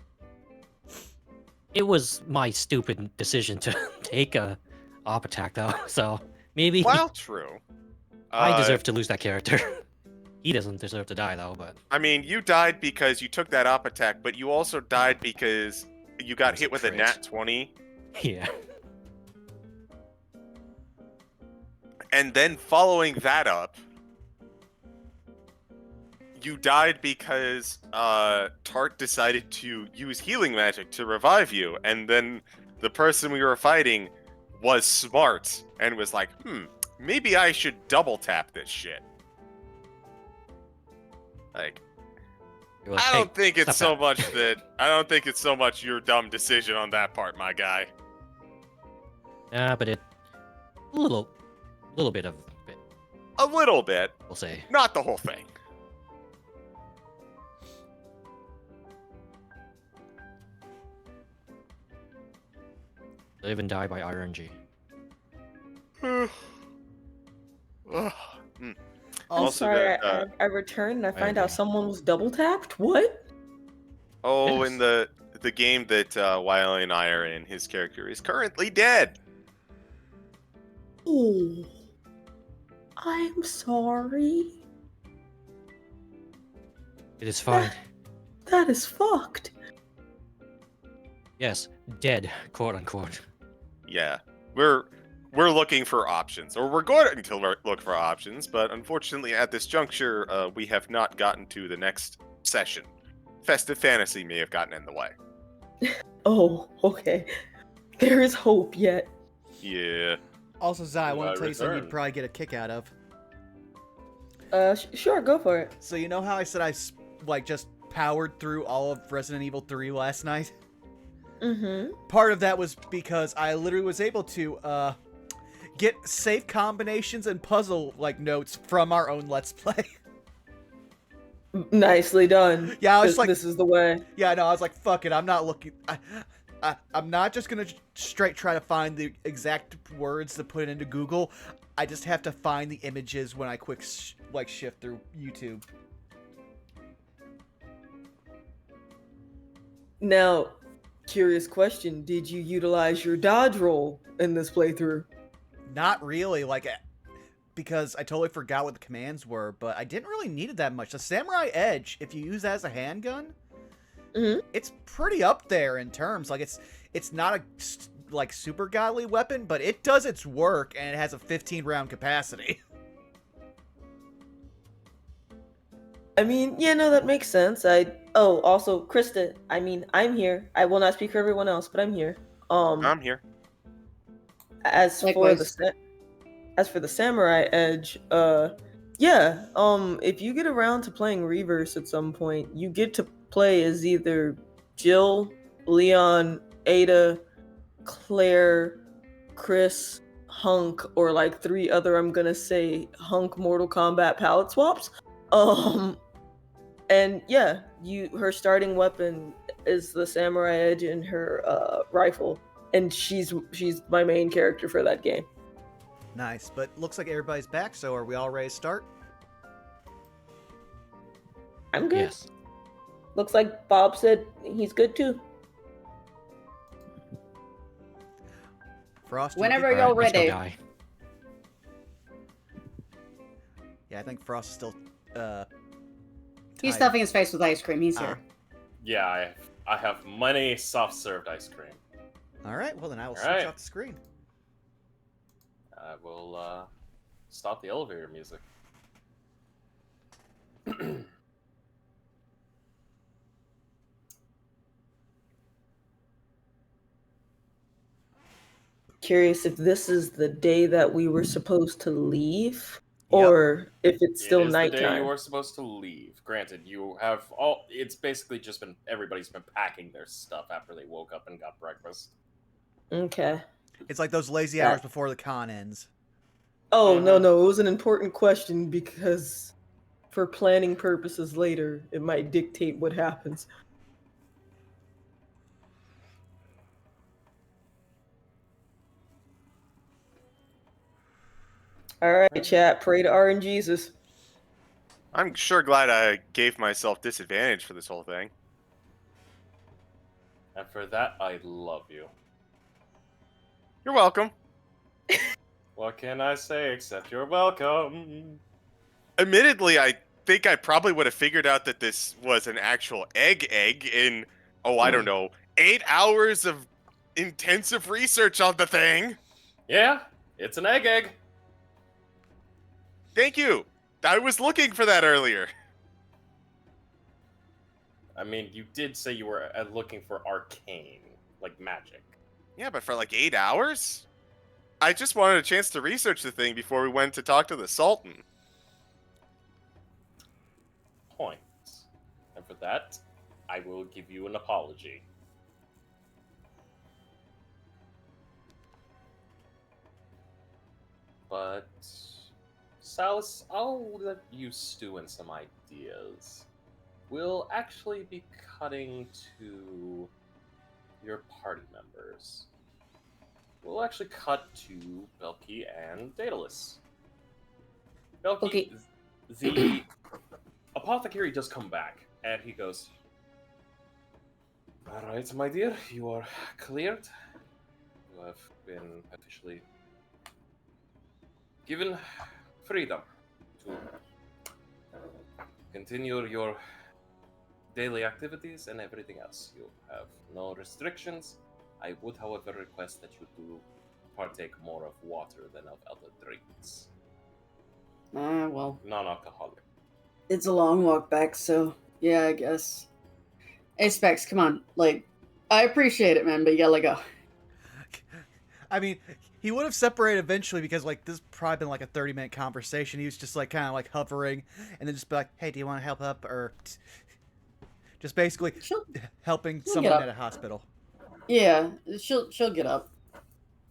It was my stupid decision to take a op attack, though. So maybe Well, true. I deserve to lose that character. He doesn't deserve to die, though. But I mean, you died because you took that op attack, but you also died because you got hit with a Crit. nat 20. yeah, And then following that up, you died because Tart decided to use healing magic to revive you, and then the person we were fighting was smart and was like, maybe I should double tap this shit. Like, You're like, I "Hey, don't think it's so stop much I don't think it's so much your dumb decision on that part, my guy. yeah, but a little bit of it, A little bit, we'll say. not the whole thing. Live and die by RNG. Ugh. I'm Also sorry, got, I returned and I find agree. out someone was double tapped. What? Oh, Yes. in the game that Wiley and I are in, his character is currently dead. Oh, I'm sorry. It is fine. That is fucked. Yes, dead, quote unquote. Yeah, we're looking for options, or we're going to look for options, but unfortunately at this juncture, we have not gotten to the next session. Festive Fantasy may have gotten in the way. Oh, okay. There is hope yet. Yeah. Also, Zai, I And want I to tell you something you'd return. probably get a kick out of. Sure, go for it. So you know how I said I just powered through all of Resident Evil 3 last night? Mm-hmm. Part of that was because I literally was able to get safe combinations and puzzle notes from our own Let's Play. Nicely done. Yeah, I was like, this is the way. yeah, no, I was like, fuck it, I'm not looking. I'm not just gonna straight try to find the exact words to put into Google. I just have to find the images when I quick shift through YouTube. Now, curious question: did you utilize your dodge roll in this playthrough? Not really, because I totally forgot what the commands were, but I didn't really need it that much. The Samurai Edge, if you use that as a handgun, it's pretty up there in terms. It's not a super godly weapon, but it does its work, and it has a 15-round capacity. I mean, yeah, no, that makes sense. Also, Krista, I mean, I'm here. I will not speak for everyone else, but I'm here. I'm here. As for Likewise. the Samurai Edge, yeah, if you get around to playing Reverse at some point, you get to play as either Jill, Leon, Ada, Claire, Chris, Hunk, or 3 other, I'm gonna say, Hunk Mortal Kombat palette swaps. And yeah, her starting weapon is the samurai edge in her rifle, and she's my main character for that game. Nice, but looks like everybody's back, so are we all ready to start? I'm good. Yes. Looks like Bob said he's good too. Frost, Whenever you you're Alright, let's go, ready. guy. Yeah, I think Frost is still He's tied. stuffing his face with ice cream. He's here. Yeah, I have many soft served ice cream. All right, well then I will switch Alright. off the screen. I will stop the elevator music. Curious if this is the day that we were supposed to leave, Yep. or if it's still It is the day nighttime. you are supposed to leave. Granted, you have all. It's basically just been everybody's been packing their stuff after they woke up and got breakfast. Okay. It's like those lazy Yeah. hours before the con ends. Oh, Uh-huh. no, it was an important question because for planning purposes later, it might dictate what happens. All right, chat, pray to R and Jesus. I'm sure glad I gave myself disadvantage for this whole thing. And for that, I love you. You're welcome. What can I say except you're welcome? Admittedly, I think I probably would have figured out that this was an actual egg in, I don't know, 8 hours of intensive research on the thing. Yeah, it's an egg. Thank you. I was looking for that earlier. I mean, you did say you were looking for arcane, like magic. Yeah, but for like 8 hours? I just wanted a chance to research the thing before we went to talk to the Sultan. Point. And for that, I will give you an apology. But, Salus, I'll let you stew in some ideas. We'll actually be cutting to your party members. We'll actually cut to Belky and Daedalus. Belky, Okay. the apothecary does come back, and he goes, "Alright, my dear, you are cleared. You have been officially given freedom to continue your daily activities and everything else. You have no restrictions. I would, however, request that you do partake more of water than of other drinks. Well, Non-alcoholic." it's a long walk back, so yeah, I guess. Hey, Specs, come on. Like, I appreciate it, man, but you gotta let go. I mean, he would have separated eventually because like this probably been like a 30-minute conversation. He was just like kind of like hovering and then just be like, "Hey, do you want to help up?" or just basically helping she'll someone get up. at a hospital. Yeah, she'll get up.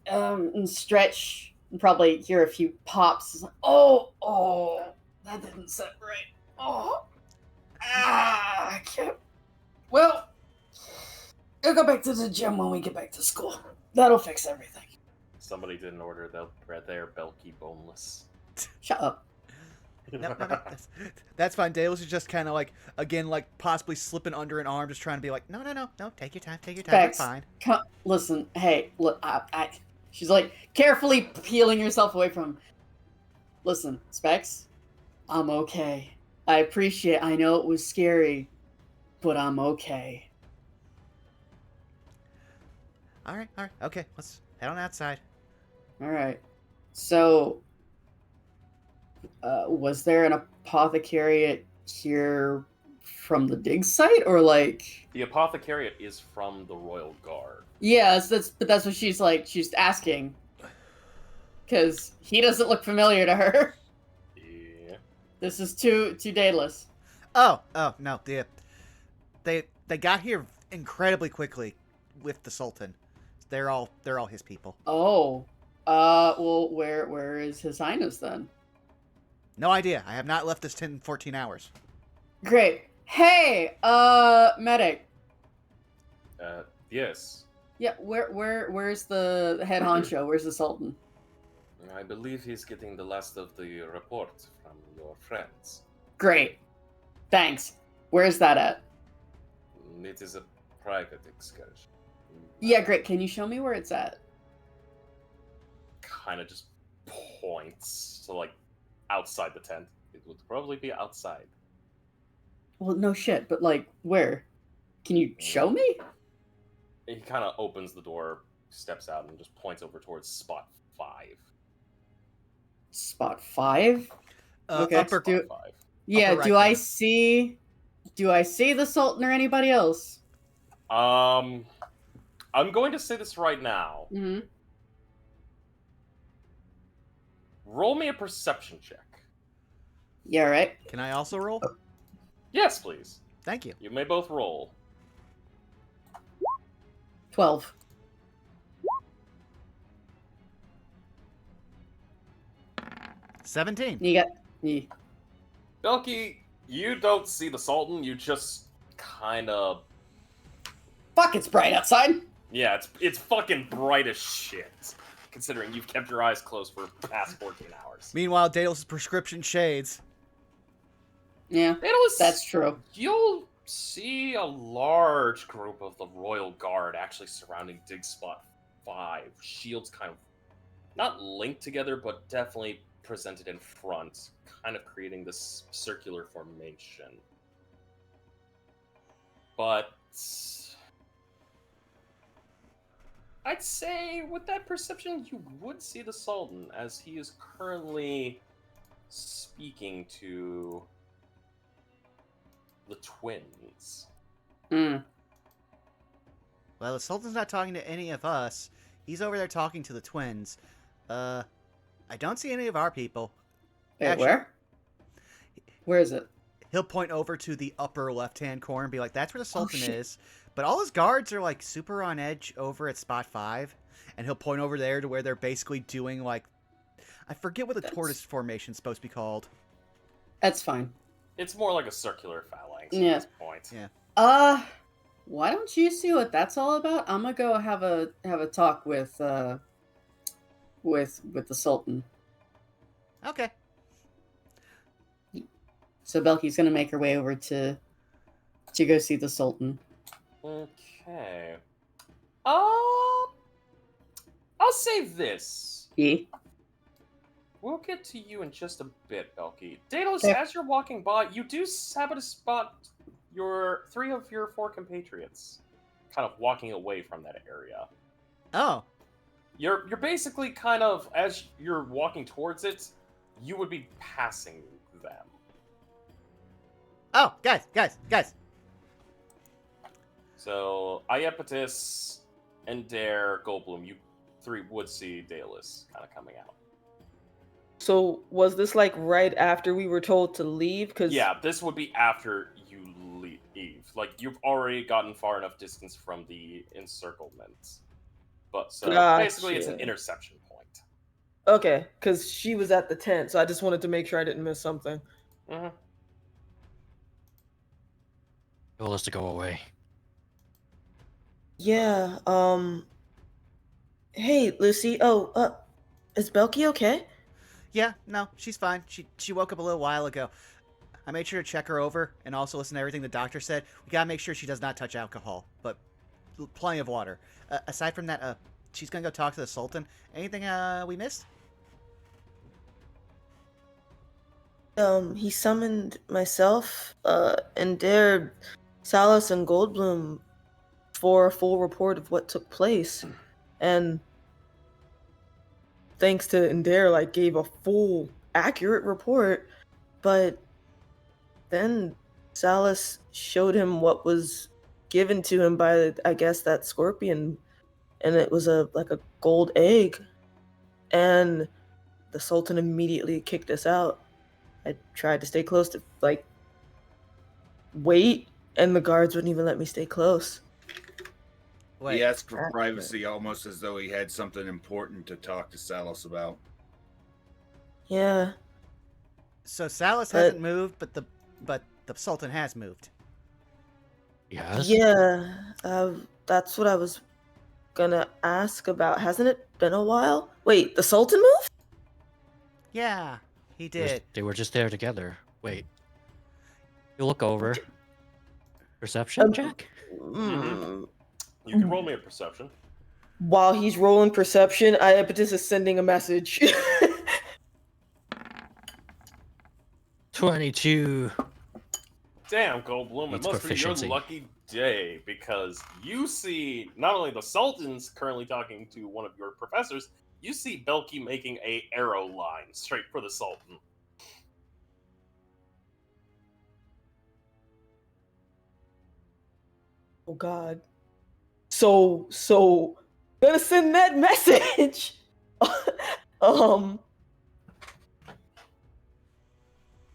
And stretch and probably hear a few pops. It's like, oh, that didn't set right. I can't. Well, I'll go back to the gym when we get back to school. That'll fix everything. Somebody didn't order their Belky boneless. Shut up. No, that's fine. Dales is just kind of like, again, like possibly slipping under an arm, just trying to be like, no, take your time, we're Specs, fine. Listen, hey, look, she's like carefully peeling herself away from him. Listen, Specs, I'm okay. I know it was scary, but I'm okay. All right, okay, let's head on outside. All right. So, was there an apothecariat here from the dig site, or like? The apothecariat is from the Royal Guard. Yes, that's what she's like. She's asking because he doesn't look familiar to her. Yeah. This is too daedalus. Oh no, they got here incredibly quickly with the Sultan. They're all his people. Oh, well, where is His Highness then? No idea. I have not left this 14 hours. Great. Hey, medic. Yes. Yeah, where's the head honcho? Where's the Sultan? I believe he's getting the last of the report from your friends. Great. Thanks. Where's that at? It is a private excursion. Yeah, great. Can you show me where it's at? Kind of just points to like outside the tent. It would probably be outside. Well, no shit, but like, where? Can you show me? He kind of opens the door, steps out, and just points over towards spot 5. Spot 5? Okay, Upper, Spot 5. Yeah, upper right do I corner. see the Sultan or anybody else? I'm going to say this right now. Mm-hmm. Roll me a perception check. Yeah, right. Can I also roll? Yes, please. Thank you. You may both roll. 12. $17. You got me. Belky, you don't see the Sultan, you just kind of... Fuck, it's bright outside. Yeah, it's fucking bright as shit, considering you've kept your eyes closed for the past 14 hours. Meanwhile, Dale's prescription shades. Yeah, that's true. You'll see a large group of the Royal Guard actually surrounding Dig Spot 5. Shields kind of not linked together, but definitely presented in front, kind of creating this circular formation. But I'd say with that perception, you would see the Sultan, as he is currently speaking to the twins. Hmm. Well, the Sultan's not talking to any of us. He's over there talking to the twins. I don't see any of our people. Wait, Actually- where? Where is it? He'll point over to the upper left-hand corner and be like, that's where the Sultan shit. is. But all his guards are, like, super on edge over at spot 5. And he'll point over there to where they're basically doing, like... I forget what the That's- tortoise formation's supposed to be called. That's fine. It's more like a circular phalanx Yeah. at this point. Yeah. Why don't you see what that's all about? I'm gonna go have a talk with the Sultan. Okay. So Belky's gonna make her way over to go see the Sultan. Okay. I'll say this. Yeah. We'll get to you in just a bit, Belky. Daedalus, Okay. as you're walking by, you do happen to spot your 3 of your 4 compatriots kind of walking away from that area. Oh. You're basically kind of, as you're walking towards it, you would be passing them. Oh, guys. So, Iapetus, and Dare, Goldblum, you 3 would see Daedalus kind of coming out. So was this like right after we were told to leave? Cause Yeah, this would be after you leave. Like, you've already gotten far enough distance from the encirclement. But, so, basically it's an Gotcha. interception point. Okay, because she was at the tent, so I just wanted to make sure I didn't miss something. Mm-hmm. Told us to go away. Yeah. Hey, Lucy. Oh, is Belky okay? Yeah, no, she's fine. She woke up a little while ago. I made sure to check her over and also listen to everything the doctor said. We gotta make sure she does not touch alcohol, but plenty of water. Aside from that, she's gonna go talk to the Sultan. Anything we missed? He summoned myself, and dared Salas and Goldblum for a full report of what took place. And thanks to Indare, like, gave a full, accurate report. But then Salas showed him what was given to him by, I guess, that scorpion. And it was a gold egg. And the Sultan immediately kicked us out. I tried to stay close to, like, wait, and the guards wouldn't even let me stay close. Wait, He asked for privacy almost as though he had something important to talk to Salos about. Yeah. so Salas but- hasn't moved, but the Sultan has moved. Yes. Yeah, that's what I was gonna ask about. Hasn't it been a while? Wait, the Sultan moved? Yeah, he did. They were just there together. Wait. You look over. Perception check? Mm, You can roll me a perception. While he's rolling perception, Iapetus is sending a message. 22. Damn, Goldblum, it Needs must be your proficiency. lucky day because you see not only the Sultan's currently talking to one of your professors, you see Belky making a arrow line straight for the Sultan. Oh God. So gonna send that message.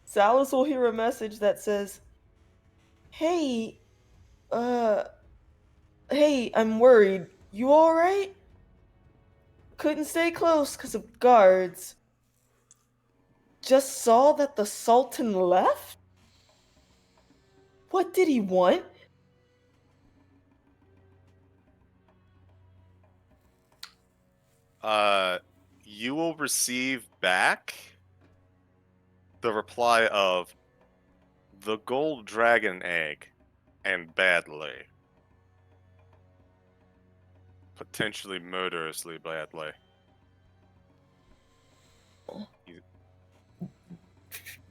Salus will hear a message that says, "Hey, hey, I'm worried. You all right? Couldn't stay close because of guards. Just saw that the Sultan left? What did he want?" You will receive back the reply of the gold dragon egg and badly. Potentially murderously badly.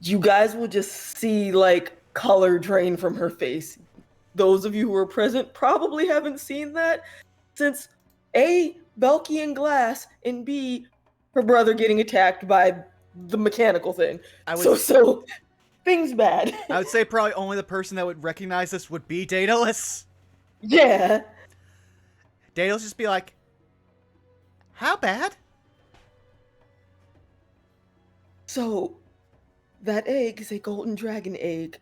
You guys will just see like color drain from her face. Those of you who were present probably haven't seen that since A, Belky and Glass, and B, her brother getting attacked by the mechanical thing. So things bad. I would say probably only the person that would recognize this would be Daedalus. Yeah. Daedalus just be like, how bad? So that egg is a golden dragon egg,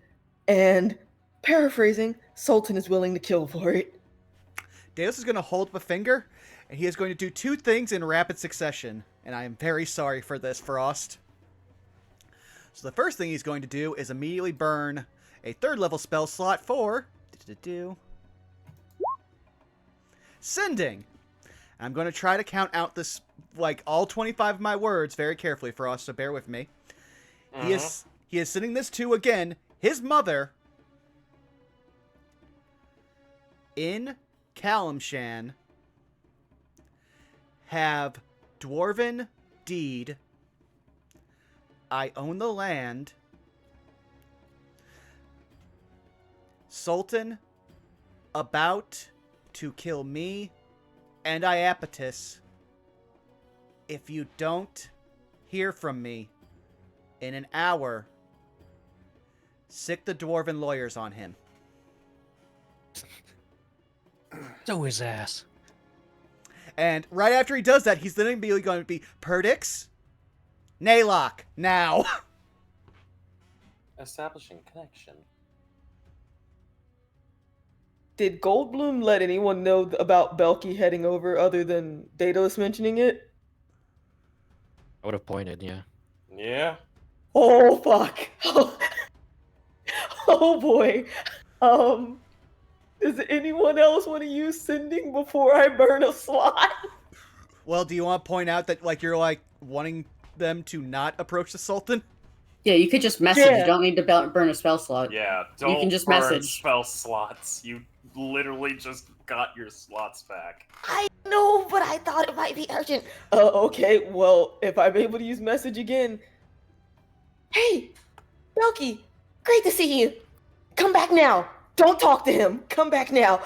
and paraphrasing, Sultan is willing to kill for it. Daedalus is going to hold up a finger, and he is going to do two things in rapid succession. And I am very sorry for this, Frost. So the first thing he's going to do is immediately burn a 3rd level spell slot for sending. I'm going to try to count out this, like, all 25 of my words very carefully, Frost, so bear with me. He is sending this to, again, his mother in Kalimshan. Have dwarven deed. I own the land. Sultan about to kill me and Iapetus if you don't hear from me in an hour. Sick the dwarven lawyers on him. So his ass. And right after he does that, he's then immediately going to be Perdix, Naylock, now. Establishing connection. Did Goldblum let anyone know about Belky heading over other than Daedalus mentioning it? I would have pointed, yeah. Yeah. Oh, fuck. Oh, boy. Does anyone else want to use sending before I burn a slot? Well, do you want to point out that, like, you're, like, wanting them to not approach the Sultan? Yeah, you could just message. Yeah. You don't need to burn a spell slot. Yeah, don't You can just burn message. spell slots. You literally just got your slots back. I know, but I thought it might be urgent. Okay, well, if I'm able to use message again. Hey, Belky, great to see you. Come back now. Don't talk to him. Come back now.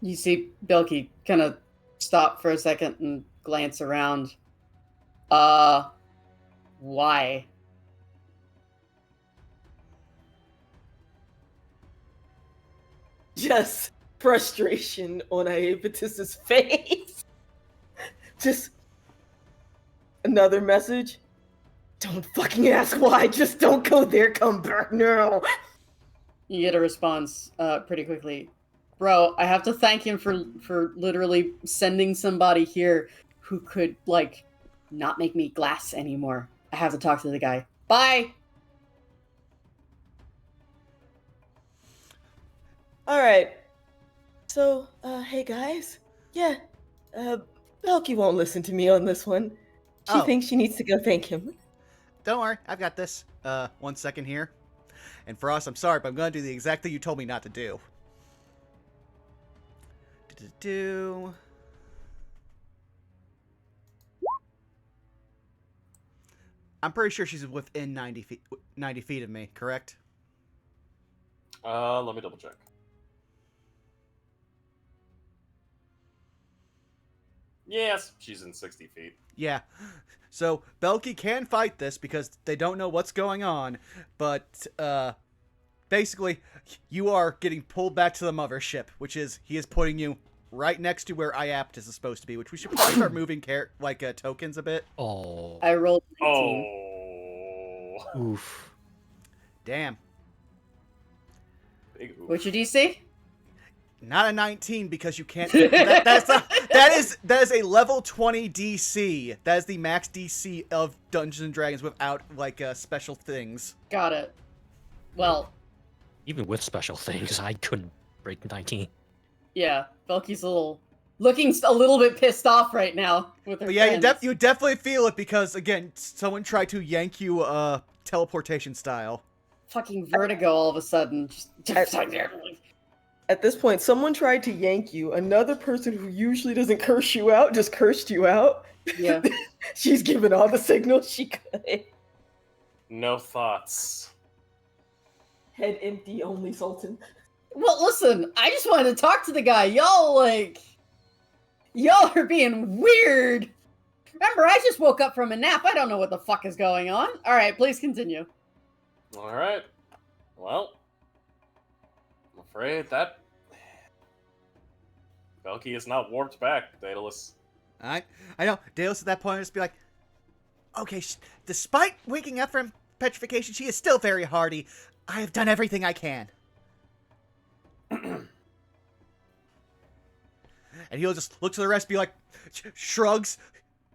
You see Belky kind of stop for a second and glance around. Why? Just frustration on Iapetus's face. Just another message. Don't fucking ask why. Just don't go there. Come back now. You get a response pretty quickly. Bro, I have to thank him for literally sending somebody here who could, like, not make me glass anymore. I have to talk to the guy. Bye! All right. So, hey guys. Yeah, Belky won't listen to me on this one. She Oh. thinks she needs to go thank him. Don't worry, I've got this. 1 second here. And Frost, I'm sorry, but I'm gonna do the exact thing you told me not to do. Do. I'm pretty sure she's within 90 feet of me, correct? Let me double check. Yes, she's in 60 feet. Yeah. So Belky can fight this because they don't know what's going on, but basically you are getting pulled back to the mothership, which is he is putting you right next to where Iaptis is supposed to be, which we should probably start moving tokens a bit. Oh. I rolled 19. Oh. Oof. Damn. Big oof. What's your DC? Not a 19 because you can't. That is a level 20 DC. That is the max DC of Dungeons and Dragons without special things. Got it. Well, Even with special things, I couldn't break 19. yeah, Belky's looking a little bit pissed off right now with her But yeah, friends. you definitely feel it because again, someone tried to yank you teleportation style. Fucking vertigo all of a sudden. At this point, someone tried to yank you. Another person who usually doesn't curse you out just cursed you out. Yeah. She's given all the signals she could. No thoughts. Head empty, only Sultan. Well, listen, I just wanted to talk to the guy. Y'all are being weird. Remember, I just woke up from a nap. I don't know what the fuck is going on. All right, please continue. All right. Well, I'm afraid that Belky is not warped back, Daedalus. I know. Daedalus at that point would just be like, okay, despite waking up from petrification, she is still very hardy. I have done everything I can. And he'll just look to the rest, be like, shrugs.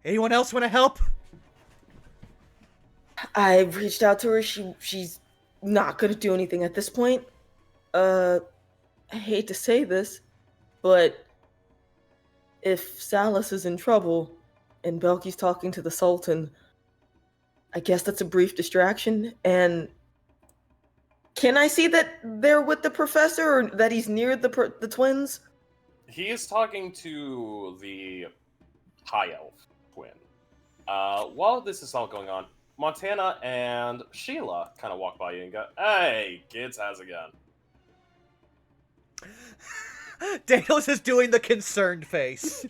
Anyone else want to help? I reached out to her. She's not gonna do anything at this point. I hate to say this, but if Salus is in trouble and Belky's talking to the Sultan, I guess that's a brief distraction. And can I see that they're with the professor or that he's near the twins? He is talking to the High Elf twin. While this is all going on, Montana and Sheila kind of walk by you and go, "Hey, kids, how's it going?" Daedalus is doing the concerned face.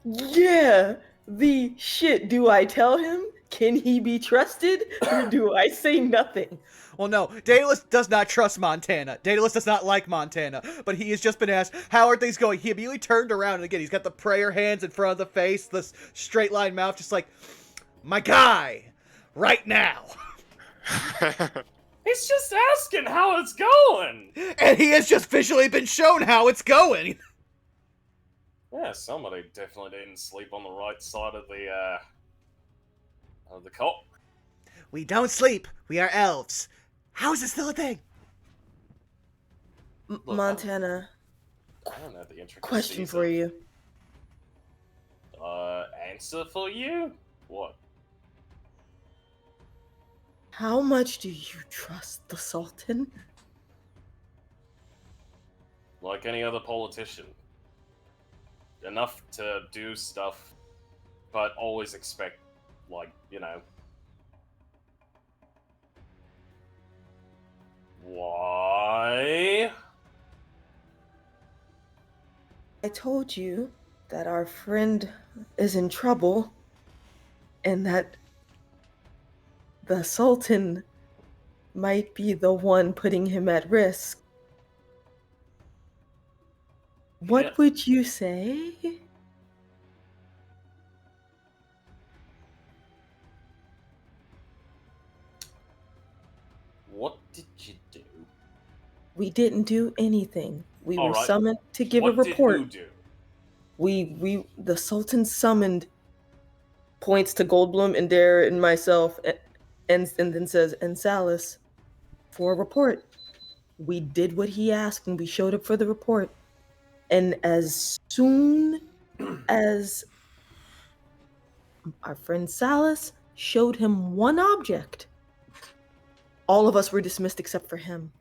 Yeah, the shit. Do I tell him? Can he be trusted? Or do I say nothing? Well, no, Daedalus does not trust Montana. Daedalus does not like Montana, but he has just been asked, how are things going? He immediately turned around, and again, he's got the prayer hands in front of the face, the straight line mouth, just like, my guy, right now. He's just asking how it's going. And he has just visually been shown how it's going. Yeah, somebody definitely didn't sleep on the right side of the cot. We don't sleep. We are elves. How is this still a thing? Look, Montana, I don't know the intricacies question for you. Answer for you? What? How much do you trust the Sultan? Like any other politician. Enough to do stuff, but always expect, Why? I told you that our friend is in trouble and that the Sultan might be the one putting him at risk. What Yeah. would you say? What did you do? We didn't do anything. We All were right. summoned to give what a report. Did you do? The Sultan summoned, points to Goldblum and Dare and myself, and then says, and Salus, for a report. We did what he asked and we showed up for the report. And as soon as our friend Salas showed him one object, all of us were dismissed except for him.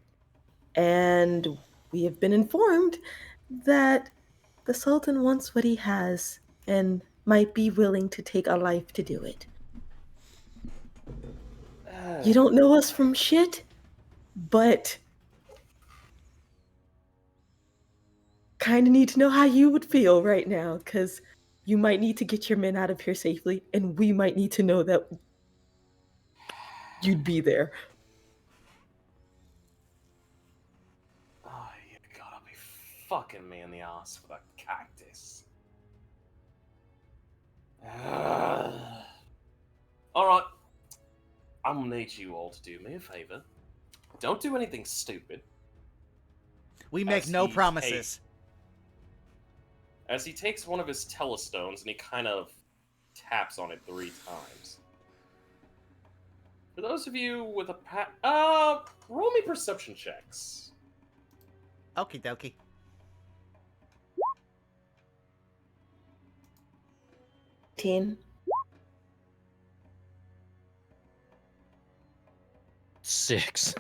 And we have been informed that the Sultan wants what he has and might be willing to take a life to do it. You don't know us from shit, but kind of need to know how you would feel right now, because you might need to get your men out of here safely, and we might need to know that you'd be there. Oh, you gotta be fucking me in the ass with a cactus. Alright. I'm gonna need you all to do me a favor. Don't do anything stupid. We make As no he promises. As he takes one of his telestones and he kind of taps on it 3 times. For those of you with a roll me perception checks. Okie dokie. Teen. 6.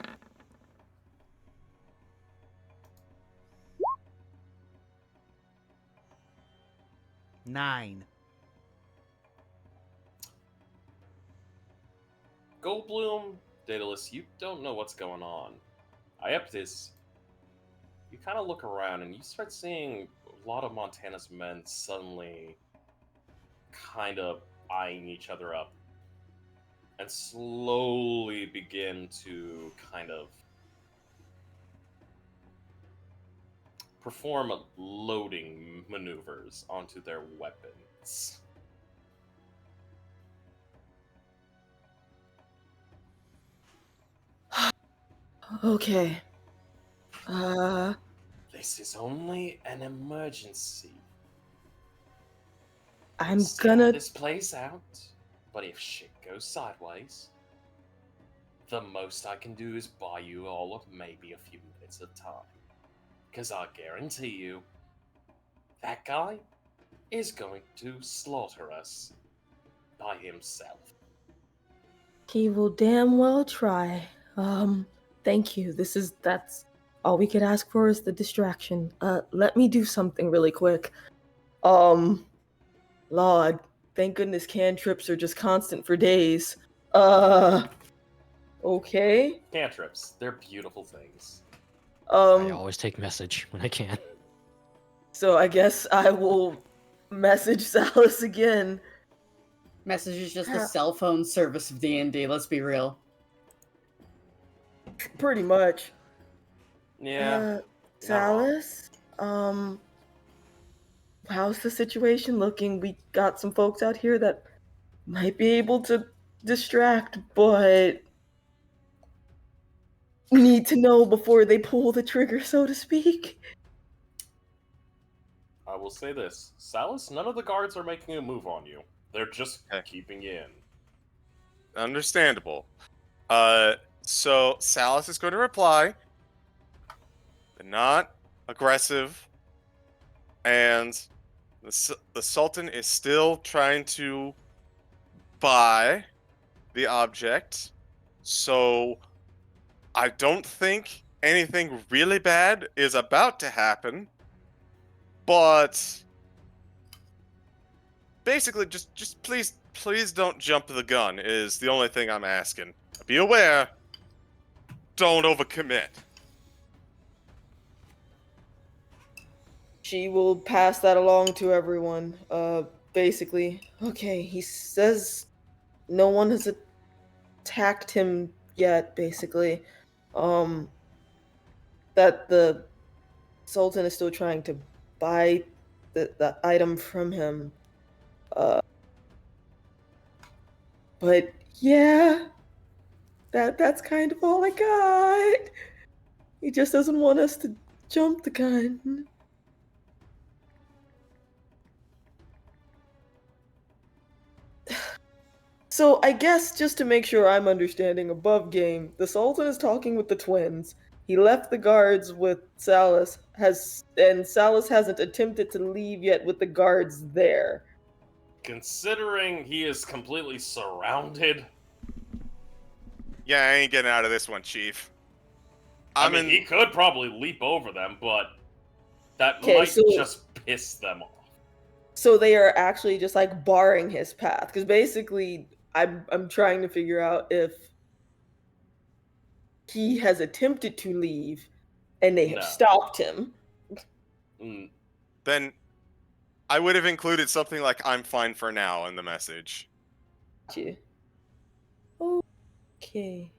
9. Goldblum, Daedalus, you don't know what's going on. Ieptis, you kind of look around and you start seeing a lot of Montana's men suddenly kind of eyeing each other up and slowly begin to kind of perform loading maneuvers onto their weapons. Okay. This is only an emergency. I'm See how gonna... this plays out, but if shit goes sideways, the most I can do is buy you all of maybe a few minutes of time. Because I guarantee you, that guy is going to slaughter us by himself. He will damn well try. Thank you. That's all we could ask for is the distraction. Let me do something really quick. Lord, thank goodness cantrips are just constant for days. Okay. Cantrips, they're beautiful things. I always take message when I can. So I guess I will message Salas again. Message is just the cell phone service of D&D, let's be real. Pretty much. Yeah. Salas, how's the situation looking? We got some folks out here that might be able to distract, but we need to know before they pull the trigger, so to speak. I will say this. Salas, none of the guards are making a move on you. They're just keeping you in. Understandable. So Salas is going to reply. They're not aggressive, and the Sultan is still trying to buy the object. So I don't think anything really bad is about to happen. But basically, just please don't jump the gun is the only thing I'm asking. Be aware. Don't overcommit. She will pass that along to everyone. Basically, okay, he says no one has attacked him yet, basically. That the Sultan is still trying to buy the item from him. But yeah, that's kind of all I got. He just doesn't want us to jump the gun. So I guess just to make sure I'm understanding above game, the Sultan is talking with the twins. He left the guards with Salus, and Salus hasn't attempted to leave yet with the guards there. Considering he is completely surrounded, Yeah, I ain't getting out of this one, Chief. I mean, he could probably leap over them, but that Okay, might so- just piss them off. So they are actually just like barring his path, because basically I'm trying to figure out if he has attempted to leave and they have No. stopped him. Mm, Then I would have included something like "I'm fine for now" in the message. Gotcha. Okay.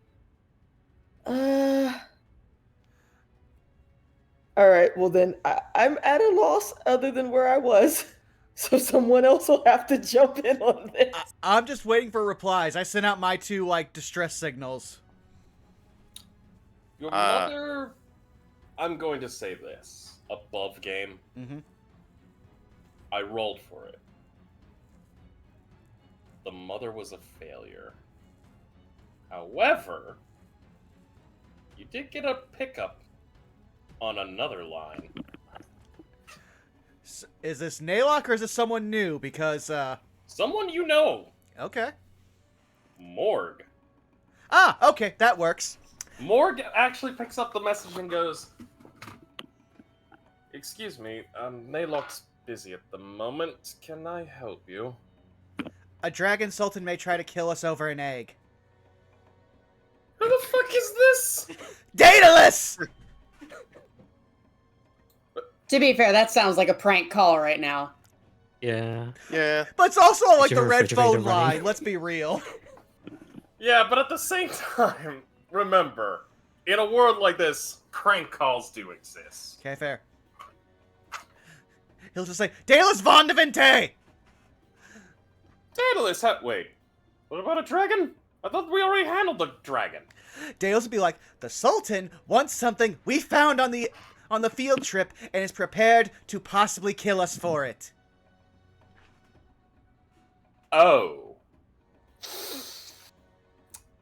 All right. Well, then I'm at a loss other than where I was, so someone else will have to jump in on this. I'm just waiting for replies. I sent out my 2 like distress signals. Your mother, I'm going to say this, above game, Mm-hmm. I rolled for it. The mother was a failure. However, you did get a pickup on another line. Is this Naylock or is this someone new? Because Someone you know, okay. Morg. Ah, okay, that works. Morg actually picks up the message and goes, "Excuse me, Naylock's busy at the moment. Can I help you?" A dragon sultan may try to kill us over an egg. Who the fuck is this? Daedalus! To be fair, that sounds like a prank call right now. Yeah. Yeah. But it's also like your the red refrigerator phone line, running? let's be real. Yeah, but at the same time, remember, in a world like this, prank calls do exist. Okay, fair. He'll just say, Daedalus von de Vente! Daedalus, wait. What about a dragon? I thought we already handled the dragon. Daedalus would be like, the Sultan wants something we found on the field trip and is prepared to possibly kill us for it. Oh.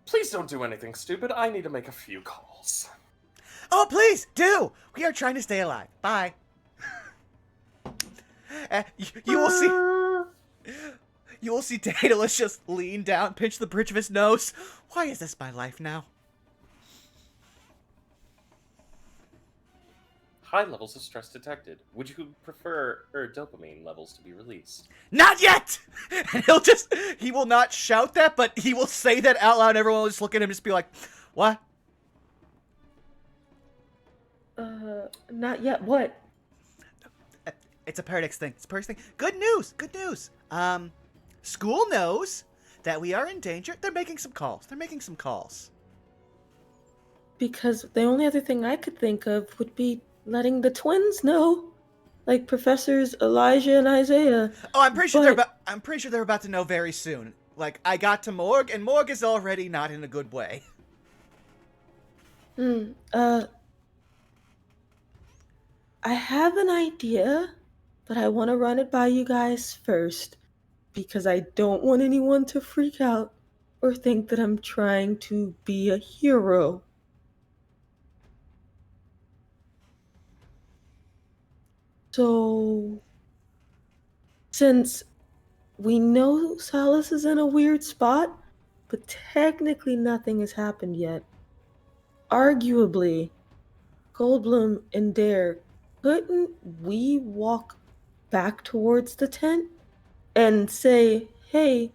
Please don't do anything stupid. I need to make a few calls. Oh, please, do! We are trying to stay alive. Bye. You will see... You will see Daedalus just lean down, pinch the bridge of his nose. Why is this my life now? High levels of stress detected. Would you prefer dopamine levels to be released? Not yet! And he will not shout that, but he will say that out loud and everyone will just look at him and just be like, what? Not yet. What? It's a Paradox thing. It's a Paradox thing. Good news! Good news! School knows that we are in danger. They're making some calls. Because the only other thing I could think of would be letting the twins know, like Professors Elijah and Isaiah. Oh, I'm pretty sure they're about to know very soon. Like, I got to Morg, and Morg is already not in a good way. I have an idea, but I want to run it by you guys first, because I don't want anyone to freak out or think that I'm trying to be a hero. So, since we know Salus is in a weird spot, but technically nothing has happened yet, arguably, Goldblum and Dare, couldn't we walk back towards the tent and say, hey,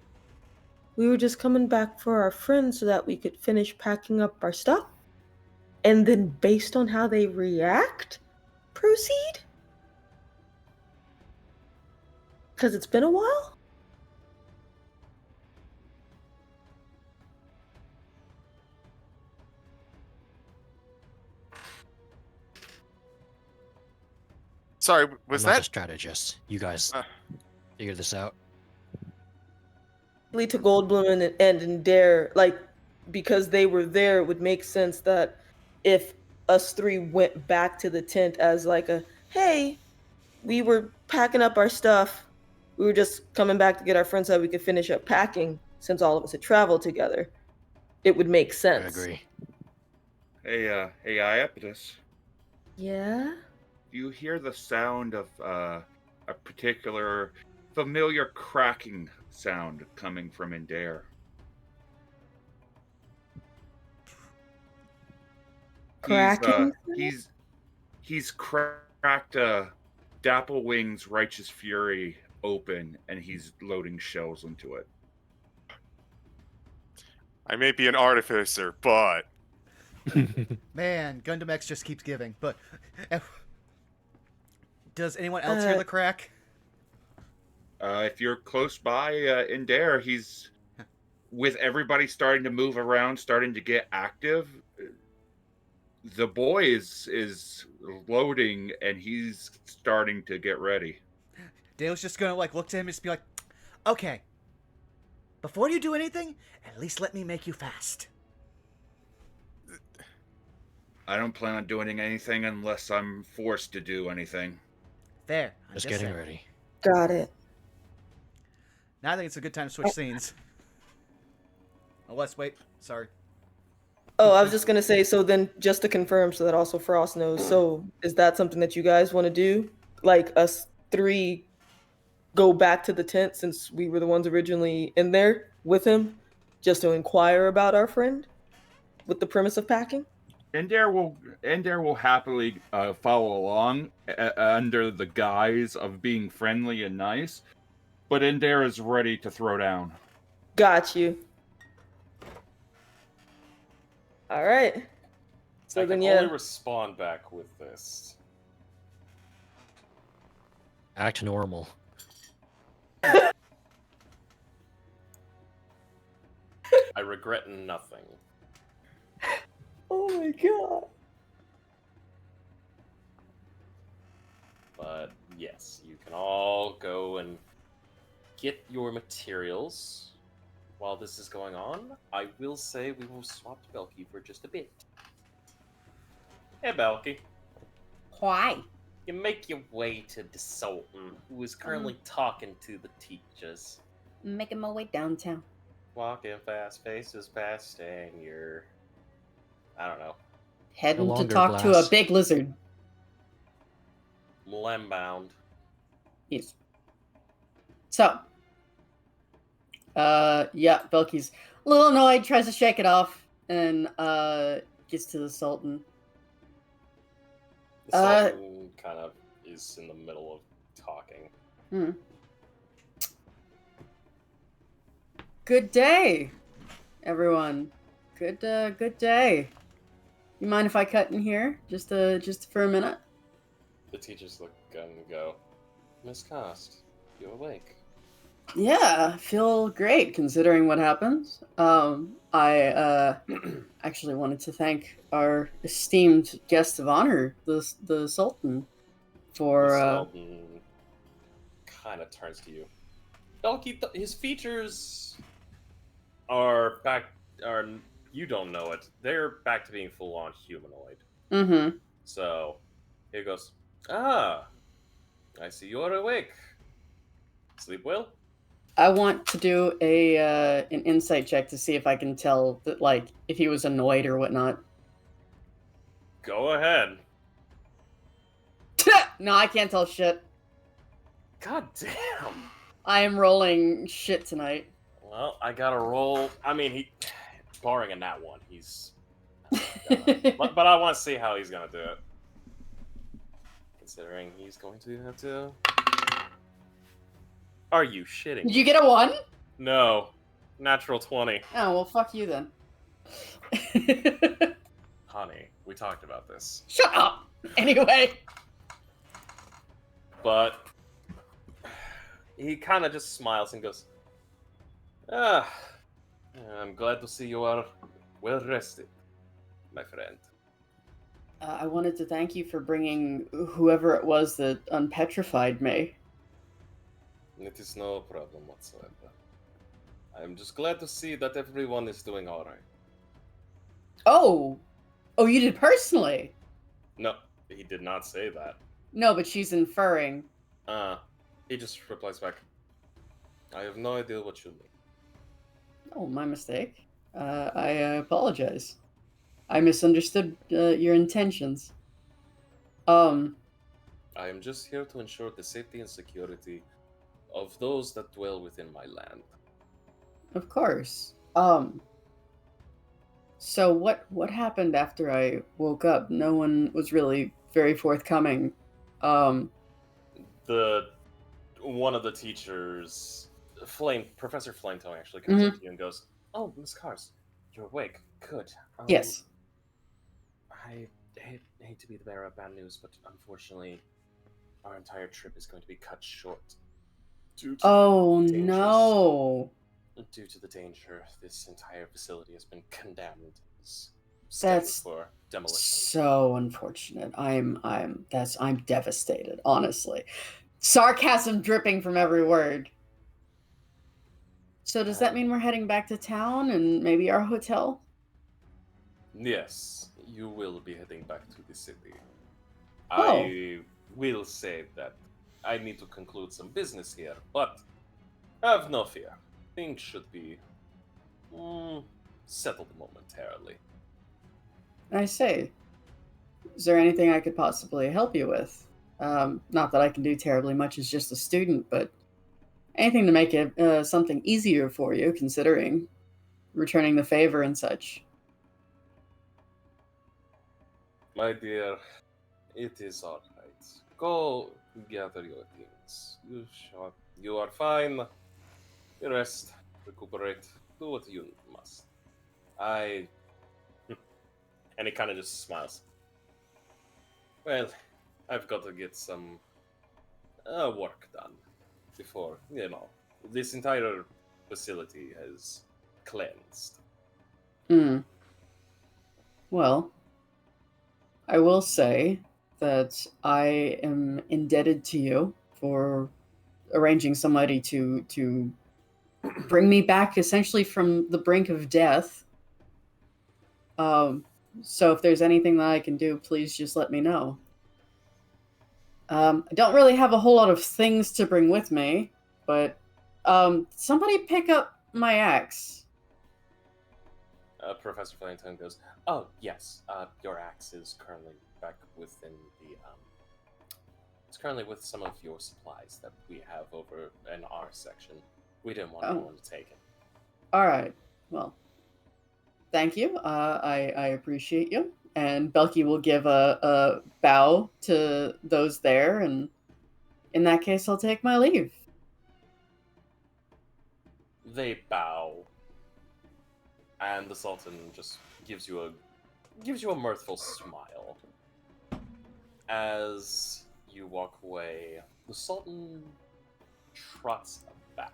we were just coming back for our friends so that we could finish packing up our stuff? And then based on how they react, proceed? Because it's been a while? Sorry, I'm was not a that? strategist. You guys figure this out. To Goldblum and Dare, like, because they were there, it would make sense that if us three went back to the tent as like a, hey, we were packing up our stuff, we were just coming back to get our friends so that we could finish up packing, since all of us had traveled together, it would make sense. I agree. Hey, Iapetus. Yeah? You hear the sound of a particular familiar cracking sound coming from Indare. Cracking? He's cracked Dapplewing's Righteous Fury open, and he's loading shells into it. I may be an artificer, but Man, Gundam X just keeps giving. But does anyone else hear the crack? If you're close by Indare, he's with everybody starting to move around, starting to get active. The boy is loading, and he's starting to get ready. Dale's just gonna like look to him and just be like, "Okay, before you do anything, at least let me make you fast." I don't plan on doing anything unless I'm forced to do anything. There. I'm Just getting saying. ready. Got it. Now I think it's a good time to switch scenes. Unless, wait, sorry. Oh, I was just gonna say, so then just to confirm so that also Frost knows, so is that something that you guys want to do? Like us three go back to the tent since we were the ones originally in there with him, just to inquire about our friend with the premise of packing? Indare will happily follow along under the guise of being friendly and nice, but Indare is ready to throw down. Got you. All right. So I then, can yeah. only respond back with this. Act normal. I regret nothing. Oh my god. But yes, you can all go and get your materials. While this is going on, I will say we will swap to Belky for just a bit. Hey, Belky. Why? You make your way to the Sultan, who is currently talking to the teachers. Making my way downtown. Walking fast, faces past, and you're... I don't know. Heading to longer talk to a glass. big lizard. Lembound. Yes. So. Yeah, Belky's a little annoyed, tries to shake it off, and, gets to the Sultan. The Sultan kind of is in the middle of talking. Good day, everyone. Good day. You mind if I cut in here? Just for a minute? The teachers look and go, Miss Cost, you awake? Yeah, I feel great considering what happens. I actually wanted to thank our esteemed guest of honor, the Sultan, for The Sultan kind of turns to you. Belky, his features are back. You don't know it. They're back to being full on humanoid. Mm-hmm. So he goes, I see you are awake. Sleep well? I want to do an insight check to see if I can tell that, like, if he was annoyed or whatnot. Go ahead. No, I can't tell shit. God damn. I am rolling shit tonight. Well, I gotta roll. I mean, he, barring a nat one, he's. But I want to see how he's gonna do it. Considering he's going to have to. Are you shitting? Did you get a 1? No. Natural 20. Oh, well, fuck you then. Honey, we talked about this. Shut up! Anyway. But he kind of just smiles and goes, I'm glad to see you are well rested, my friend. I wanted to thank you for bringing whoever it was that unpetrified me. It is no problem whatsoever. I'm just glad to see that everyone is doing alright. Oh! Oh, you did personally? No, he did not say that. No, but she's inferring. He just replies back, I have no idea what you mean. Oh, my mistake. I apologize. I misunderstood your intentions. I am just here to ensure the safety and security of those that dwell within my land. Of course. So what happened after I woke up? No one was really very forthcoming. One of the teachers, Professor Flametone, actually comes up to you and goes, "Oh, Miss Cars, you're awake. Good. Yes. I hate to be the bearer of bad news, but unfortunately, our entire trip is going to be cut short. Due to No. Due to the danger, this entire facility has been condemned. That's for demolition. So unfortunate. I'm devastated, honestly. Sarcasm dripping from every word. So does that mean we're heading back to town and maybe our hotel? Yes, you will be heading back to the city. Oh. I will say that I need to conclude some business here, but have no fear. Things should be settled momentarily. I say, is there anything I could possibly help you with? Not that I can do terribly much as just a student, but anything to make it something easier for you, considering returning the favor and such. My dear, it is all right. Go gather your things. You are fine. Rest, recuperate, do what you must. And he kind of just smiles. Well, I've got to get some work done before, this entire facility has cleansed. Well, I will say that I am indebted to you for arranging somebody to bring me back essentially from the brink of death. So if there's anything that I can do, please just let me know. I don't really have a whole lot of things to bring with me, but somebody pick up my axe. Professor Flemington goes, "Oh yes, your axe is currently back within the it's currently with some of your supplies that we have over in our section. We didn't want anyone to take it." All right. Well, thank you. I appreciate you. And Belky will give a bow to those there, and in that case, I'll take my leave. They bow, and the Sultan just gives you a mirthful smile. As you walk away, the Sultan trots back.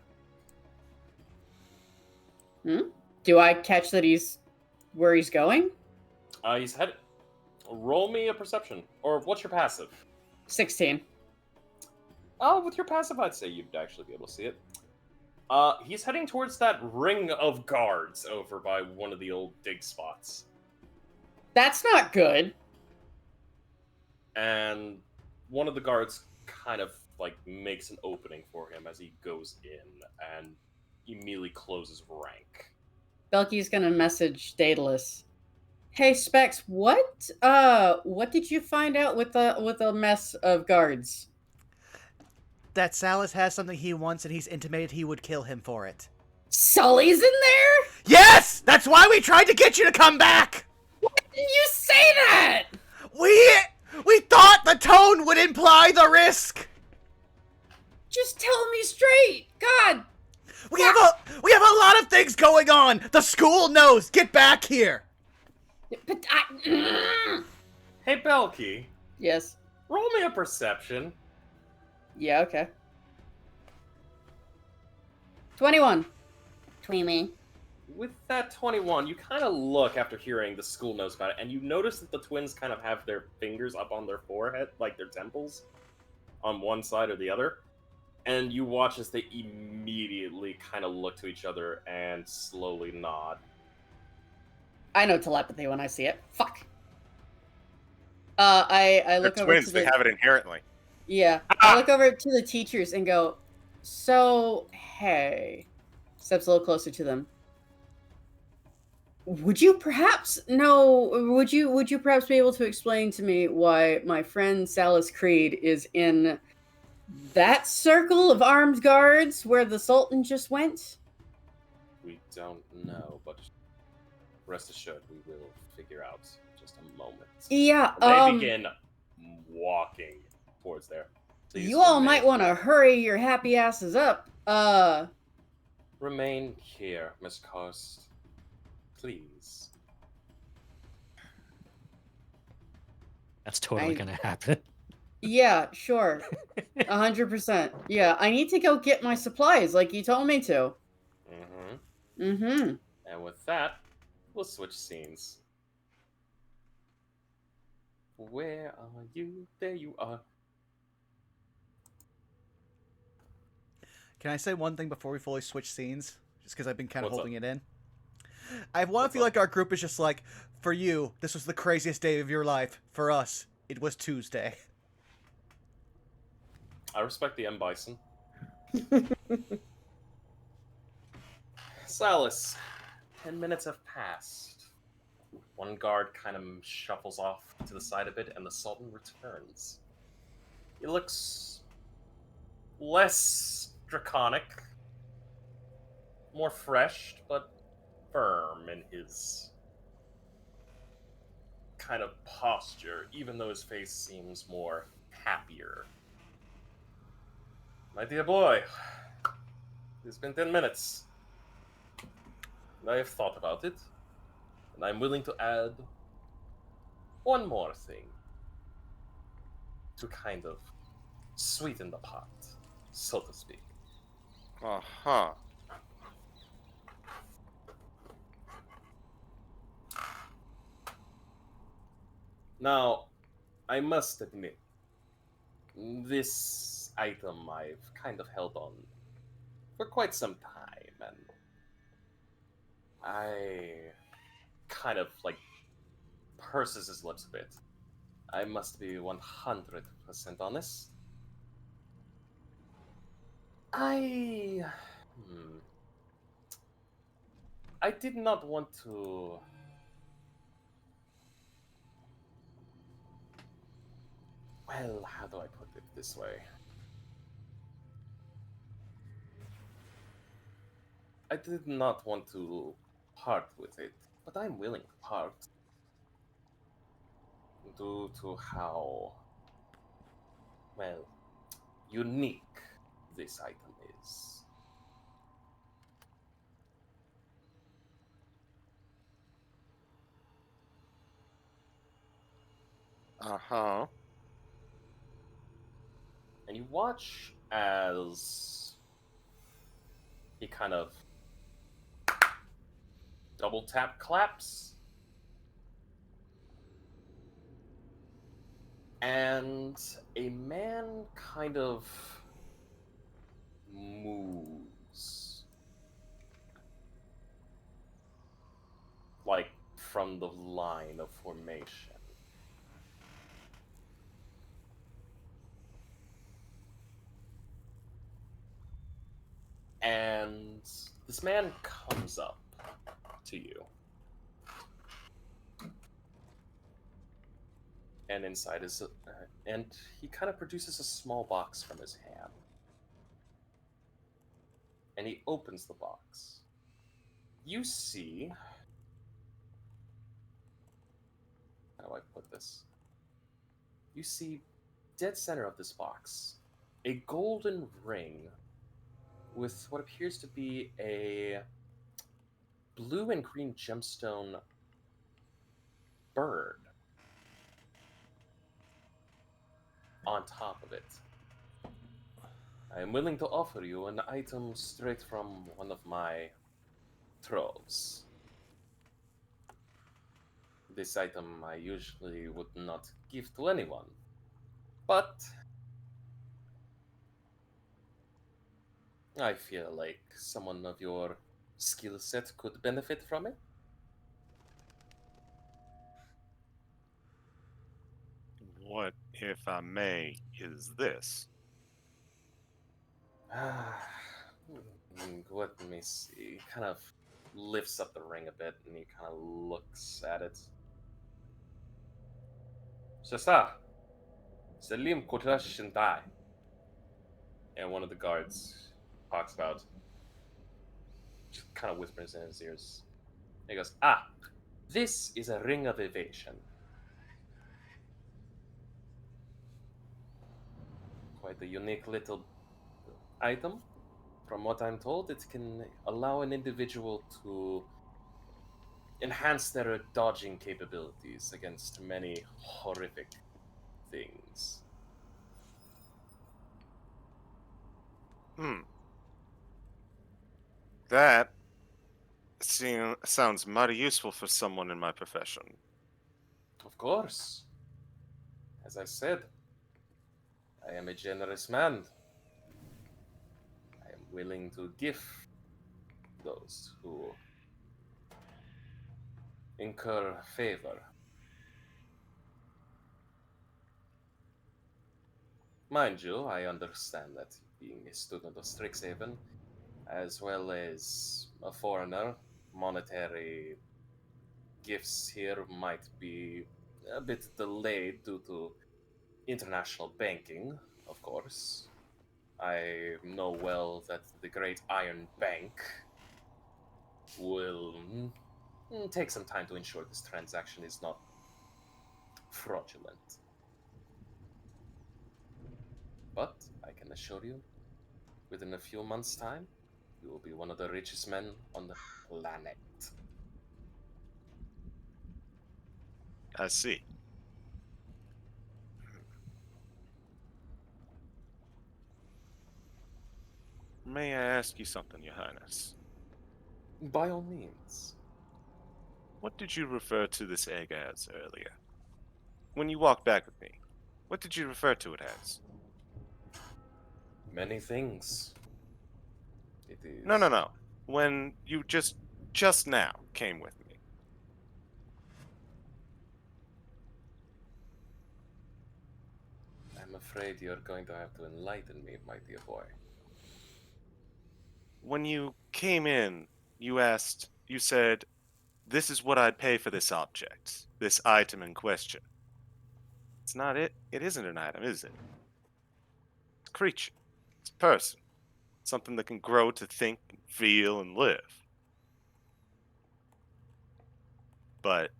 Do I catch that he's where he's going? He's headed. Roll me a perception. Or what's your passive? 16. With your passive, I'd say you'd actually be able to see it. He's heading towards that ring of guards over by one of the old dig spots. That's not good. And one of the guards kind of, makes an opening for him as he goes in and immediately closes rank. Belky's gonna message Daedalus. Hey Specs, what did you find out with the mess of guards? That Salas has something he wants, and he's intimated he would kill him for it. Sully's in there? Yes! That's why we tried to get you to come back! Why didn't you say that? We thought the tone would imply the risk! Just tell me straight! God! We have a lot of things going on! The school knows! Get back here! But Hey, Belky. Yes. Roll me a perception. Yeah, okay. 21. 20. With that 21, you kind of look after hearing the school knows about it, and you notice that the twins kind of have their fingers up on their forehead, like their temples, on one side or the other. And you watch as they immediately kind of look to each other and slowly nod. I know telepathy when I see it. Fuck. I look They're over twins, to they the... have it inherently. Yeah. I look over to the teachers and go, so, hey. Steps a little closer to them. Would you perhaps know? Would you perhaps be able to explain to me why my friend Salas Creed is in that circle of armed guards where the Sultan just went? We don't know, but rest assured, we will figure out in just a moment. Yeah. And they begin walking towards there. Please You all remain might want to here. hurry your happy asses up. Remain here, Miss Coast. Please. That's totally I- gonna happen. Yeah, sure. 100%. Yeah, I need to go get my supplies like you told me to. Mm-hmm. Mm-hmm. And with that, we'll switch scenes. Where are you? There you are. Can I say one thing before we fully switch scenes? Just because I've been kind of What's holding up? it in. I want to feel like our group is just like, for you, this was the craziest day of your life. For us, it was Tuesday. I respect the M. Bison. Salas, 10 minutes have passed. One guard kind of shuffles off to the side a bit, and the Sultan returns. He looks less draconic, more fresh, but firm in his kind of posture, even though his face seems more happier. My dear boy, it's been 10 minutes. And I have thought about it, and I'm willing to add one more thing to kind of sweeten the pot, so to speak. Uh-huh. Now, I must admit, this item I've kind of held on for quite some time, and I kind of like purses his lips a bit. I must be 100% honest. I did not want to. Well, how do I put it this way? I did not want to part with it, but I'm willing to part due to how, well, unique this item is. Uh-huh. And you watch as he kind of double tap claps, and a man kind of moves, like from the line of formation. And this man comes up to you. And inside is, and he kind of produces a small box from his hand. And he opens the box. You see, how do I put this? You see, dead center of this box, a golden ring with what appears to be a blue and green gemstone bird on top of it. I am willing to offer you an item straight from one of my troves. This item I usually would not give to anyone, but I feel like someone of your skill set could benefit from it. What, if I may, is this? Let me see. Kind of lifts up the ring a bit and he kind of looks at it. Shasta, Selim Kotash Shintai. And one of the guards talks about, just kind of whispers in his ears. He goes, this is a ring of evasion. Quite a unique little item. From what I'm told, it can allow an individual to enhance their dodging capabilities against many horrific things. That sounds mighty useful for someone in my profession. Of course. As I said, I am a generous man. I am willing to give those who incur favor. Mind you, I understand that being a student of Strixhaven, as well as a foreigner, monetary gifts here might be a bit delayed due to international banking, of course. I know well that the Great Iron Bank will take some time to ensure this transaction is not fraudulent. But I can assure you, within a few months' time, you will be one of the richest men on the planet. I see. May I ask you something, Your Highness? By all means. What did you refer to this egg as earlier? When you walked back with me, what did you refer to it as? Many things. It is... No. When you just now came with me. I'm afraid you're going to have to enlighten me, my dear boy. When you came in, you said, this is what I'd pay for this object, this item in question. It's not it. It isn't an item, is it? It's a creature. It's a person. Something that can grow to think and feel and live. But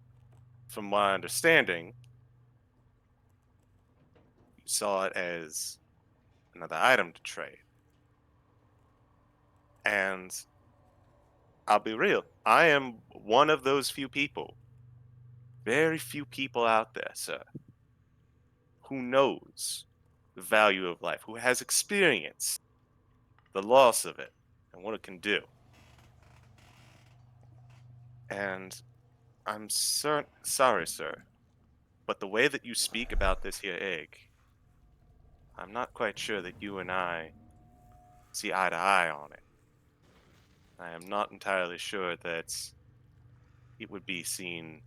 from my understanding, you saw it as another item to trade. And I'll be real, I am one of those few people, very few people out there, sir, who knows the value of life, who has experienced the loss of it and what it can do. And I'm sorry, sir, but the way that you speak about this here egg, I'm not quite sure that you and I see eye to eye on it. I am not entirely sure that it would be seen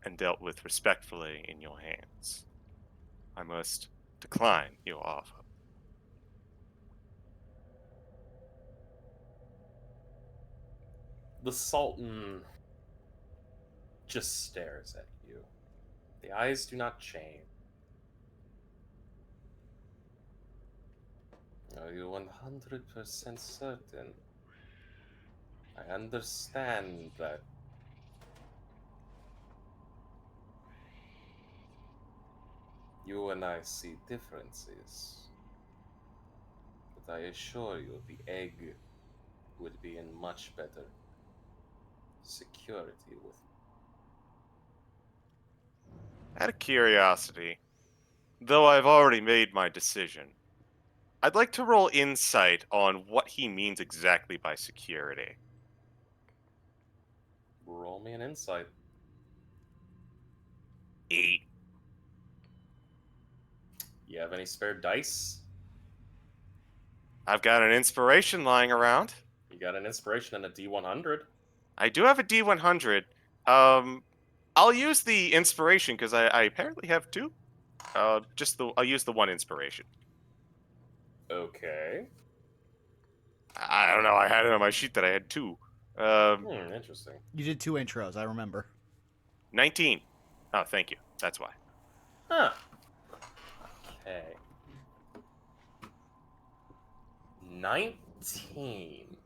and dealt with respectfully in your hands. I must decline your offer. The Sultan just stares at you. The eyes do not change. Are you 100% certain? I understand that. You and I see differences. But I assure you, the egg would be in much better security with me. Out of curiosity, though I've already made my decision, I'd like to roll insight on what he means exactly by security. Roll me an insight. 8. You have any spare dice? I've got an inspiration lying around. You got an inspiration and a D100. I do have a D100. I'll use the inspiration because I apparently have 2. I'll use the one inspiration. Okay. I don't know. I had it on my sheet that I had 2. Interesting. You did 2 intros, I remember. 19. Oh, thank you. That's why. Huh. Okay. 19.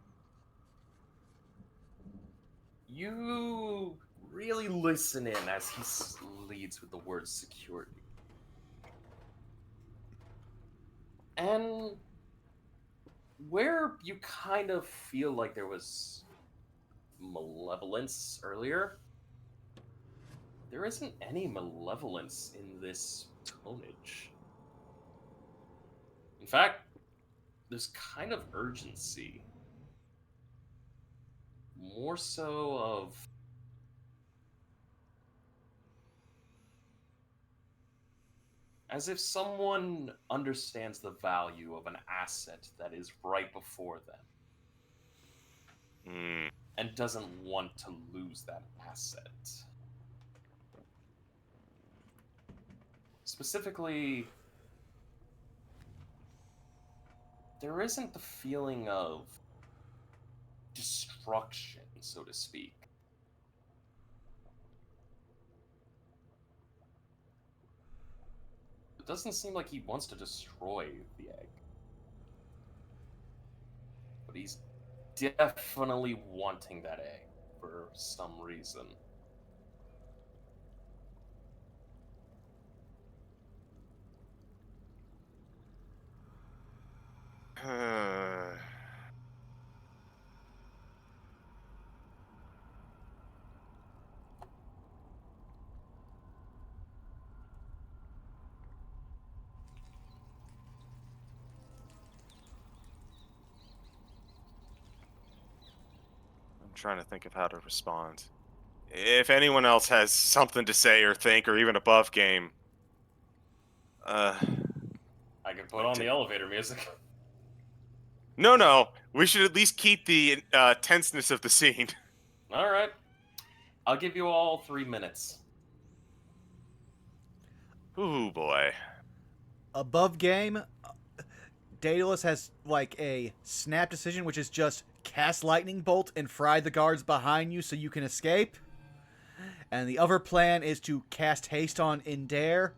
You really listen in as he leads with the word security. And where you kind of feel like there was malevolence earlier, there isn't any malevolence in this tonnage. In fact, there's kind of urgency. More so of as if someone understands the value of an asset that is right before them Hmm. and doesn't want to lose that asset. Specifically, there isn't the feeling of destruction, so to speak. It doesn't seem like he wants to destroy the egg. But he's definitely wanting that egg for some reason. I'm trying to think of how to respond. If anyone else has something to say or think, or even above game, I can put on the elevator music. no, we should at least keep the tenseness of the scene. All right. I'll give you all 3 minutes. Ooh boy. Above game, Daedalus has like a snap decision, which is just cast lightning bolt and fry the guards behind you so you can escape. And the other plan is to cast haste on Indare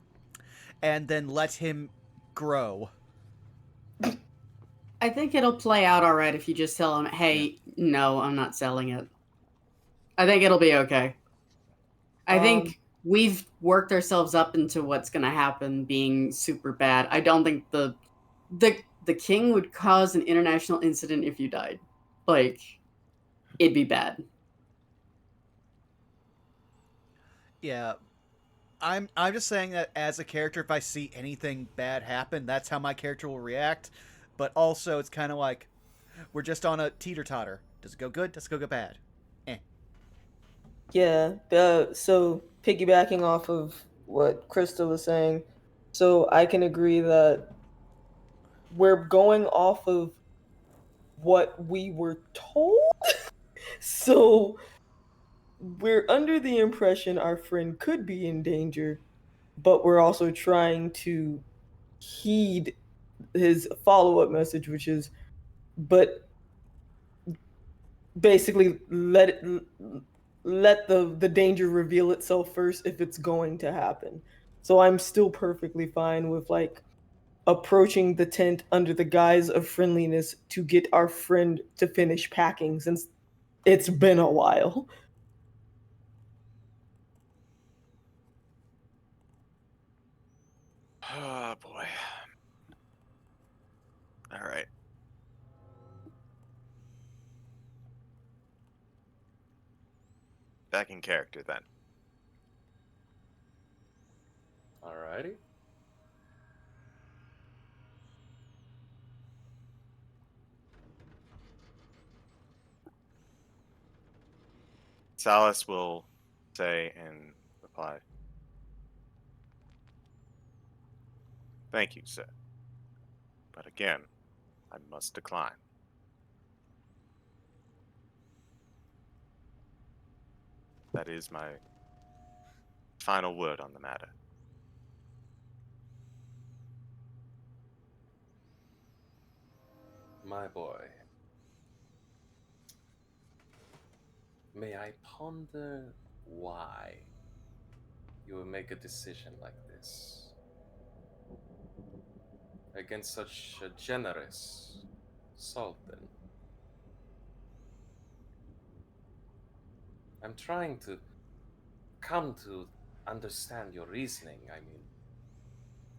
and then let him grow. I think it'll play out all right if you just tell him, hey, no, I'm not selling it. I think it'll be okay. I think we've worked ourselves up into what's going to happen being super bad. I don't think the king would cause an international incident if you died. Like, it'd be bad. Yeah. I'm just saying that as a character, if I see anything bad happen, that's how my character will react. But also, it's kind of like we're just on a teeter-totter. Does it go good? Does it go bad? Yeah. So piggybacking off of what Krista was saying, so I can agree that we're going off of what we were told. So we're under the impression our friend could be in danger, but we're also trying to heed his follow-up message, which is, but basically let the danger reveal itself first if it's going to happen. So I'm still perfectly fine with like approaching the tent under the guise of friendliness to get our friend to finish packing since it's been a while. Oh boy. All right. Back in character then. Alrighty. Salas will say in reply, "Thank you, sir. But again, I must decline." That is my final word on the matter. My boy. May I ponder why you would make a decision like this against such a generous sultan? I'm trying to come to understand your reasoning. I mean,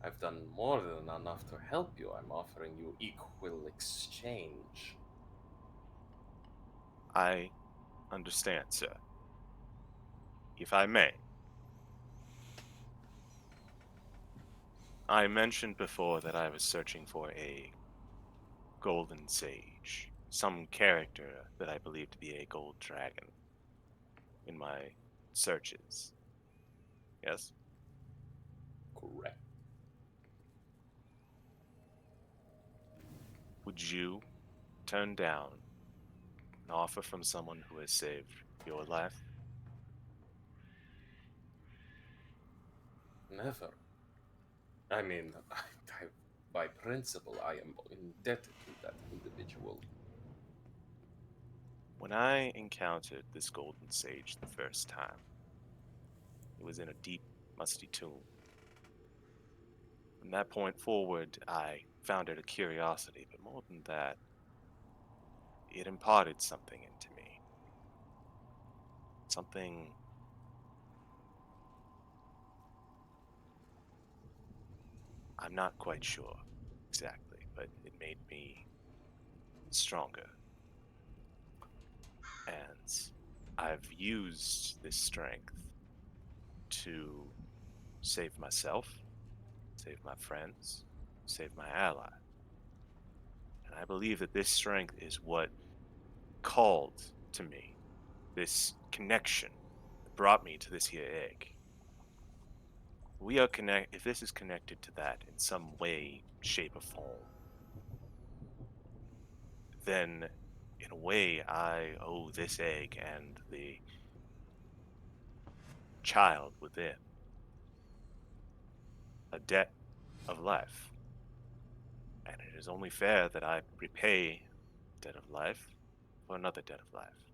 I've done more than enough to help you. I'm offering you equal exchange. I understand, sir. If I may, I mentioned before that I was searching for a golden sage, some character that I believe to be a gold dragon in my searches. Yes? Correct. Would you turn down an offer from someone who has saved your life? Never. I mean, by principle, I am indebted to that individual. When I encountered this golden sage the first time, it was in a deep, musty tomb. From that point forward, I found it a curiosity, but more than that, it imparted something into me. Something I'm not quite sure exactly, but it made me stronger. And I've used this strength to save myself, save my friends, save my ally. And I believe that this strength is what called to me, this connection that brought me to this here egg. We are if this is connected to that in some way, shape, or form, then in a way I owe this egg and the child within a debt of life. And it is only fair that I repay debt of life for another debt of life.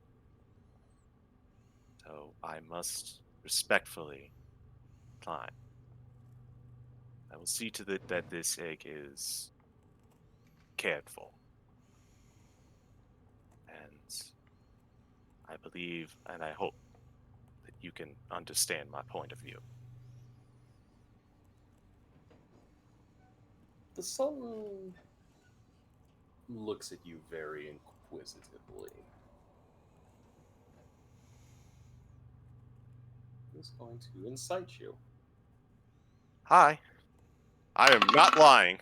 So I must respectfully decline. I will see to it that this egg is cared for. And I believe and I hope that you can understand my point of view. The Sultan looks at you very inquisitively. He's going to incite you. Hi, I am not lying.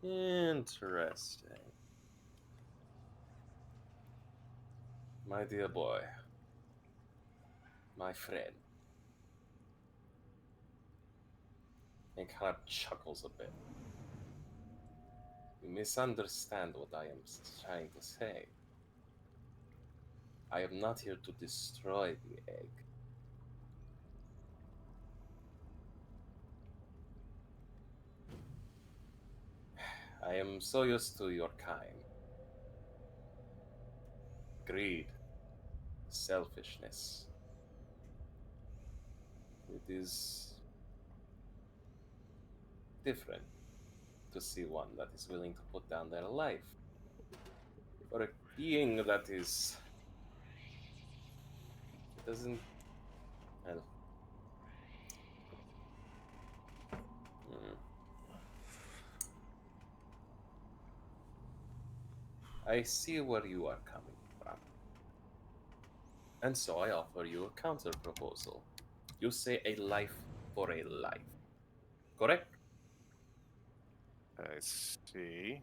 Interesting. My dear boy, my friend. And kind of chuckles a bit. You misunderstand what I am trying to say. I am not here to destroy the egg. I am so used to your kind. Greed, selfishness. It is different to see one that is willing to put down their life for a being that is doesn't. Well, hmm. I see where you are coming from, and so I offer you a counter proposal. You say a life for a life, correct? I see.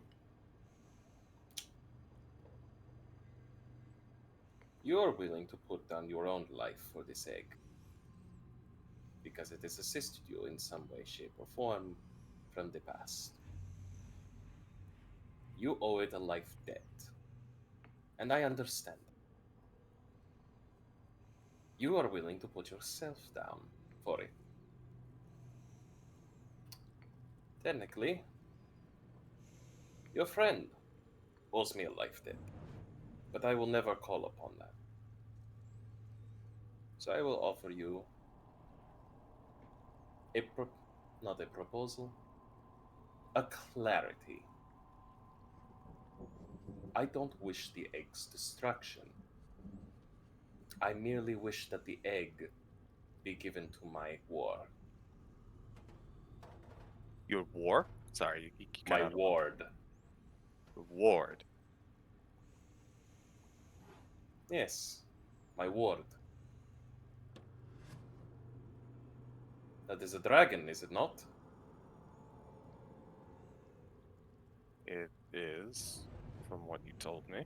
You are willing to put down your own life for this egg because it has assisted you in some way, shape, or form from the past. You owe it a life debt, and I understand. You are willing to put yourself down for it. Technically, your friend owes me a life debt. But I will never call upon that. So I will offer you not a proposal, a clarity. I don't wish the egg's destruction. I merely wish that the egg be given to my ward. Your war? Sorry, you cut My out. ward. Ward. Yes, my ward. That is a dragon, is it not? It is, from what you told me.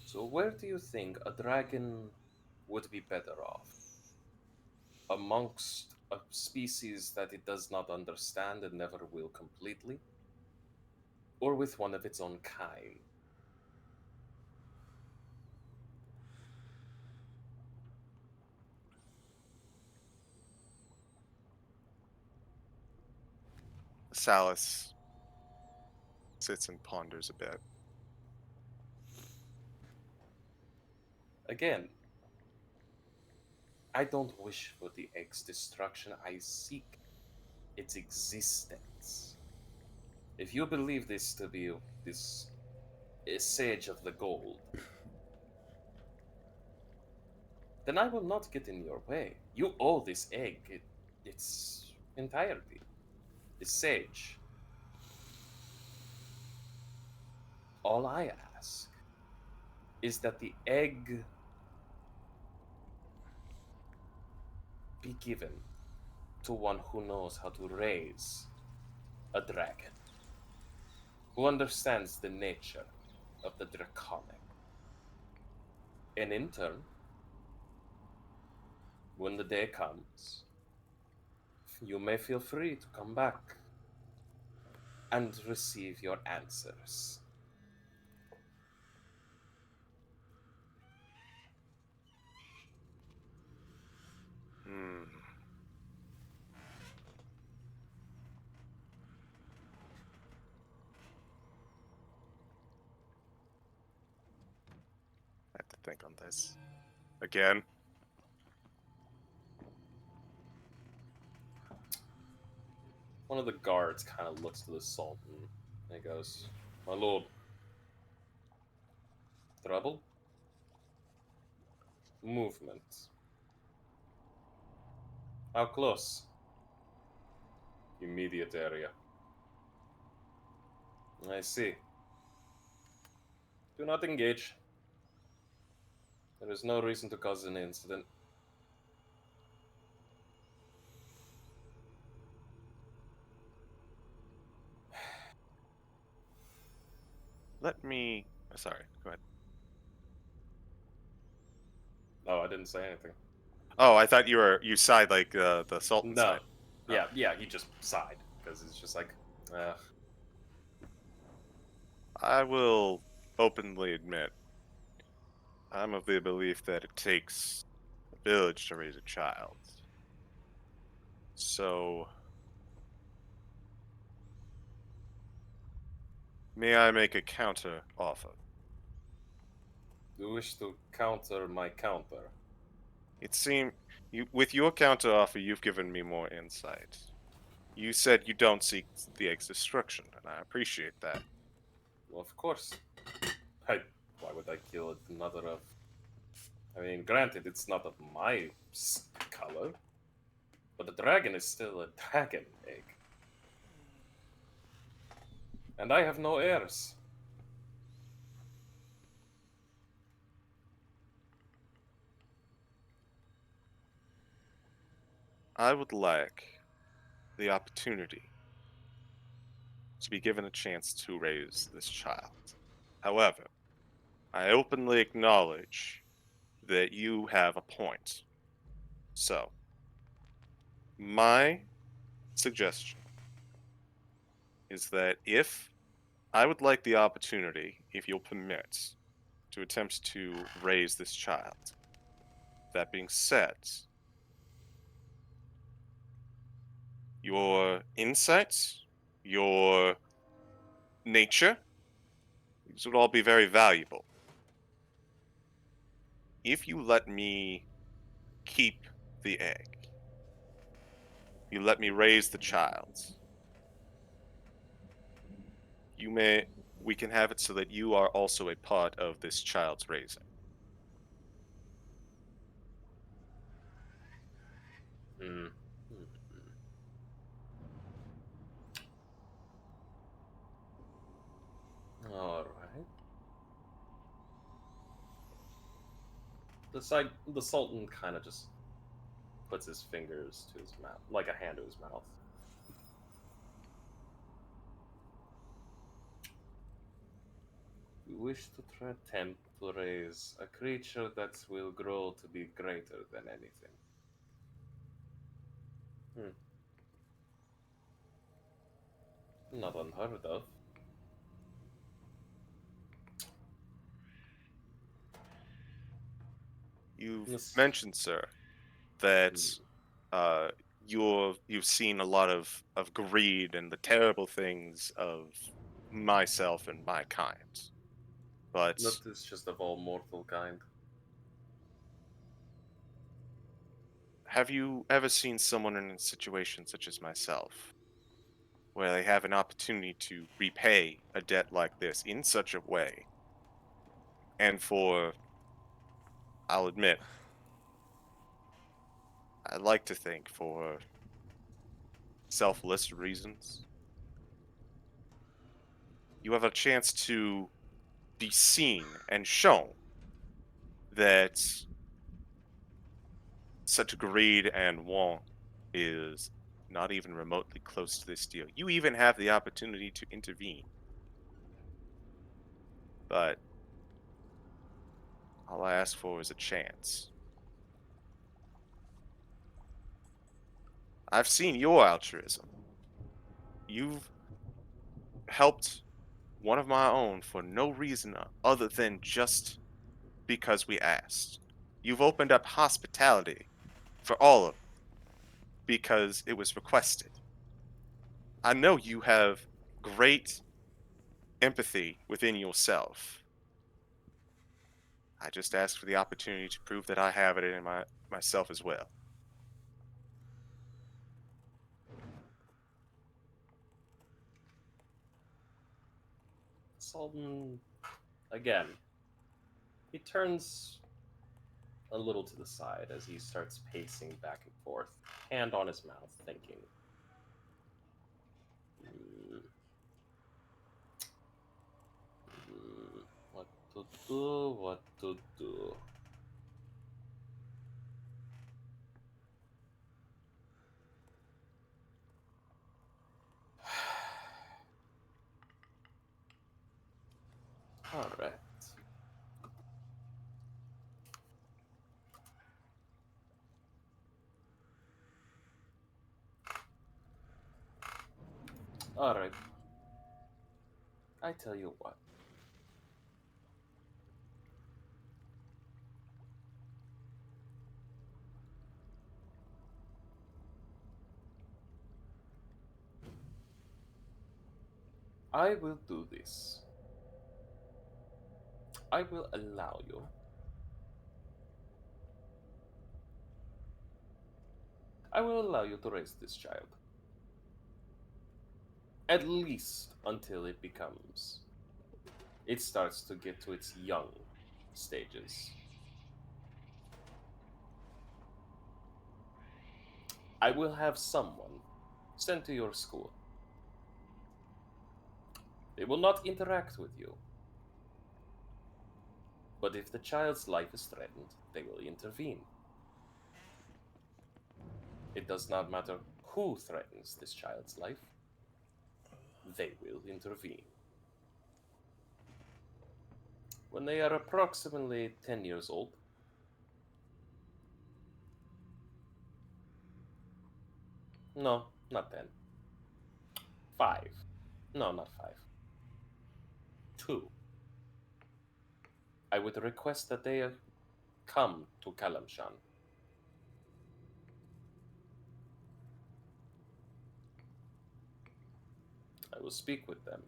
So where do you think a dragon would be better off? Amongst a species that it does not understand and never will completely? Or with one of its own kind? Salus sits and ponders a bit. Again, I don't wish for the egg's destruction, I seek its existence. If you believe this to be this sage of the gold, then I will not get in your way. You owe this egg its entirety. This sage. All I ask is that the egg be given to one who knows how to raise a dragon, who understands the nature of the draconic. And in turn, when the day comes, you may feel free to come back and receive your answers. Hmm. I have to think on this. Again. One of the guards kind of looks to the Sultan and he goes, "My lord, trouble? Movement. How close? Immediate area. I see. Do not engage. There is no reason to cause an incident. Let me. Sorry, go ahead. Oh, I didn't say anything. Oh, I thought you sighed like the Sultan No. sighed. Yeah, yeah, he just sighed because it's just like, I will openly admit, I'm of the belief that it takes a village to raise a child. So, may I make a counter offer? you wish to counter my counter. It seems with your counter offer, you've given me more insight. You said you don't seek the egg's destruction, and I appreciate that. Well, of course. Why would I kill another of... I mean, granted, it's not of my color, but the dragon is still a dragon egg. And I have no heirs. I would like the opportunity to be given a chance to raise this child. However, I openly acknowledge that you have a point. So, my suggestion is that if I would like the opportunity, if you'll permit, to attempt to raise this child. That being said, your insights, your nature, This would all be very valuable. If you let me keep the egg, you let me raise the child, we can have it so that you are also a part of this child's raising. Hmm. All right. The Sultan kind of just puts his fingers to his mouth, like a hand to his mouth. We wish to attempt to raise a creature that will grow to be greater than anything. Not unheard of. You've Yes. mentioned, sir, that you've seen a lot of greed and the terrible things of myself and my kind. But That is just of all mortal kind. have you ever seen someone in a situation such as myself, where they have an opportunity to repay a debt like this in such a way, and I'll admit, I like to think for selfless reasons, you have a chance to be seen and shown that such greed and want is not even remotely close to this deal. You even have the opportunity to intervene. But all I ask for is a chance. I've seen your altruism. You've helped one of my own for no reason other than just because we asked. You've opened up hospitality for all of because it was requested. I know you have great empathy within yourself. I just ask for the opportunity to prove that I have it in myself as well. Sultan, again, he turns a little to the side as he starts pacing back and forth, hand on his mouth, thinking. What to do, what to do. Alright. Alright. I tell you what. I will do this. I will allow you. I will allow you to raise this child. At least until it becomes. It starts to get to its young stages. I will have someone sent to your school. They will not interact with you. But if the child's life is threatened, they will intervene. It does not matter who threatens this child's life, they will intervene. When they are approximately 10 years old, no, not 10. 5. No, not 5. 2. I would request that they come to Kalamshan. I will speak with them.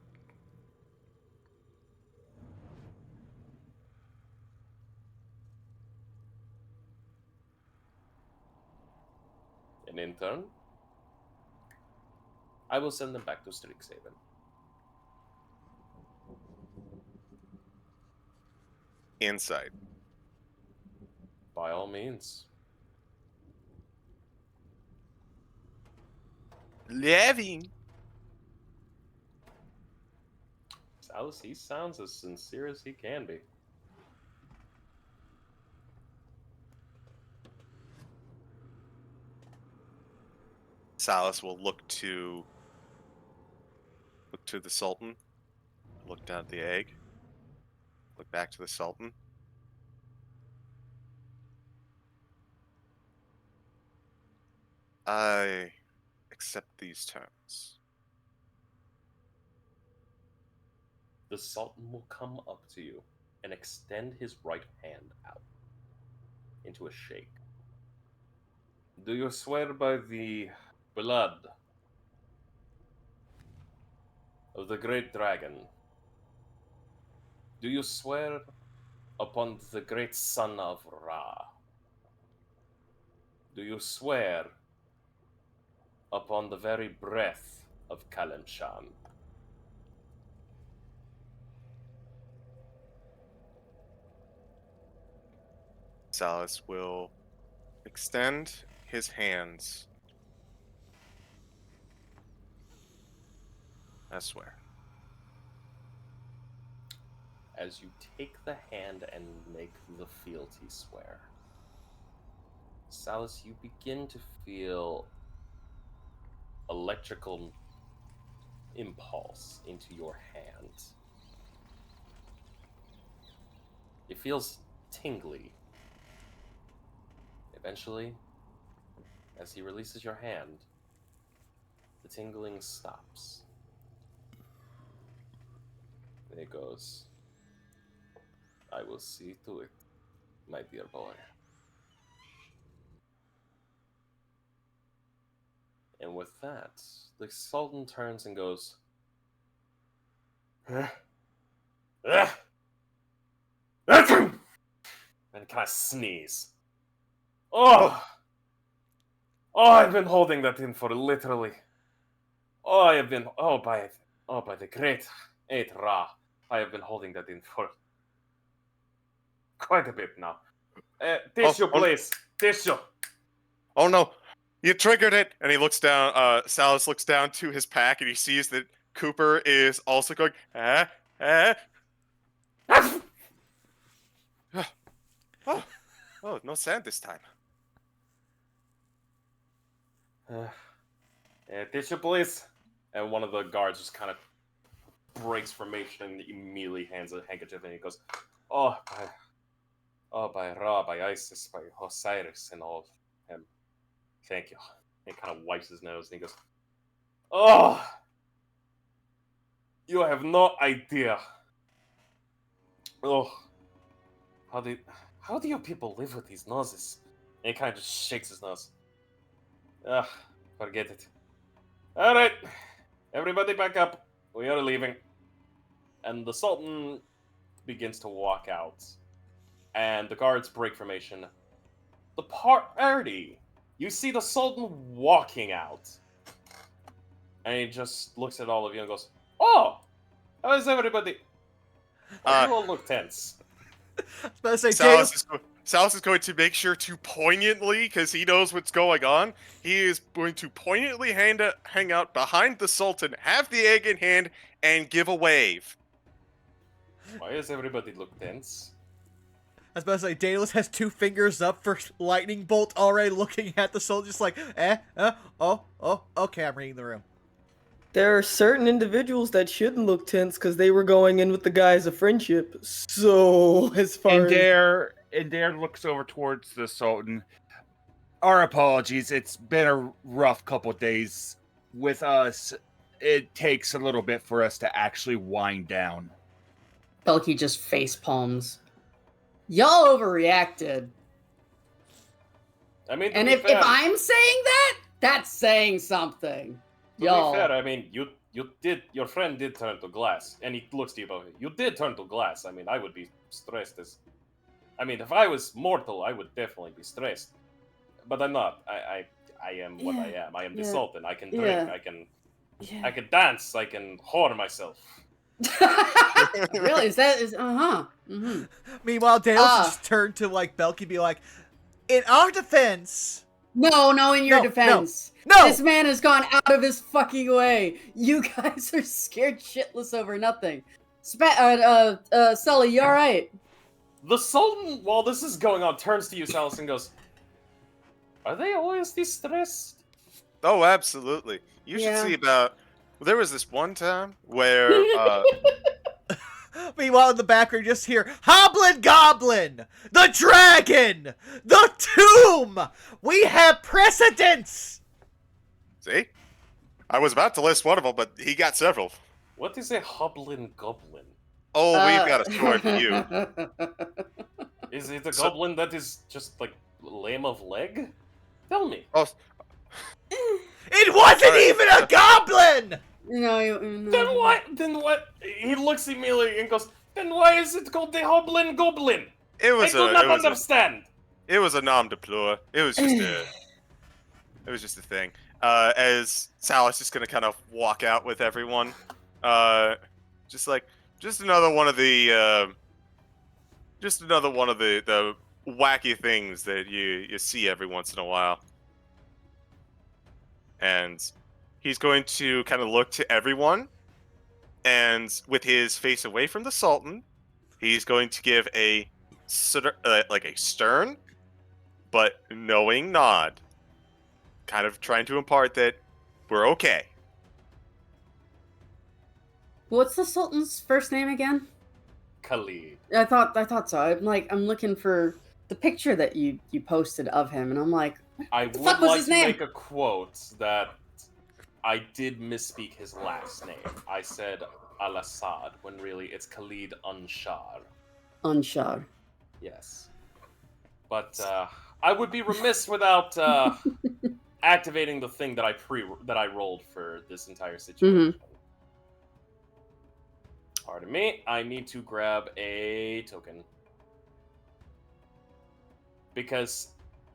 in turn, I will send them back to Strixhaven. Insight. By all means. Living. Salus, he sounds as sincere as he can be. Salus will look to the Sultan, look down at the egg, look back to the Sultan. I accept these terms. The Sultan will come up to you and extend his right hand out into a shake. Do you swear by the blood of the great dragon? Do you swear upon the great son of Ra? Do you swear upon the very breath of Kalemshan? Salus will extend his hands. I swear. As you take the hand and make the fealty swear, Salus, you begin to feel electrical impulse into your hand. It feels tingly. Eventually, as he releases your hand, the tingling stops. And it goes, I will see to it, my dear boy. And with that, the Sultan turns and goes, and kind of sneeze. Oh, I've been holding that in for literally. By the great 8 Ra, I have been holding that in for quite a bit now. Tissue, please. Tissue. Oh no, you triggered it! And he looks down, Salus looks down to his pack and he sees that Cooper is also going, Oh, no sand this time. Tissue, please. And one of the guards just kind of breaks formation and immediately hands a handkerchief and he goes, by Ra, by Isis, by Osiris, and all of him. Thank you. And he kind of wipes his nose and he goes, you have no idea. How do you people live with these noses? And he kind of just shakes his nose. Forget it. Alright, everybody back up. We are leaving. And the Sultan begins to walk out. And the guards break formation. The party! You see the Sultan walking out. And he just looks at all of you and goes, how is everybody? You all look tense. I was about to say, Salus is going to make sure to poignantly, because he knows what's going on, he is going to poignantly hang out behind the Sultan, have the egg in hand, and give a wave. Why does everybody look tense? I was about to say, Daedalus has 2 fingers up for lightning bolt already looking at the Sultan, just like, okay, I'm reading the room. There are certain individuals that shouldn't look tense because they were going in with the guise of friendship. So, as far as... And Dare looks over towards the Sultan. Our apologies. It's been a rough couple days. With us, it takes a little bit for us to actually wind down. Belky just face palms. Y'all overreacted. I mean, and if I'm saying that, that's saying something. To Y'all. be fair, I mean, your friend did turn to glass, and he looks to you both. You did turn to glass. I mean, I would be stressed as... I mean, if I was mortal, I would definitely be stressed. But I'm not. I am what I am. I am the Yeah. Sultan. I can drink. Yeah. I can dance. I can whore myself. Really? Mm-hmm. Meanwhile, Dale's just turned to like Belky, be like, "In our defense." No, in your No, defense. no. This man has gone out of his fucking way. You guys are scared shitless over nothing. Sully, you alright? The Sultan, while this is going on, turns to you, Salus, and goes, "Are they always distressed?" Oh, absolutely. You should Yeah. see about. There was this one time where. Meanwhile, in the background, you just hear Hoblin Goblin, the dragon, the tomb. We have precedence. See? I was about to list one of them, but he got several. What is a hoblin goblin? Oh, we've got a story for you. Is it a goblin that is just like lame of leg? Tell me. Oh, It wasn't even a goblin. No. Then what? He looks immediately and goes, "Then why is it called the hoblin goblin? it I was do not understand." It was a nom de plume. It was just a. It was just a thing. As Sal's just gonna kind of walk out with everyone, just another one of the the wacky things that you see every once in a while. And he's going to kind of look to everyone, and with his face away from the Sultan, he's going to give a stern but knowing nod, kind of trying to impart that we're okay. What's the Sultan's first name again? Khalid. I thought so. I'm looking for the picture that you posted of him, and I'm like, I the would fuck was like his to name? make a quote that I did misspeak his last name. I said Al-Assad when really it's Khalid Anshar. Unshod. Yes. But I would be remiss without activating the thing that I rolled for this entire situation. Pardon me, I need to grab a token. Because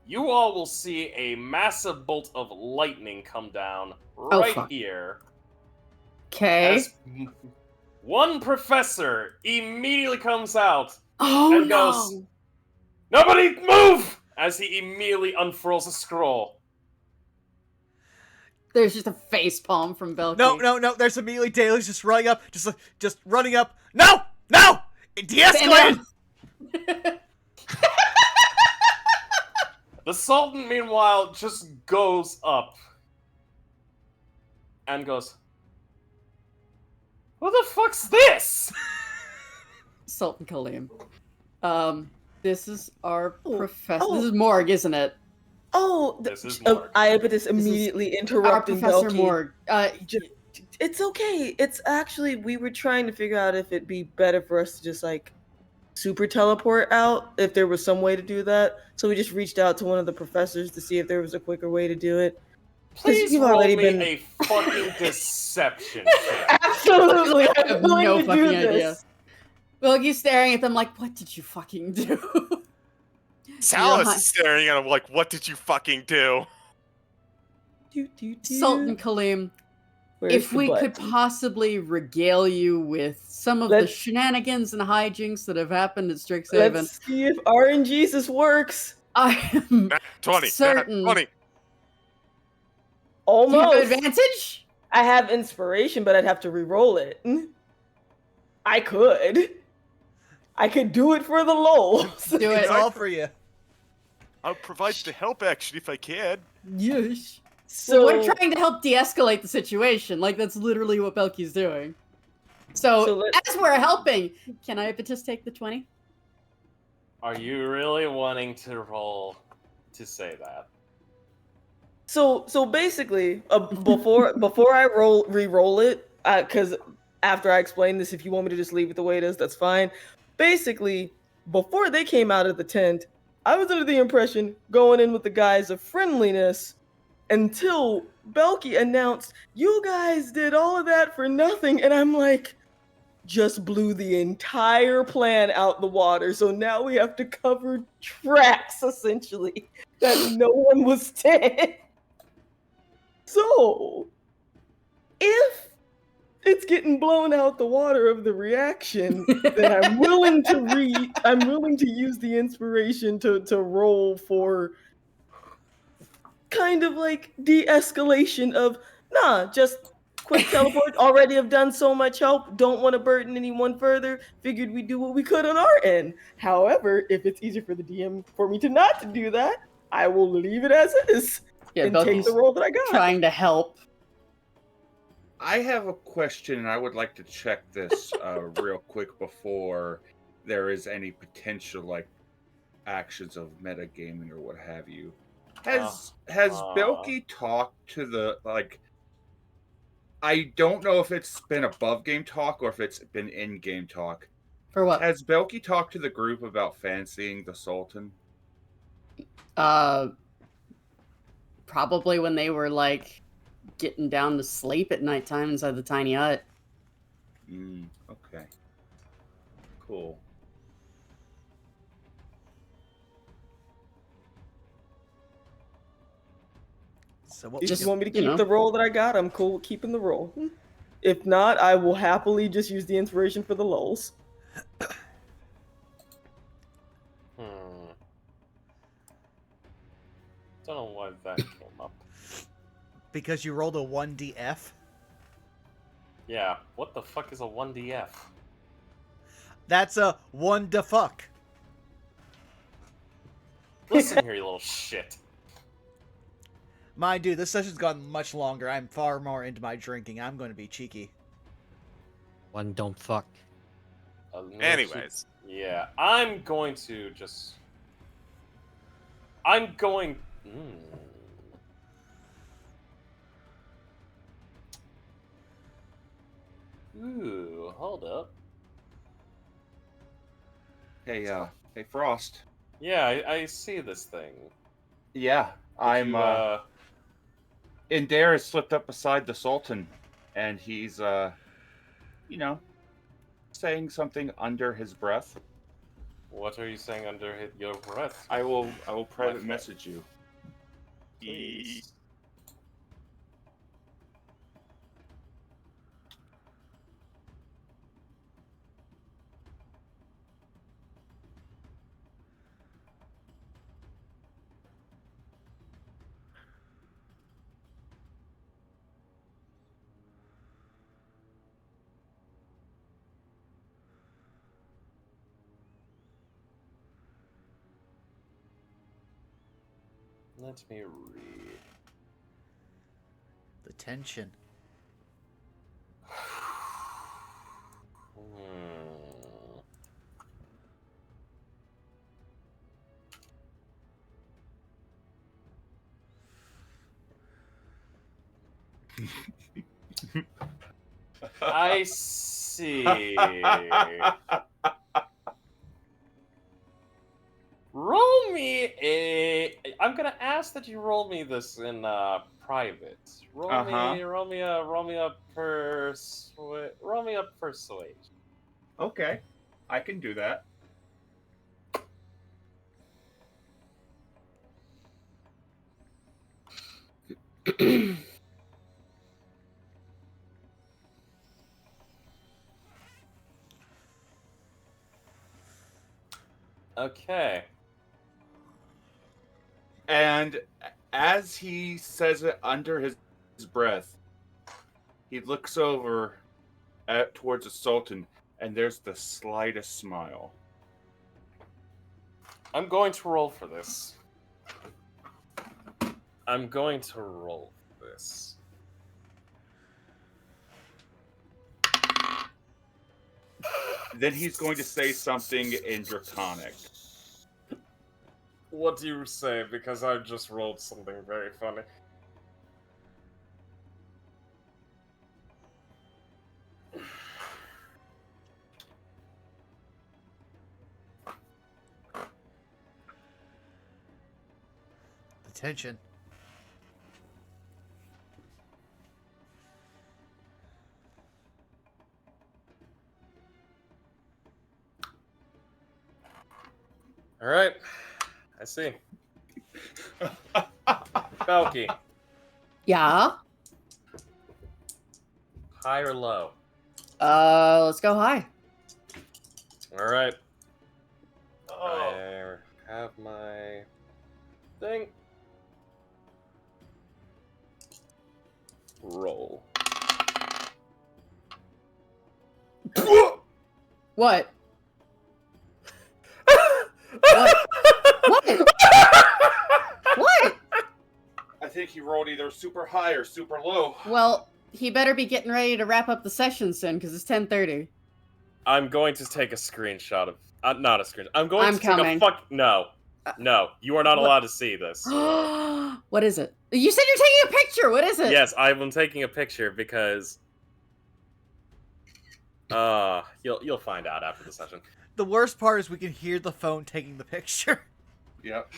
you all will see a massive bolt of lightning come down right fuck. here. Okay. As one professor immediately comes out Oh and goes, "Nobody move!" as he immediately unfurls a scroll. There's just a face palm from Belky. No. There's immediately Daly's just running up, just running up. No! De-escalate! The Sultan, meanwhile, just goes up and goes, "What the fuck's this?" Sultan Kalim. This is our professor. oh. This is Morg, isn't it? Oh, This is Morg. Iapetus immediately Our interrupting Professor Belky. Morg. It's okay. It's actually, we were trying to figure out if it'd be better for us to just like super teleport out, if there was some way to do that. So we just reached out to one of the professors to see if there was a quicker way to do it. Please you've roll already me been- a fucking deception check. Absolutely, I have I'm no going to fucking do idea. this. Belky's staring at them like, what did you fucking do? Salus Yeah. is staring at him like, "What did you fucking do?" Sultan Kalim, Where's if the we butt? could possibly regale you with some of the Let's- shenanigans and hijinks that have happened at Strixhaven, Let's see if RNGesus works. I am Nat 20. certain. Nat 20. Do you Almost. have advantage? I have inspiration, but I'd have to re-roll it. I could do it for the lulz. Do It's it. all for you. I'll provide the help action if I can. Yes. So We're trying to help de-escalate the situation. Like, that's literally what Belky's doing. So as we're helping, can I just take the 20? Are you really wanting to roll to say that? So basically, before I re-roll it, because after I explain this, if you want me to just leave it the way it is, that's fine. Basically, before they came out of the tent, I was under the impression going in with the guise of friendliness until Belky announced, "You guys did all of that for nothing," and I'm like, just blew the entire plan out the water. So now we have to cover tracks essentially that no one was dead. So, if it's getting blown out the water of the reaction, then I'm willing to use the inspiration to roll for kind of like de-escalation of just quick teleport. Already have done so much help, don't want to burden anyone further, figured we'd do what we could on our end. However, if it's easier for the DM for me to not to do that, I will leave it as is and take the roll that I got. Trying to help. I have a question, and I would like to check this real quick before there is any potential like actions of metagaming or what have you. Has Belky talked to the like? I don't know if it's been above game talk or if it's been in game talk. For what? Has Belky talked to the group about fancying the Sultan? Probably when they were like getting down to sleep at nighttime inside the tiny hut. Okay. Cool. So what? If you want me to keep the roll that I got, I'm cool with keeping the roll. If not, I will happily just use the inspiration for the lulls. Don't know why that came up. Because you rolled a 1DF? Yeah, what the fuck is a 1DF? That's a 1 da fuck. Listen here, you little shit. Mind you, this session's gotten much longer. I'm far more into my drinking. I'm going to be cheeky. 1 don't fuck. Anyways. Yeah, I'm going to just... I'm going... Ooh, hold up. Hey, hey, Frost. Yeah, I see this thing. Yeah, I'm, Indare has slipped up beside the Sultan, and he's, you know, saying something under his breath. What are you saying under your breath? I will private message you. Please. Let me read. The tension. I see. Roll me a. I'm gonna ask that you roll me this in private. Roll me a persuasion. Okay, I can do that. Okay. And as he says it under his breath, he looks over towards the Sultan, and there's the slightest smile. I'm going to roll for this. I'm going to roll for this. Then he's going to say something in Draconic. What do you say? Because I just rolled something very funny. The tension. All right, I see. Belky, Yeah. High or low? Let's go high. All right. I have my thing. Roll. What? What? What? What? I think he rolled either super high or super low. Well, he better be getting ready to wrap up the session soon because it's 10:30. I'm going to take a screenshot of. Not a screen. I'm going I'm to take coming. No. No. You are not what- allowed to see this. What is it? You said you're taking a picture. What is it? Yes, I'm taking a picture because. You'll find out after the session. The worst part is we can hear the phone taking the picture. Yep.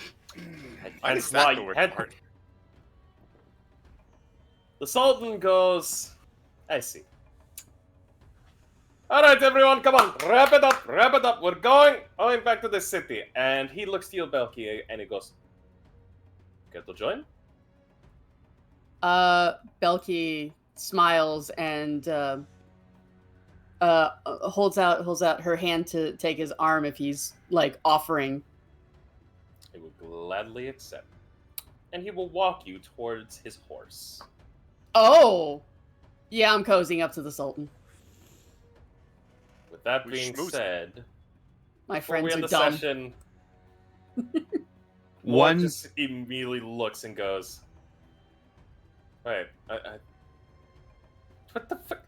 Hence why you had. The Sultan goes. I see. All right, everyone, come on, wrap it up, wrap it up. We're going back to the city. And he looks to you, Belky, and he goes, "Care to join?" Belky smiles and holds out her hand to take his arm if he's like offering. He will gladly accept, and he will walk you towards his horse. Oh, yeah, I'm cozying up to the Sultan. With that We being schmoozed. said, My before we friends end are the dumb. session, One- one just immediately looks and goes, "Wait, what the fuck?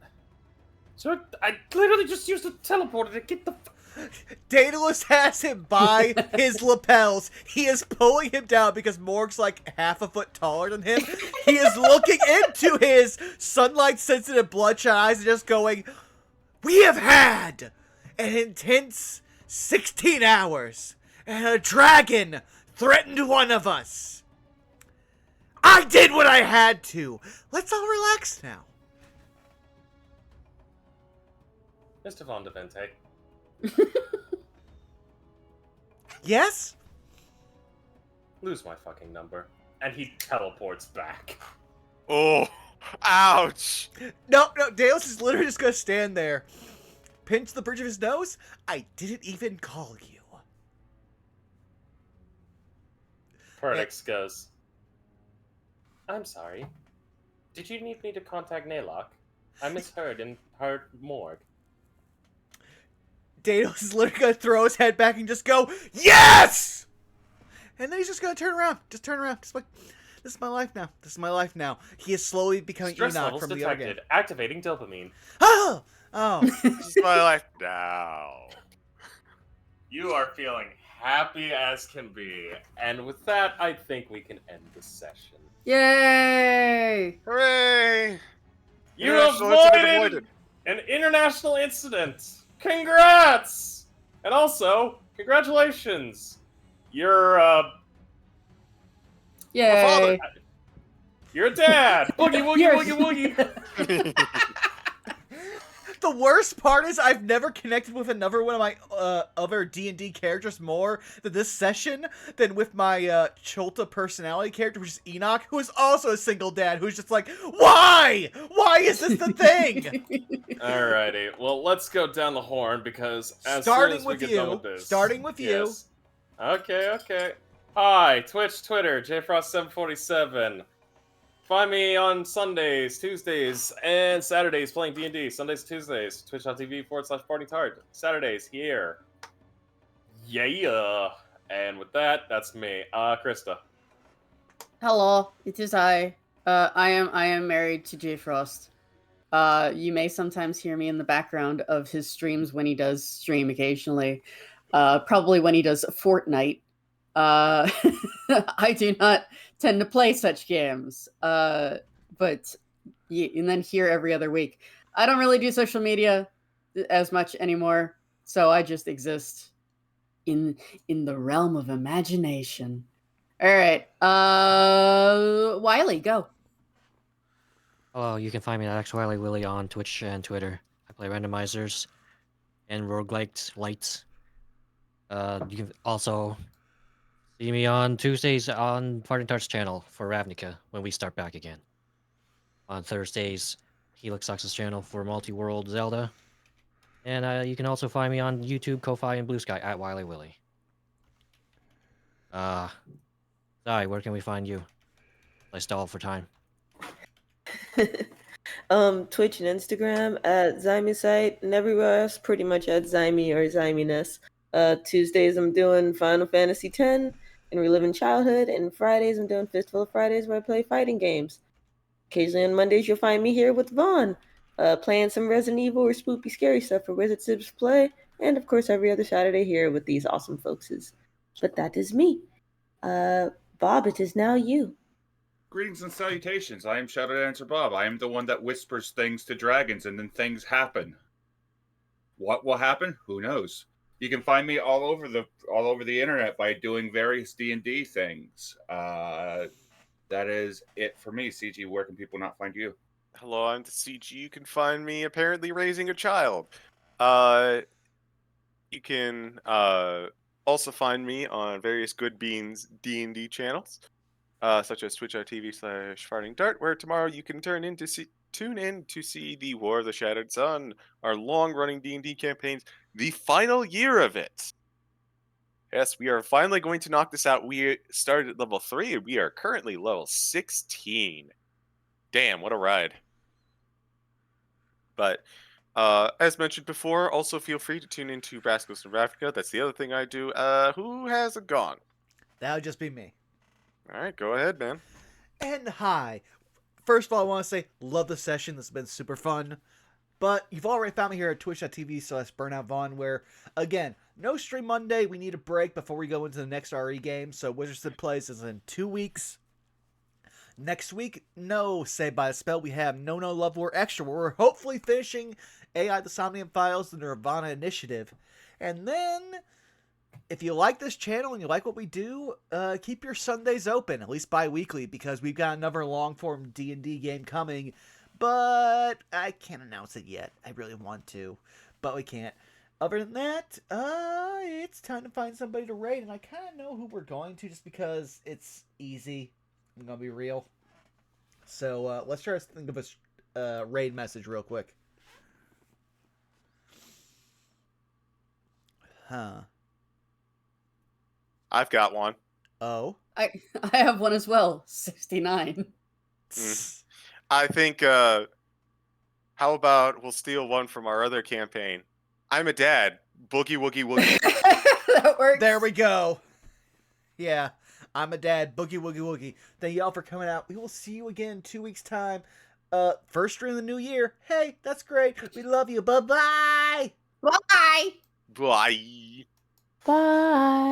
So I literally just used a teleporter to get the." Daedalus has him by his lapels. He is pulling him down because Morg's like half a foot taller than him. He is looking into his sunlight-sensitive bloodshot eyes and just going, "We have had an intense 16 hours, and a dragon threatened one of us. I did what I had to. Let's all relax now." Mr. Von de Vente, Yes? lose my fucking number. And he teleports back. Oh, ouch! No, Daedalus is literally just gonna stand there, pinch the bridge of his nose. I didn't even call you. Perdix goes, "I'm sorry. Did you need me to contact Naylock? I misheard and heard Morg." Daedalus is literally gonna throw his head back and just go, "Yes!" And then he's just gonna turn around. Just turn around. Just like, this is my life now. This is my life now. He is slowly becoming Stress Enoch levels from the other game. detected. Activating dopamine. Oh! Oh. This is my life now. You are feeling happy as can be. And with that, I think we can end the session. Yay! Hooray! You International incident avoided an international incident. Congrats! And also, congratulations. You're Yay! you're a dad. Boogie woogie You're- woogie woogie. The worst part is I've never connected with another one of my other D&D characters more than this session than with my Cholta personality character, which is Enoch, who is also a single dad, who's just like, why? Why is this the thing? Alrighty, well, let's go down the horn because as Starting soon as we with get you. done with this, Starting with you. Yes. Okay. Hi, Twitch, Twitter, JFrost747. Find me on Sundays, Tuesdays, and Saturdays playing D&D. Sundays, Tuesdays, twitch.tv/PartyTard. Saturdays here. Yeah. And with that, that's me. Krista. Hello, it is I. I am married to J Frost. You may sometimes hear me in the background of his streams when he does stream occasionally. Probably when he does Fortnite. I do not tend to play such games. But and then here every other week. I don't really do social media as much anymore, so I just exist in the realm of imagination. All right, Wiley, go. Hello, you can find me at XWileyWilly on Twitch and Twitter. I play randomizers and roguelikes lights. You can also see me on Tuesdays on Parting Tarts channel for Ravnica when we start back again. On Thursdays, Helix Sucks' channel for multi-world Zelda. And you can also find me on YouTube, Ko-Fi, and Blue Sky at Wily Willy. Zai, where can we find you? I stall for time. Twitch and Instagram at Zymisite, and everywhere else pretty much at Zymi or Zyminess. Tuesdays I'm doing Final Fantasy X and Reliving Childhood, and Fridays I'm doing Fistful of Fridays where I play fighting games. Occasionally on Mondays you'll find me here with Vaughn, playing some Resident Evil or spooky scary stuff for Wizard Sips Play, and of course every other Saturday here with these awesome folkses. But that is me. Bob, it is now you. Greetings and salutations. I am Shadow Dancer Bob. I am the one that whispers things to dragons and then things happen. What will happen? Who knows? You can find me all over the internet by doing various D&D things. That is it for me. CG, where can people not find you? Hello, I'm the CG. You can find me apparently raising a child. You can also find me on various Good Beans D&D channels, such as twitch.tv/fartingdart, where tomorrow you can tune in to see the War of the Shattered Sun, our long-running D&D campaigns, the final year of it. Yes, we are finally going to knock this out. We started at level 3, and we are currently level 16. Damn, what a ride. But as mentioned before, also feel free to tune into Rascals in Ravnica. That's the other thing I do. Who hasn't gone? That would just be me. All right, go ahead, man. And hi. First of all, I want to say, love the session. This has been super fun. But you've already found me here at twitch.tv/BurnoutVaughn, where, again, no stream Monday. We need a break before we go into the next RE game. So Wizards Plays is in 2 weeks. Next week, no Saved by the Spell. We have No Love War Extra, where we're hopefully finishing AI the Somnium Files, the Nirvana Initiative. And then, if you like this channel and you like what we do, keep your Sundays open, at least bi-weekly, because we've got another long-form D&D game coming. But I can't announce it yet. I really want to, but we can't. Other than that, it's time to find somebody to raid, and I kind of know who we're going to just because it's easy. I'm going to be real. So let's try to think of a raid message real quick. Huh. I've got one. Oh? I have one as well. 69. I think, how about we'll steal one from our other campaign? I'm a dad. Boogie woogie woogie. That works. There we go. Yeah. I'm a dad. Boogie woogie woogie. Thank y'all for coming out. We will see you again in 2 weeks' time. First stream of the new year. Hey, that's great. We love you. Bye-bye. Bye. Bye. Bye.